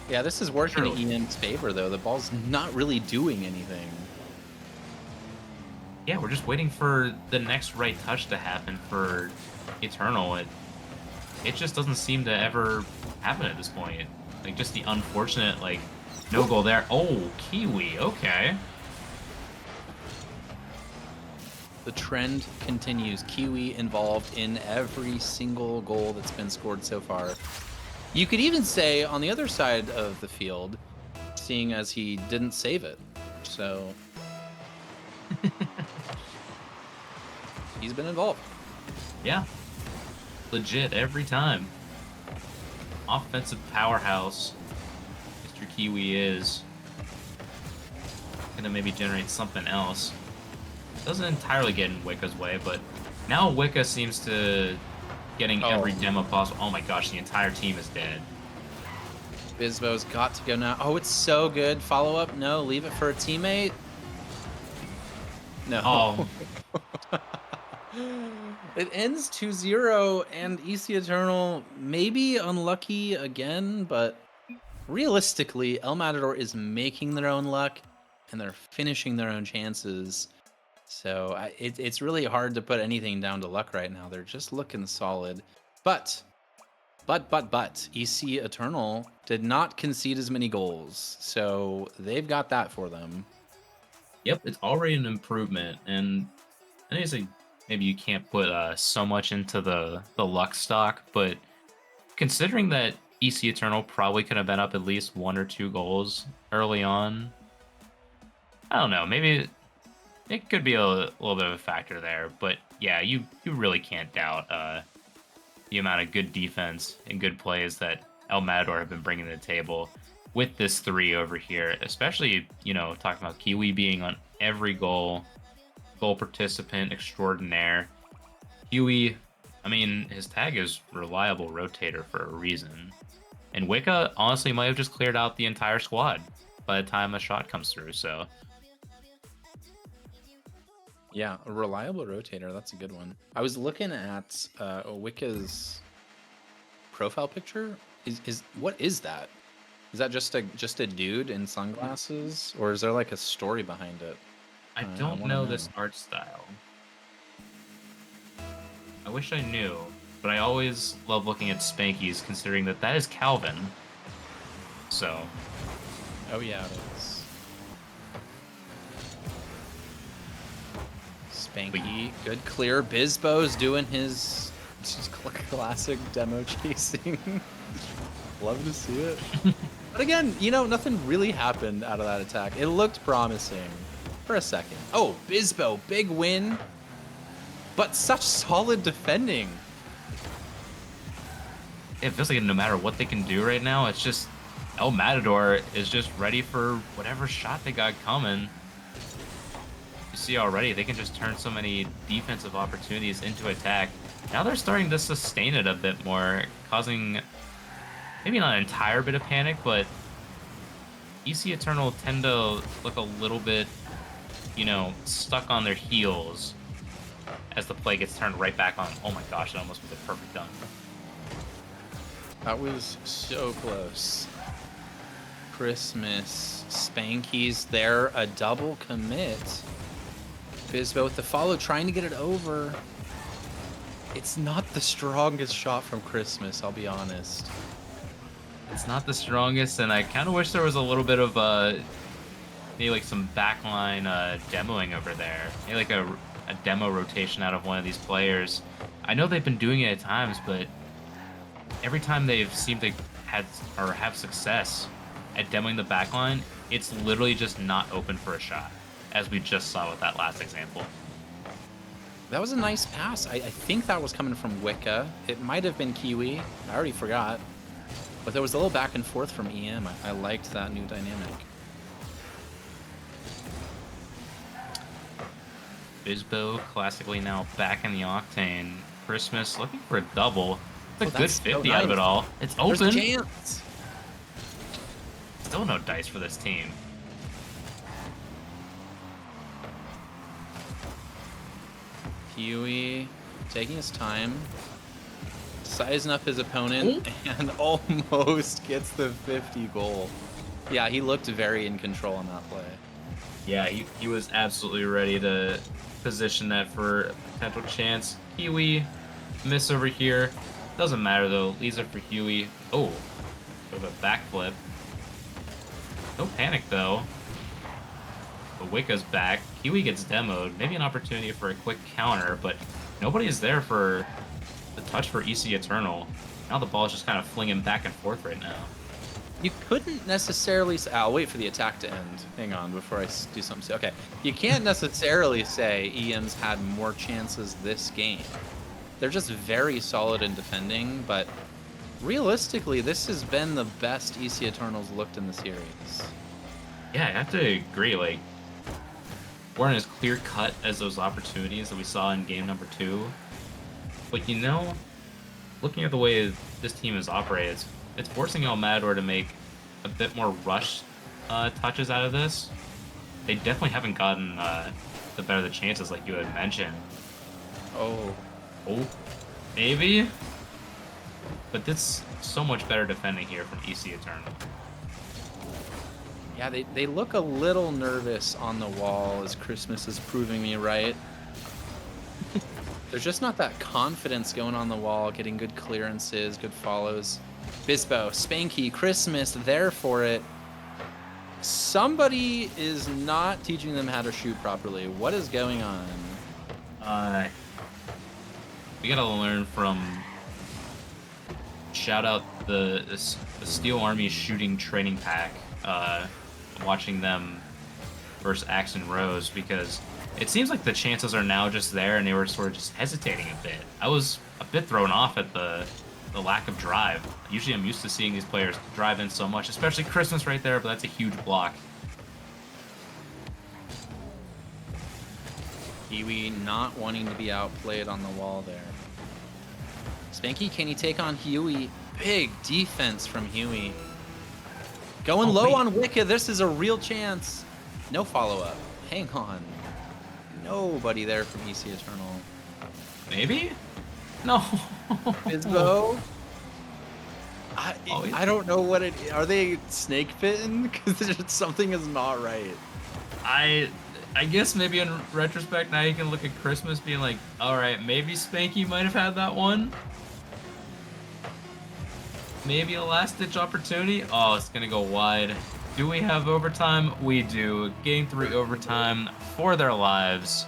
Yeah, this is working True. in EM's favor, though. The ball's not really doing anything. Yeah, we're just waiting for the next right touch to happen for Eternal. It just doesn't seem to ever happen at this point. Like, just the unfortunate, like, no goal there. Oh, Kiwi, okay. The trend continues. Kiwi involved in every single goal that's been scored so far. You could even say on the other side of the field, seeing as he didn't save it. So he's been involved. Yeah. Legit every time. Offensive powerhouse. Mr. Kiwi is. Gonna maybe generate something else. Doesn't entirely get in Wicca's way, but now Wicca seems to getting every demo possible. Oh my gosh, the entire team is dead. Bizbo's got to go now. Oh, it's so good. Follow up? No, leave it for a teammate. No. Oh, It ends 2-0, and EC Eternal maybe unlucky again, but realistically, El Matador is making their own luck, and they're finishing their own chances. So it's really hard to put anything down to luck right now. They're just looking solid. But, EC Eternal did not concede as many goals, so they've got that for them. yep, it's already an improvement, and I think it's maybe you can't put so much into the luck stock, but considering that EC Eternal probably could have been up at least 1 or 2 goals early on, I don't know, maybe it could be a little bit of a factor there. But yeah, you really can't doubt the amount of good defense and good plays that El Matador have been bringing to the table with this 3 over here, especially, you know, talking about Kiwi being on every goal participant extraordinaire. Kiwi, I mean, his tag is reliable rotator for a reason. And Wicca honestly might have just cleared out the entire squad by the time a shot comes through, so Yeah, a reliable rotator. That's a good one. I was looking at Wicca's profile picture. What is that? Is that just a dude in sunglasses, or is there like a story behind it? I I don't wanna know know. this art style. I wish I knew, but I always love looking at Spankies, considering that is Calvin. So, Oh yeah, it is. Spanky, good clear. Bizbo's doing his just classic demo chasing. Love to see it. But again, you know, nothing really happened out of that attack. It looked promising for a second. Oh, Bizbo, big win. But such solid defending. it feels like no matter what they can do right now, it's just El Matador is just ready for whatever shot they got coming. You see already, they can just turn so many defensive opportunities into attack. Now they're starting to sustain it a bit more, causing maybe not an entire bit of panic, but EC Eternal tend to look a little bit, you know, stuck on their heels as the play gets turned right back on. Oh my gosh, it almost was a perfect dunk. That was so close. Christmas. Spanky's there, a double commit. Bizbo with the follow, trying to get it over. It's not the strongest shot from Christmas, I'll be honest. It's not the strongest, and I kind of wish there was a little bit of maybe like some backline demoing over there. Maybe like a demo rotation out of one of these players. I know they've been doing it at times, but every time they've seemed to have success at demoing the backline, it's literally just not open for a shot, as we just saw with that last example. That was a nice pass. I think that was coming from Wicca. It might have been Kiwi. I already forgot. But there was a little back and forth from EM. I liked that new dynamic. Bizbo classically now back in the Octane. Christmas looking for a double. It's a good that's 50 so out of nice. it all. It's There's a open. chance. Still no dice for this team. Huey taking his time, sizing up his opponent, and almost gets the 50 goal. Yeah, he looked very in control on that play. Yeah, he was absolutely ready to position that for a potential chance. Huey, miss over here. Doesn't matter though. Leaves it for Huey. Oh, bit of a backflip. No panic though. But Wicca's back. Huey gets demoed. Maybe an opportunity for a quick counter, but nobody is there for the touch for EC Eternal. Now the ball is just kind of flinging back and forth right now. You couldn't necessarily say, I'll wait for the attack to end. Hang on, before I do something. Okay, you can't necessarily say EM's had more chances this game. They're just very solid in defending, but realistically, this has been the best EC Eternals looked in the series. Yeah, I have to agree. Like, weren't as clear cut as those opportunities that we saw in game number 2. But you know, looking at the way this team is operated, it's forcing El Matador to make a bit more rush touches out of this. They definitely haven't gotten the better of the chances like you had mentioned. Oh, Maybe? But this so much better defending here from EC Eternal. yeah, they look a little nervous on the wall, as Christmas is proving me right. There's just not that confidence going on the wall, getting good clearances, good follows. Bispo, Spanky, Christmas, there for it. Somebody is not teaching them how to shoot properly. What is going on? We gotta learn from. Shout out the Steel Army shooting training pack. Watching them versus Axe and Rose, because it seems like the chances are now just there, and they were sort of just hesitating a bit. I was a bit thrown off at the lack of drive. Usually I'm used to seeing these players drive in so much, especially Christmas right there, but that's a huge block. Kiwi not wanting to be outplayed on the wall there. Spanky, can he take on Huey? Big defense from Huey. Going low on Wicca, this is a real chance. No follow-up. Hang on. Nobody there from EC Eternal. Maybe? No. Bizbo? I don't know what it... Are they snake bitten? Because something is not right. I guess maybe in retrospect now you can look at Christmas being like, alright, maybe Spanky might have had that one. Maybe a last-ditch opportunity. Oh, it's gonna go wide. Do we have overtime? We do. Game 3 overtime for their lives.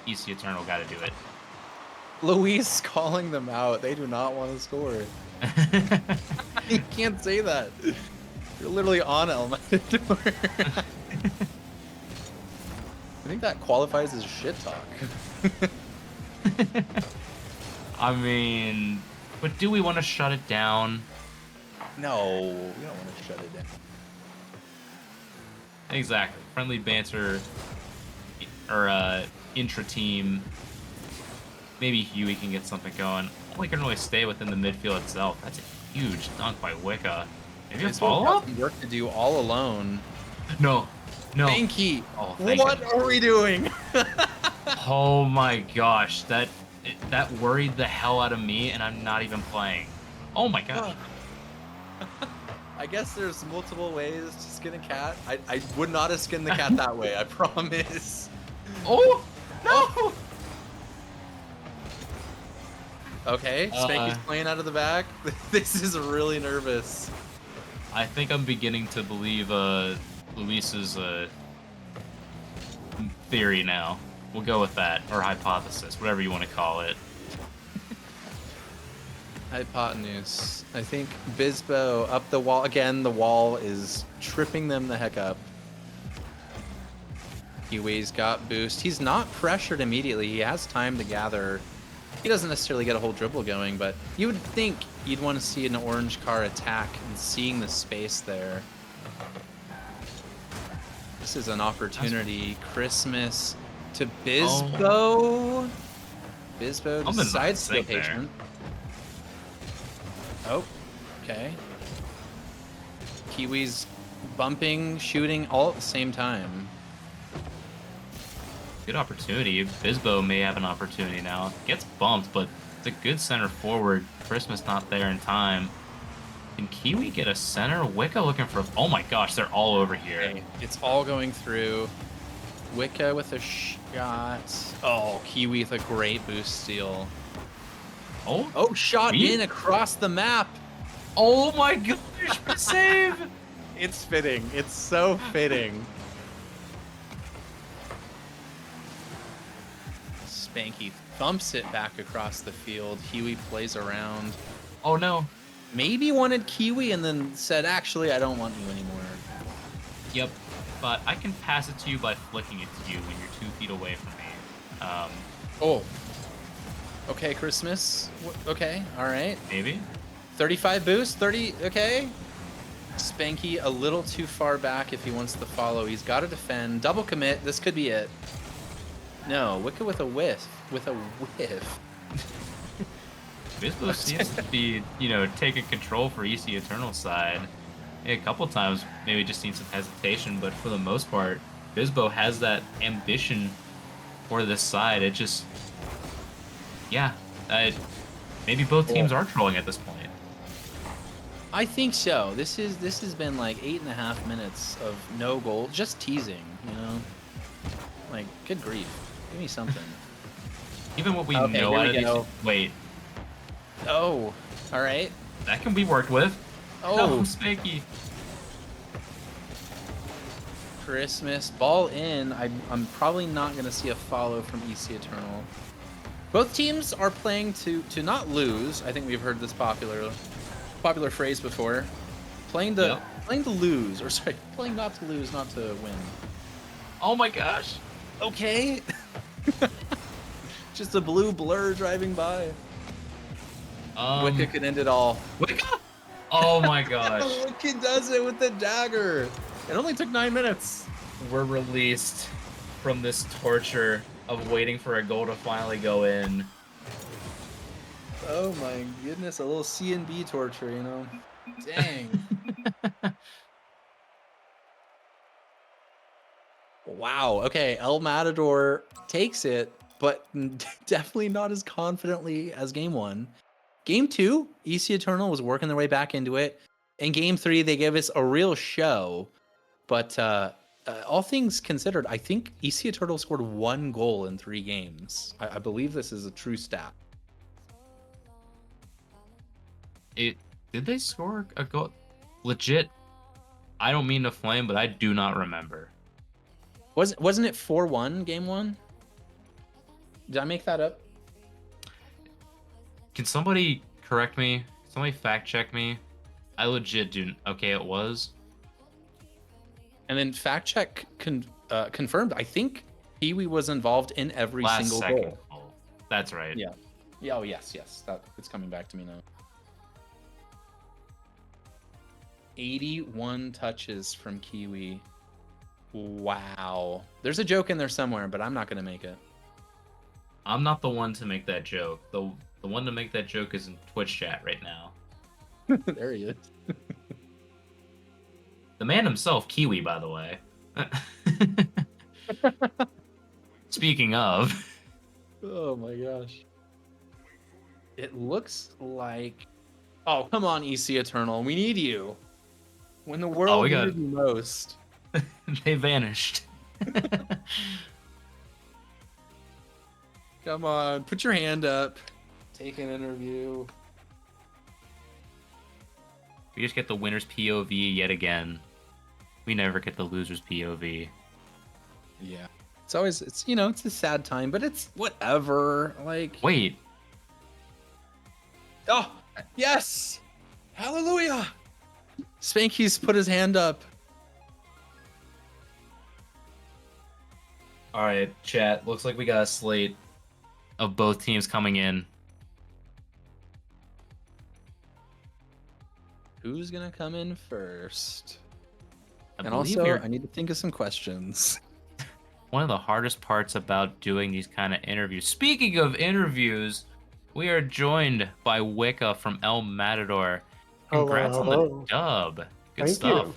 EC Eternal gotta do it. Luis calling them out. They do not want to score. You can't say that. You're literally on El Matador. I think that qualifies as shit talk. I mean, but do we want to shut it down? No, we don't want to shut it down. Exactly. Friendly banter or intra-team. Maybe Huey can get something going. Only can really stay within the midfield itself. That's a huge dunk by Wicca. Maybe a follow-up? Work to do all alone. No. No. Spanky, Oh, thank what goodness. are we doing? Oh my gosh. That worried the hell out of me, and I'm not even playing. Oh my gosh. I guess there's multiple ways to skin a cat. I would not have skinned the cat that way, I promise. Oh! No! Okay, Spanky's playing out of the back. This is really nervous. I think I'm beginning to believe Luis's theory now. We'll go with that, or hypothesis, whatever you want to call it. Hypotenuse. I think Bizbo up the wall. Again, the wall is tripping them the heck up. Kiwi's got boost. He's not pressured immediately. He has time to gather. He doesn't necessarily get a whole dribble going, but you would think you'd want to see an orange car attack and seeing the space there. This is an opportunity. Christmas to Bizbo. Bizbo decides to be patient. Oh, okay. Kiwi's bumping, shooting all at the same time. Good opportunity. Bizbo may have an opportunity now. Gets bumped, but it's a good center forward. Christmas not there in time. Can Kiwi get a center? Wicca looking for... Oh my gosh, they're all over here. Okay, it's all going through. Wicca with a shot. Oh, Kiwi with a great boost steal. Oh, shot in across the map. Oh my gosh, what a save! It's fitting. It's so fitting. Spanky thumps it back across the field. Kiwi plays around. Oh no. Maybe wanted Kiwi and then said, actually, I don't want you anymore. Yep, but I can pass it to you by flicking it to you when you're 2 feet away from me. Oh. Okay, Christmas. Okay, all right. Maybe? 35 boost, 30, okay. Spanky a little too far back if he wants to follow. He's got to defend. Double commit. This could be it. No, Wicca with a whiff. With a whiff. Bizbo seems to be, taking control for EC Eternal's side. A couple times, maybe just seen some hesitation, but for the most part, Bizbo has that ambition for this side. It just, maybe both teams are trolling at this point. I think so. This has been like 8.5 minutes of no goal, just teasing. Like good grief, give me something. Even what we know out of these. Wait. Oh, all right. That can be worked with. Oh, no, Spanky. Christmas ball in. I'm probably not gonna see a follow from EC Eternal. Both teams are playing to not lose. I think we've heard this popular phrase before. Playing to lose, or sorry, playing not to lose, not to win. Oh my gosh. Okay. Just a blue blur driving by. Wicca could end it all. Wicca? Oh my gosh. Wicca does it with the dagger. It only took 9 minutes. We're released from this torture of waiting for a goal to finally go in. Oh my goodness, a little C&B torture, Dang. Wow, okay, El Matador takes it, but definitely not as confidently as Game 1. Game 2, EC Eternal was working their way back into it. In Game 3, they gave us a real show, but all things considered, I think EC Eternal scored 1 goal in 3 games. I believe this is a true stat. Did they score a goal? Legit, I don't mean to flame, but I do not remember. Wasn't it 4-1 Game 1? Did I make that up? Can somebody correct me? Somebody fact check me? I legit do. Okay, it was. And then fact check confirmed. I think Kiwi was involved in every single goal. That's right. Yeah. Yeah. Oh yes. It's coming back to me now. 81 touches from Kiwi. Wow. There's a joke in there somewhere, but I'm not gonna make it. I'm not the one to make that joke. The one to make that joke is in Twitch chat right now. There he is. The man himself, Kiwi, by the way. Speaking of. Oh my gosh. It looks like... Oh, come on, EC Eternal. We need you. When the world needs you most. They vanished. Come on, put your hand up. Take an interview. We just get the winner's POV yet again. We never get the loser's POV. Yeah. It's always, it's a sad time, but it's whatever. Like. Wait. Oh, yes! Hallelujah! Spanky's put his hand up. All right, chat. Looks like we got a slate of both teams coming in. Who's gonna come in first? I And believe also, we're I need to think of some questions. one of the hardest parts about doing these kind of interviews. Speaking of interviews, we are joined by Wicca from El Matador. Hello, Congrats on the hello. dub. Good Thank stuff. you.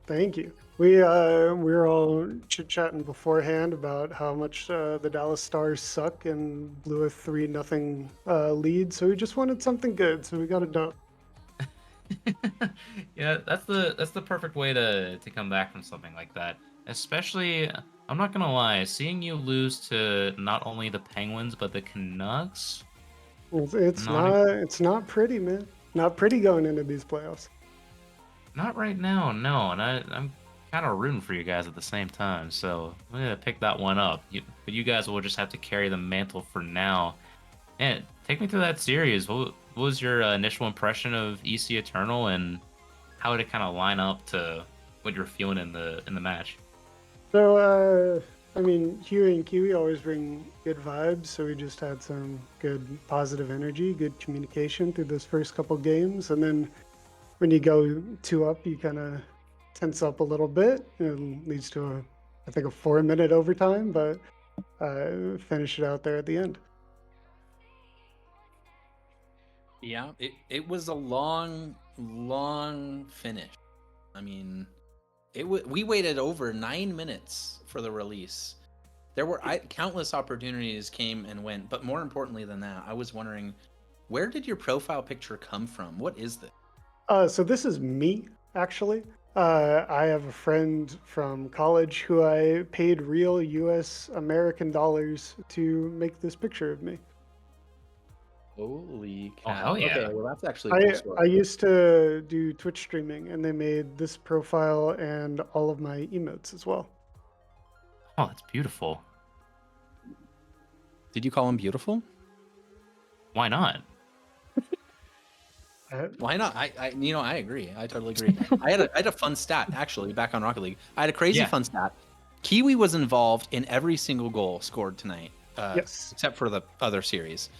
Thank you. We were all chit-chatting beforehand about how much the Dallas Stars suck and blew a 3-0 lead, so we just wanted something good, so we got it done. Yeah, that's the perfect way to come back from something like that. Especially, I'm not gonna lie, seeing you lose to not only the Penguins but the Canucks. Not a, It's not pretty, man. Not pretty going into these playoffs. not right now, no. And I'm kind of rooting for you guys at the same time. So I'm gonna pick that one up. But you guys will just have to carry the mantle for now. And take me through that series. What was your initial impression of EC Eternal, and how would it kind of line up to what you're feeling in the match? So, I mean, Huey and Kiwi always bring good vibes, so we just had some good positive energy, good communication through those first couple games, and then when you go 2 up, you kind of tense up a little bit. It leads to I think, a 4-minute overtime, but finish it out there at the end. Yeah, it was a long finish. I mean, we waited over 9 minutes for the release. There were countless opportunities came and went, but more importantly than that, I was wondering, where did your profile picture come from? What is this? So this is me, actually. I have a friend from college who I paid real U.S. American dollars to make this picture of me. Holy Oh, cow. hell yeah. Okay, well, that's actually a cool I story. used to do Twitch streaming, and they made this profile and all of my emotes as well. Oh, that's beautiful. Did you call him beautiful? Why not? Why not? I agree. I totally agree. I had a fun stat actually back on Rocket League. I had a crazy Yeah. fun stat. Kiwi was involved in every single goal scored tonight, Yes. except for the other series.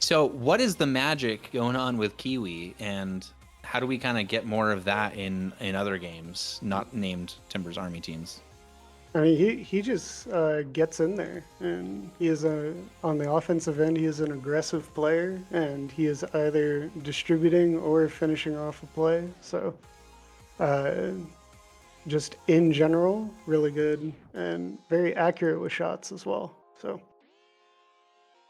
So, what is the magic going on with Kiwi, and how do we kind of get more of that in other games, not named Timbers Army teams? I mean, he just gets in there, and he is on the offensive end. He is an aggressive player, and he is either distributing or finishing off a play. So, uh, just in general, really good and very accurate with shots as well. So,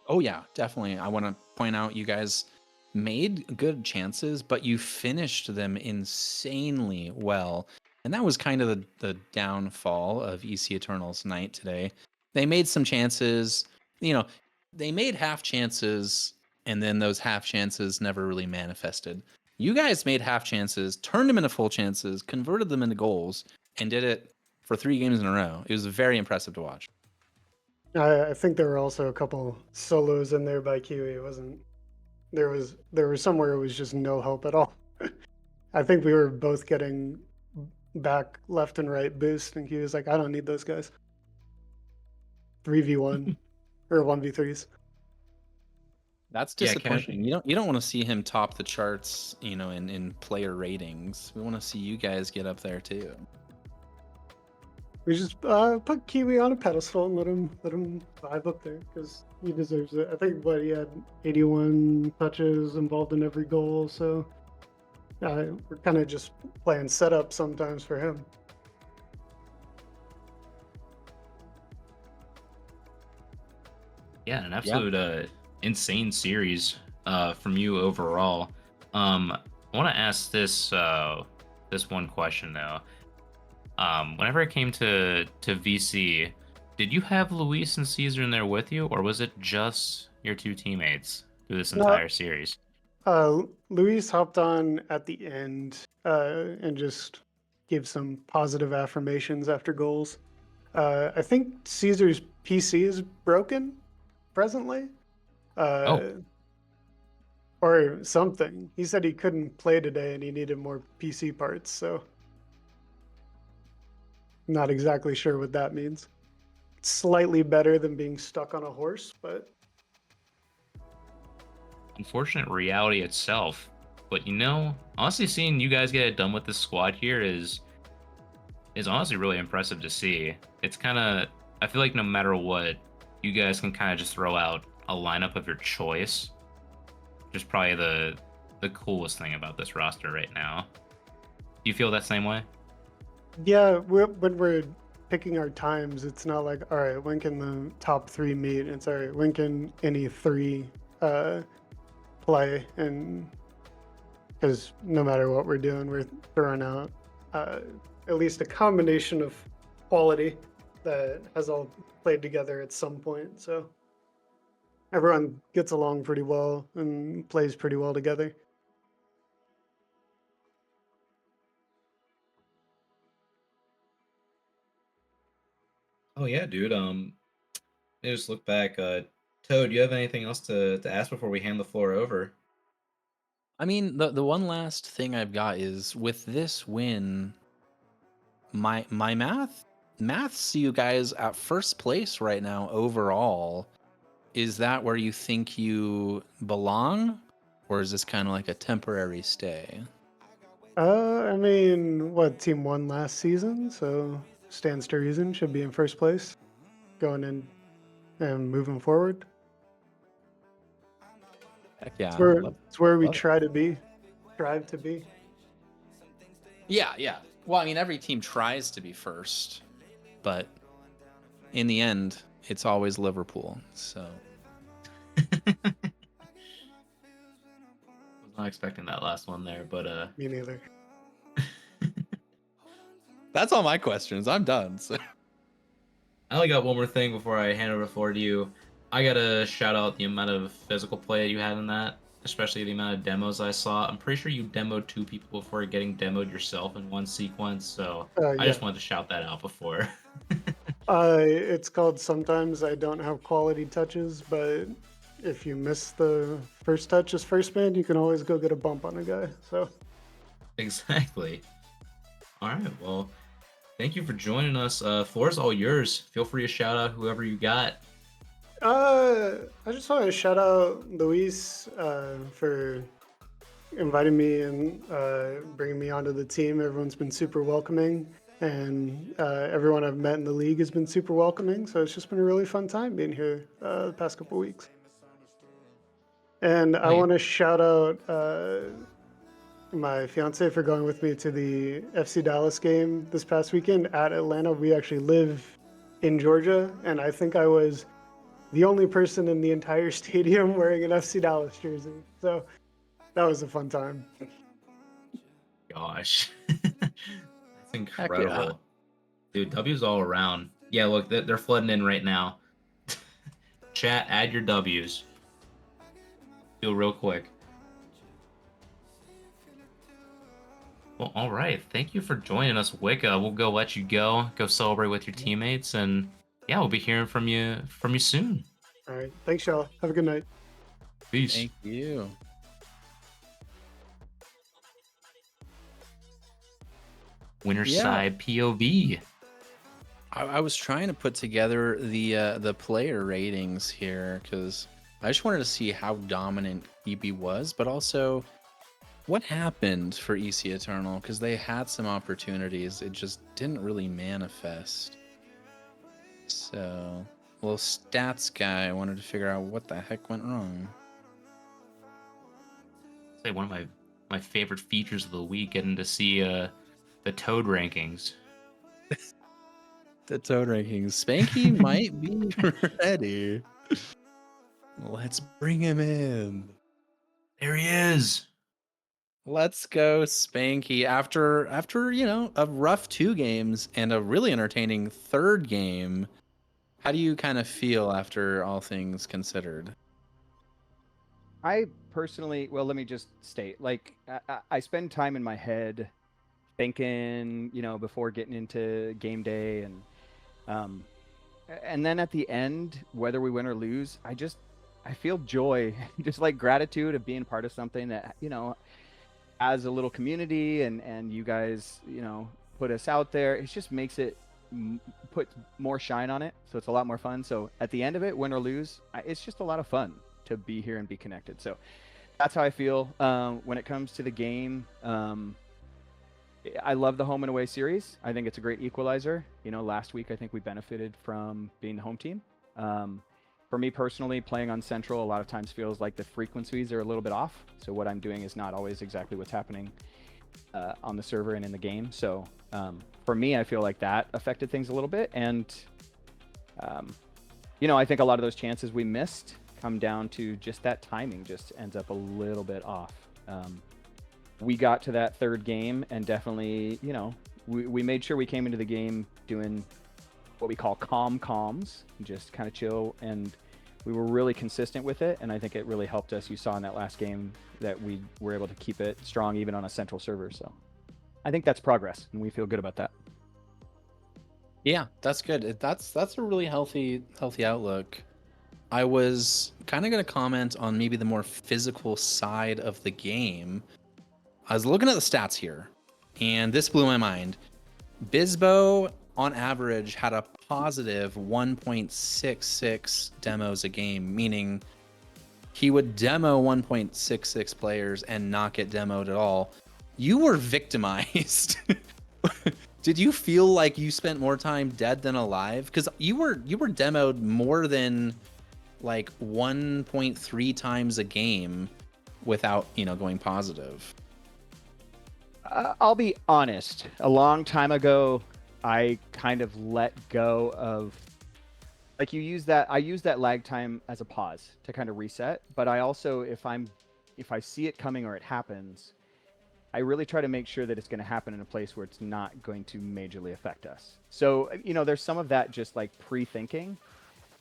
Oh yeah, definitely. I want to point out you guys made good chances, but you finished them insanely well. And that was kind of the downfall of EC Eternal's night today. They made some chances, they made half chances, and then those half chances never really manifested. You guys made half chances, turned them into full chances, converted them into goals, and did it for 3 games in a row. It was very impressive to watch. I think there were also a couple solos in there by Kiwi. It wasn't there was somewhere it was just no help at all. I think we were both getting back left and right boost, and he was like, "I don't need those guys." 3v1 or 1v3s. That's Yeah, disappointing. You don't want to see him top the charts, in player ratings. We want to see you guys get up there too. We just put Kiwi on a pedestal and let him vibe up there because he deserves it. I think he had 81 touches involved in every goal, so we're kind of just playing setup sometimes for him. Yeah, an absolute insane series from you overall. I want to ask this one question though. Whenever it came to VC, did you have Luis and Caesar in there with you, or was it just your two teammates through this No, entire series? Luis hopped on at the end and just gave some positive affirmations after goals. I think Caesar's PC is broken presently, Oh, or something. He said he couldn't play today and he needed more PC parts, so not exactly sure what that means. slightly better than being stuck on a horse, but Unfortunate reality itself. But honestly, seeing you guys get it done with this squad here is honestly really impressive to see. It's kind of, I feel like no matter what, you guys can kind of just throw out a lineup of your choice. Just probably the coolest thing about this roster right now. Do you feel that same way? yeah, when we're picking our times, it's not like, all right, when can the top 3 meet? It's all right, when can any 3 play? And because no matter what we're doing, we're throwing out at least a combination of quality that has all played together at some point. So everyone gets along pretty well and plays pretty well together. Oh yeah, dude. Let me just look back. Toad, do you have anything else to ask before we hand the floor over? I mean, the one last thing I've got is with this win, my math see you guys at first place right now overall. Is that where you think you belong, or is this kind of like a temporary stay? I mean, what team won last season? So stands to reason should be in first place going in and moving forward. Heck yeah. It's where we love it. strive to be. Yeah. Well, I mean, every team tries to be first, but in the end, it's always Liverpool. So Was not expecting that last one there, but Me neither. that's all my questions. I'm done. So. I only got one more thing before I hand over the floor to you. I gotta shout out the amount of physical play that you had in that, especially the amount of demos I saw. I'm pretty sure you demoed 2 people before getting demoed yourself in one sequence, so I Yeah. just wanted to shout that out before. It's called sometimes I don't have quality touches, but if you miss the first touch as first man, you can always go get a bump on a guy. So Exactly. All right, well, thank you for joining us. Floor's all yours. Feel free to shout out whoever you got. I just want to shout out Luis for inviting me and bringing me onto the team. Everyone's been super welcoming, and everyone I've met in the league has been super welcoming. So it's just been a really fun time being here the past couple weeks. And I Wait. want to shout out my fiance for going with me to the FC Dallas game this past weekend at Atlanta. We actually live in Georgia, and I think I was the only person in the entire stadium wearing an FC Dallas jersey. So that was a fun time. Gosh. That's incredible. yeah. Dude, W's all around. Yeah, look, they're flooding in right now. Chat, add your W's. Do it real quick. Well, all right. Thank you for joining us, Wicca. We'll go let you go celebrate with your teammates, and yeah, we'll be hearing from you soon. All right. Thanks, y'all. Have a good night. Peace. Thank you. winner's Yeah. side POV. I was trying to put together the player ratings here because I just wanted to see how dominant EB was, but also what happened for EC Eternal because they had some opportunities. It just didn't really manifest. So, little stats guy wanted to figure out what the heck went wrong. Say one of my favorite features of the week, getting to see the Toad rankings. The Toad rankings. Spanky might be ready. Let's bring him in. There he is. Let's go, Spanky. After a rough 2 games and a really entertaining 3rd game, how do you kind of feel after all things considered? I personally, well, let me just state, like, I spend time in my head thinking, before getting into game day, and then at the end, whether we win or lose, I feel joy, just like gratitude of being part of something that, as a little community and you guys, put us out there. It just makes it puts more shine on it, so it's a lot more fun. So at the end of it, win or lose, it's just a lot of fun to be here and be connected. So that's how I feel when it comes to the game. I love the home and away series. I think it's a great equalizer. You know, last week I think we benefited from being the home team. For me personally, playing on Central a lot of times feels like the frequencies are a little bit off. So what I'm doing is not always exactly what's happening on the server and in the game. So for me, I feel like that affected things a little bit. And, you know, I think a lot of those chances we missed come down to just that timing just ends up a little bit off. We got to that third game and definitely, you know, we made sure we came into the game doing what we call calm comms, just kind of chill, and we were really consistent with it, and I think it really helped us. You saw in that last game that we were able to keep it strong even on a central server, so I think that's progress, and we feel good about that. Yeah, that's good. That's a really healthy outlook. I was kind of going to comment on maybe the more physical side of the game. I was looking at the stats here, and this blew my mind. Bizbo, on average, had a positive 1.66 demos a game, meaning he would demo 1.66 players and not get demoed at all. You were victimized. Did you feel like you spent more time dead than alive? Because you were demoed more than like 1.3 times a game without, you know, going positive. I'll be honest. A long time ago, I kind of let go of, like, I use that lag time as a pause to kind of reset. But I also, if I see it coming or it happens, I really try to make sure that it's going to happen in a place where it's not going to majorly affect us. So, you know, there's some of that just like pre-thinking.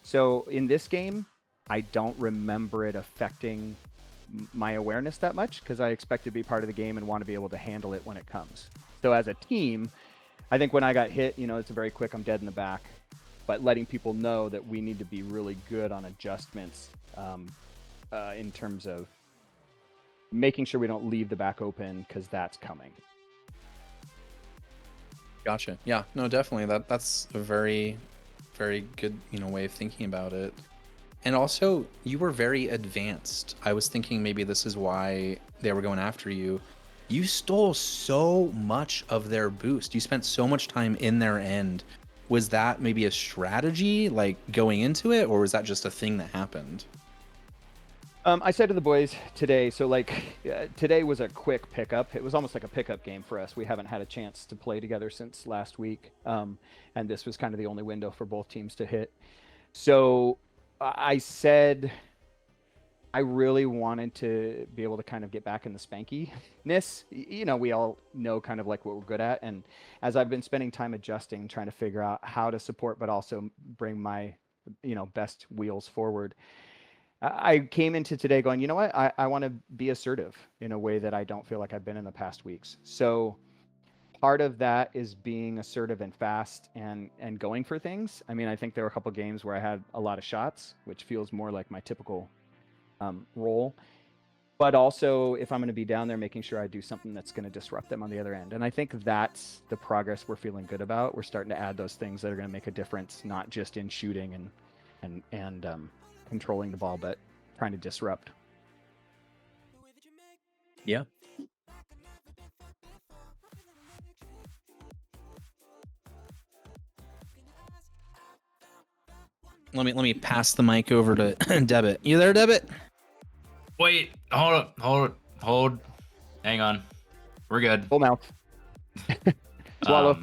So in this game, I don't remember it affecting my awareness that much because I expect to be part of the game and want to be able to handle it when it comes. So as a team, I think when I got hit, you know, it's a very quick, I'm dead in the back, but letting people know that we need to be really good on adjustments in terms of making sure we don't leave the back open because that's coming. Gotcha. Yeah, no, definitely. That's a very, very good, you know, way of thinking about it. And also, you were very advanced. I was thinking maybe this is why they were going after you. You stole so much of their boost. You spent so much time in their end. Was that maybe a strategy, like going into it, or was that just a thing that happened? I said to the boys today, so like today was a quick pickup. It was almost like a pickup game for us. We haven't had a chance to play together since last week. And this was kind of the only window for both teams to hit. So I said I really wanted to be able to kind of get back in the spankiness. You know, we all know kind of like what we're good at. And as I've been spending time adjusting, trying to figure out how to support, but also bring my, you know, best wheels forward, I came into today going, you know what, I want to be assertive in a way that I don't feel like I've been in the past weeks. So part of that is being assertive and fast and going for things. I mean, I think there were a couple games where I had a lot of shots, which feels more like my typical role. But also, if I'm going to be down there, making sure I do something that's going to disrupt them on the other end. And I think that's the progress we're feeling good about. We're starting to add those things that are going to make a difference, not just in shooting and controlling the ball, but trying to disrupt. Yeah. Let me pass the mic over to Debit. You there, Debit? Wait, hold. Hang on. We're good. Full mouth. Swallow.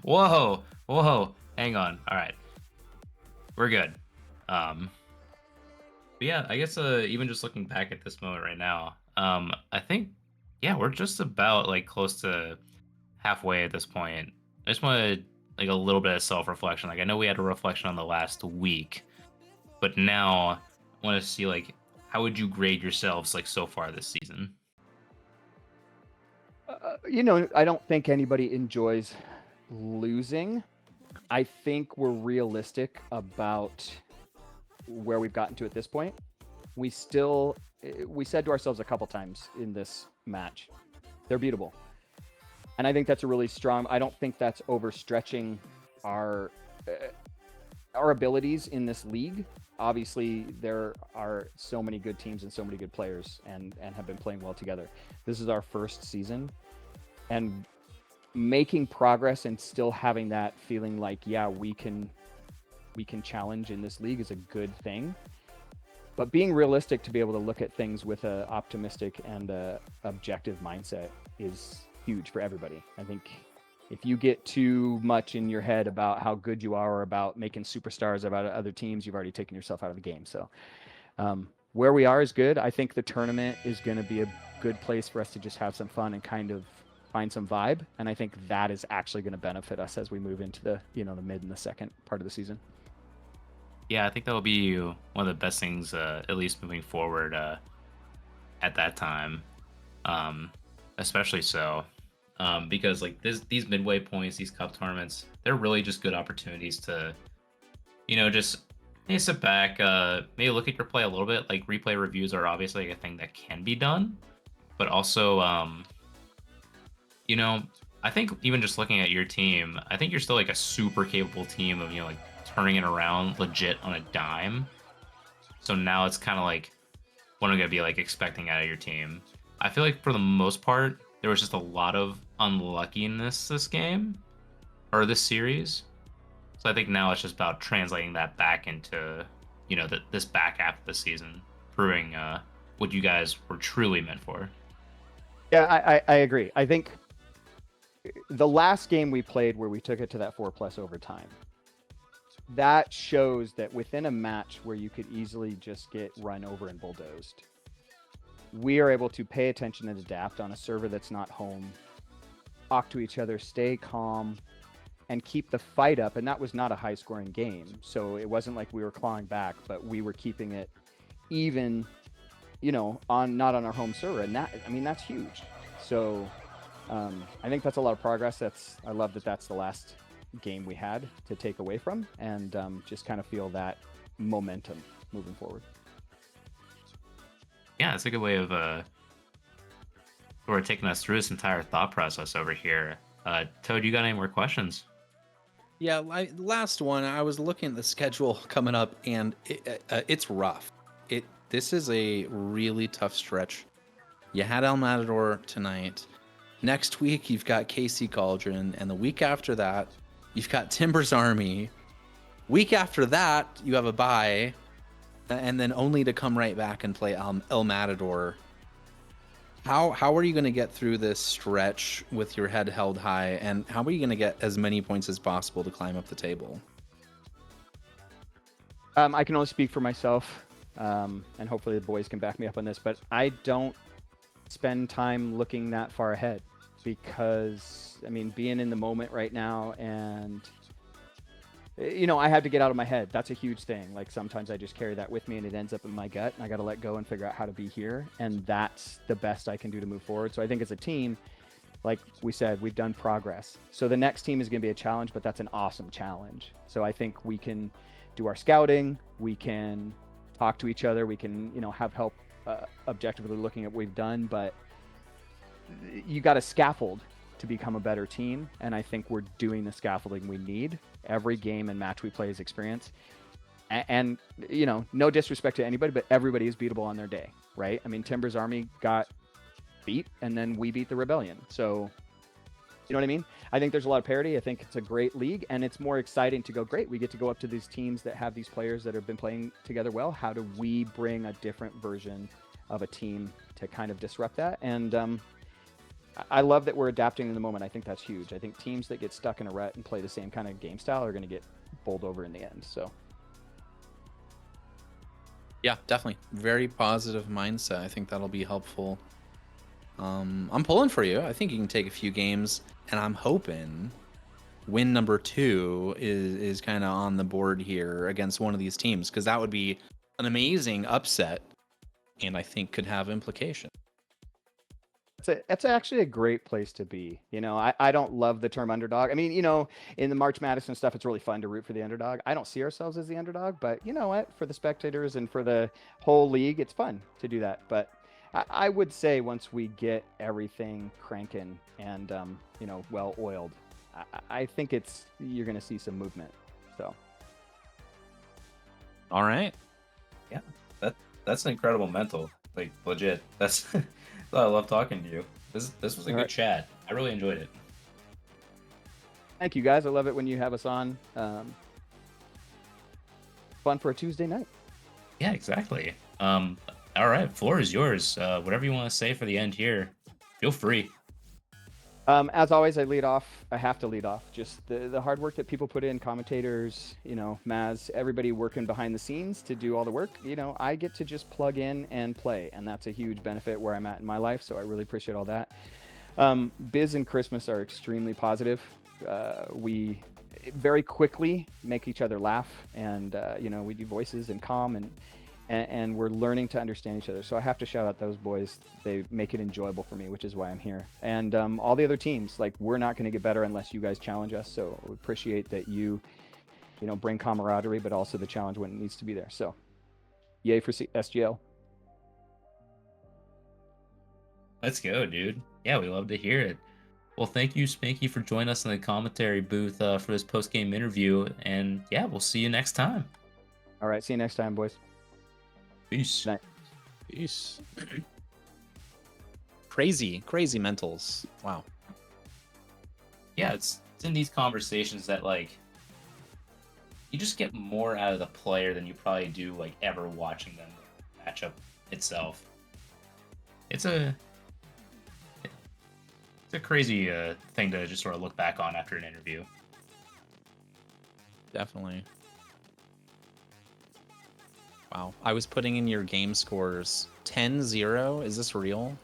Whoa. Hang on. All right. We're good. But yeah, I guess even just looking back at this moment right now, I think, yeah, we're just about like close to halfway at this point. I just wanted like a little bit of self-reflection. Like I know we had a reflection on the last week, but now I want to see like how would you grade yourselves like so far this season? You know, I don't think anybody enjoys losing. I think we're realistic about where we've gotten to at this point. We said to ourselves a couple times in this match, they're beatable. And I think that's a really strong. I don't think that's overstretching our abilities in this league. Obviously, there are so many good teams and so many good players, and have been playing well together. This is our first season, and making progress and still having that feeling like, yeah, we can challenge in this league is a good thing. But being realistic to be able to look at things with a optimistic and a objective mindset is huge for everybody. I think if you get too much in your head about how good you are or about making superstars about other teams, you've already taken yourself out of the game. So where we are is good. I think the tournament is going to be a good place for us to just have some fun and kind of find some vibe. And I think that is actually going to benefit us as we move into the, the mid and the second part of the season. Yeah, I think that'll be one of the best things, at least moving forward at that time. Especially so. Because like these midway points, these cup tournaments, they're really just good opportunities to, just maybe sit back, maybe look at your play a little bit. Like replay reviews are obviously a thing that can be done, but also, I think even just looking at your team, I think you're still like a super capable team of, like turning it around legit on a dime. So now it's kind of like, what am I gonna be like expecting out of your team? I feel like for the most part, there was just a lot of unluckiness this game, or this series. So I think now it's just about translating that back into, this back half of the season, proving what you guys were truly meant for. Yeah, I agree. I think the last game we played where we took it to that 4+ overtime, that shows that within a match where you could easily just get run over and bulldozed, we are able to pay attention and adapt on a server that's not home, talk to each other, stay calm, and keep the fight up. And that was not a high scoring game. So it wasn't like we were clawing back, but we were keeping it even, not on our home server. And that's huge. So I think that's a lot of progress. I love that that's the last game we had to take away from, and just kind of feel that momentum moving forward. Yeah, it's a good way of sort of taking us through this entire thought process over here. Toad, you got any more questions? Yeah, last one. I was looking at the schedule coming up, and it's rough. This is a really tough stretch. You had El Matador tonight. Next week, you've got KC Cauldron, and the week after that, you've got Timbers Army. Week after that, you have a bye, and then only to come right back and play El Matador. How are you going to get through this stretch with your head held high, and how are you going to get as many points as possible to climb up the table? I can only speak for myself, and hopefully the boys can back me up on this, but I don't spend time looking that far ahead, because being in the moment right now, and I have to get out of my head. That's a huge thing. Like sometimes I just carry that with me and it ends up in my gut, and I got to let go and figure out how to be here. And that's the best I can do to move forward. So I think as a team, like we said, we've done progress. So the next team is going to be a challenge, but that's an awesome challenge. So I think we can do our scouting. We can talk to each other. We can, have help objectively looking at what we've done, but you got to scaffold to become a better team. And I think we're doing the scaffolding we need. Every game and match we play is experience. And no disrespect to anybody, but everybody is beatable on their day, right? Timbers Army got beat, and then we beat the Rebellion. So, you know what I mean? I think there's a lot of parity. I think it's a great league, and it's more exciting to go, great, we get to go up to these teams that have these players that have been playing together well. How do we bring a different version of a team to kind of disrupt that? And I love that we're adapting in the moment. I think that's huge. I think teams that get stuck in a rut and play the same kind of game style are going to get bowled over in the end. So, yeah, definitely. Very positive mindset. I think that'll be helpful. I'm pulling for you. I think you can take a few games, and I'm hoping win number 2 is kind of on the board here against one of these teams, because that would be an amazing upset, and I think could have implications. It's actually a great place to be. I don't love the term underdog. In the March Madness and stuff, it's really fun to root for the underdog. I don't see ourselves as the underdog, but you know what? For the spectators and for the whole league, it's fun to do that. But I would say once we get everything cranking and well oiled, I think you're going to see some movement. So. All right. Yeah, that's an incredible mental. Like legit. That's I love talking to you. This was a All good right. chat. I really enjoyed it. Thank you, guys. I love it when you have us on. Fun for a Tuesday night. Yeah, exactly. All right, floor is yours. Whatever you want to say for the end here, feel free. As always, I lead off. I have to lead off. Just the hard work that people put in, commentators, Maz, everybody working behind the scenes to do all the work. I get to just plug in and play, and that's a huge benefit where I'm at in my life. So I really appreciate all that. Biz and Christmas are extremely positive. We very quickly make each other laugh, and we do voices and calm, and we're learning to understand each other. So I have to shout out those boys. They make it enjoyable for me, which is why I'm here. And all the other teams, like, we're not going to get better unless you guys challenge us. So we appreciate that you bring camaraderie, but also the challenge when it needs to be there. So yay for SGL. Let's go, dude. Yeah, we love to hear it. Well, thank you, Spanky, for joining us in the commentary booth for this post-game interview. And yeah, we'll see you next time. All right. See you next time, boys. Peace. Night. Peace. Crazy mentals. Wow. Yeah, it's in these conversations that, like, you just get more out of the player than you probably do, like, ever watching them matchup itself. It's a crazy thing to just sort of look back on after an interview. Definitely. Wow. I was putting in your game scores 10-0. Is this real?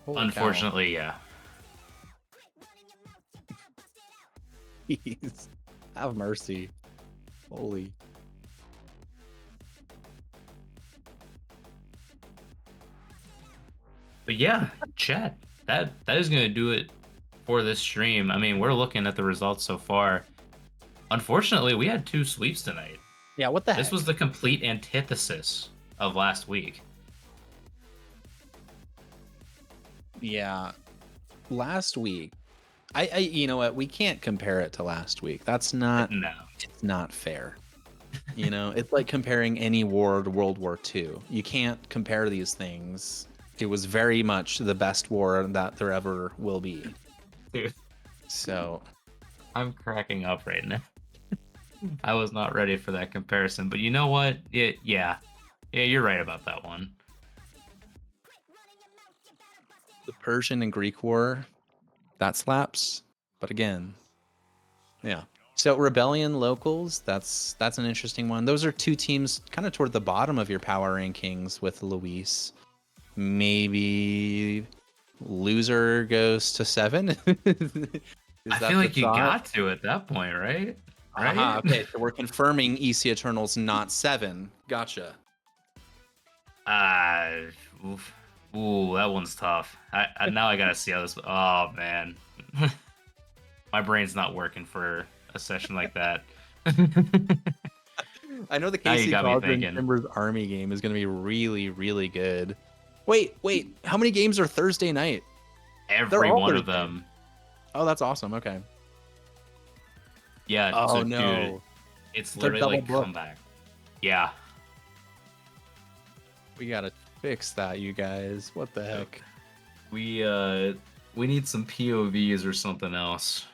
Holy Unfortunately, yeah. cow. Jeez. Have mercy. Holy. But yeah, chat. That is gonna do it for this stream. I mean, we're looking at the results so far. Unfortunately, we had 2 sweeps tonight. Yeah, what the heck? This was the complete antithesis of last week. Yeah. Last week, I you know what? We can't compare it to last week. That's not. No. It's not fair. It's like comparing any war to World War II. You can't compare these things. It was very much the best war that there ever will be. Dude, So, I'm cracking up right now. I was not ready for that comparison, but you know what? Yeah, you're right about that one. the Persian and Greek War, that slaps. But again, yeah. So Rebellion Locals, that's an interesting one. Those are 2 teams kind of toward the bottom of your power rankings with Luis. Maybe loser goes to 7. I feel like you got to at that point, right? Right? Okay, so we're confirming EC Eternal's not 7. Gotcha. Ooh, that one's tough. I now I gotta see how this. Oh man, my brain's not working for a session like that. I know the Now you Casey got me Caldron thinking. Timbers Army game is going to be really, really good. Wait, how many games are Thursday night? Every all one of Thursday. them. Oh, that's awesome. Okay. Yeah. Oh so, no. dude, it's They're literally like double booked. comeback. Yeah. We gotta fix that, you guys. What the heck? We need some POVs or something else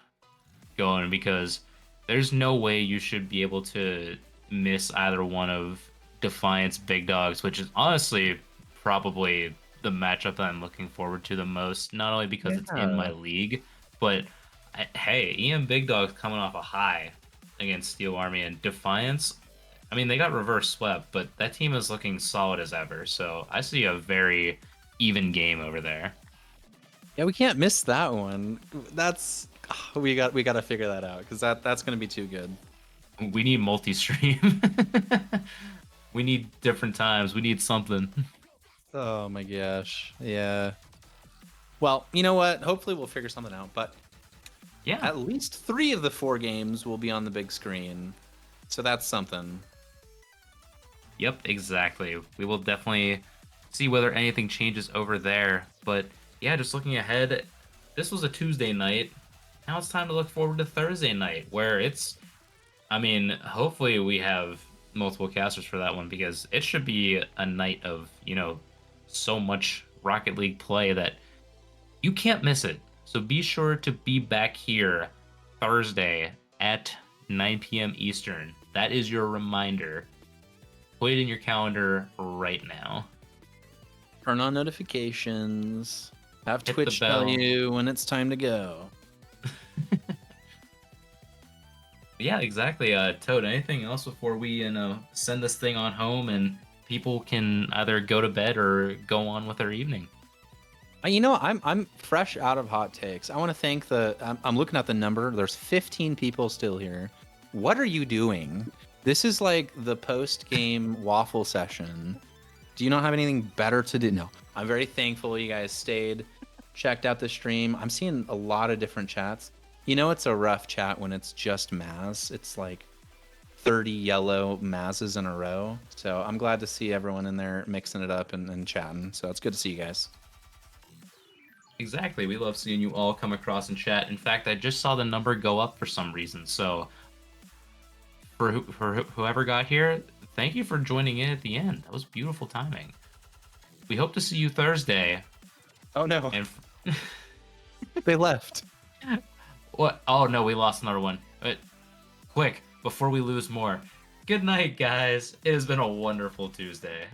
going, because there's no way you should be able to miss either one of Defiance Big Dogs, which is honestly probably the matchup that I'm looking forward to the most, not only because it's in my league, but hey, EM Big Dogs coming off a high against Steel Army, and Defiance, I mean, they got reverse swept, but that team is looking solid as ever, so I see a very even game over there. Yeah, we can't miss that one. That's we got to figure that out, because that's gonna be too good. We need multi-stream. We need different times. We need something. Oh my gosh. Yeah. Well, you know what? Hopefully we'll figure something out. But Yeah. at least 3 of the 4 games will be on the big screen, so that's something. Yep, exactly. We will definitely see whether anything changes over there. But yeah, just looking ahead, this was a Tuesday night. Now it's time to look forward to Thursday night, where I mean, hopefully we have multiple casters for that one because it should be a night of, so much Rocket League play that you can't miss it. So be sure to be back here Thursday at 9 p.m. Eastern. That is your reminder. Put it in your calendar right now. Turn on notifications. Have Hit the Twitch tell bell. you when it's time to go. Yeah, exactly. Toad, anything else before we send this thing on home and people can either go to bed or go on with their evening? I'm fresh out of hot takes. I want to thank I'm looking at the number. There's 15 people still here. What are you doing? This is like the post-game waffle session. Do you not have anything better to do? No. I'm very thankful you guys stayed, checked out the stream. I'm seeing a lot of different chats. It's a rough chat when it's just Maz. It's like 30 yellow Mazes in a row. So I'm glad to see everyone in there mixing it up and chatting. So it's good to see you guys. Exactly. We love seeing you all come across and chat. In fact, I just saw the number go up for some reason. So for whoever got here, thank you for joining in at the end. That was beautiful timing. We hope to see you Thursday. Oh no. And They left. what? Oh no, we lost another one. Quick, before we lose more. Good night, guys. It has been a wonderful Tuesday.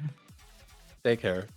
Take care.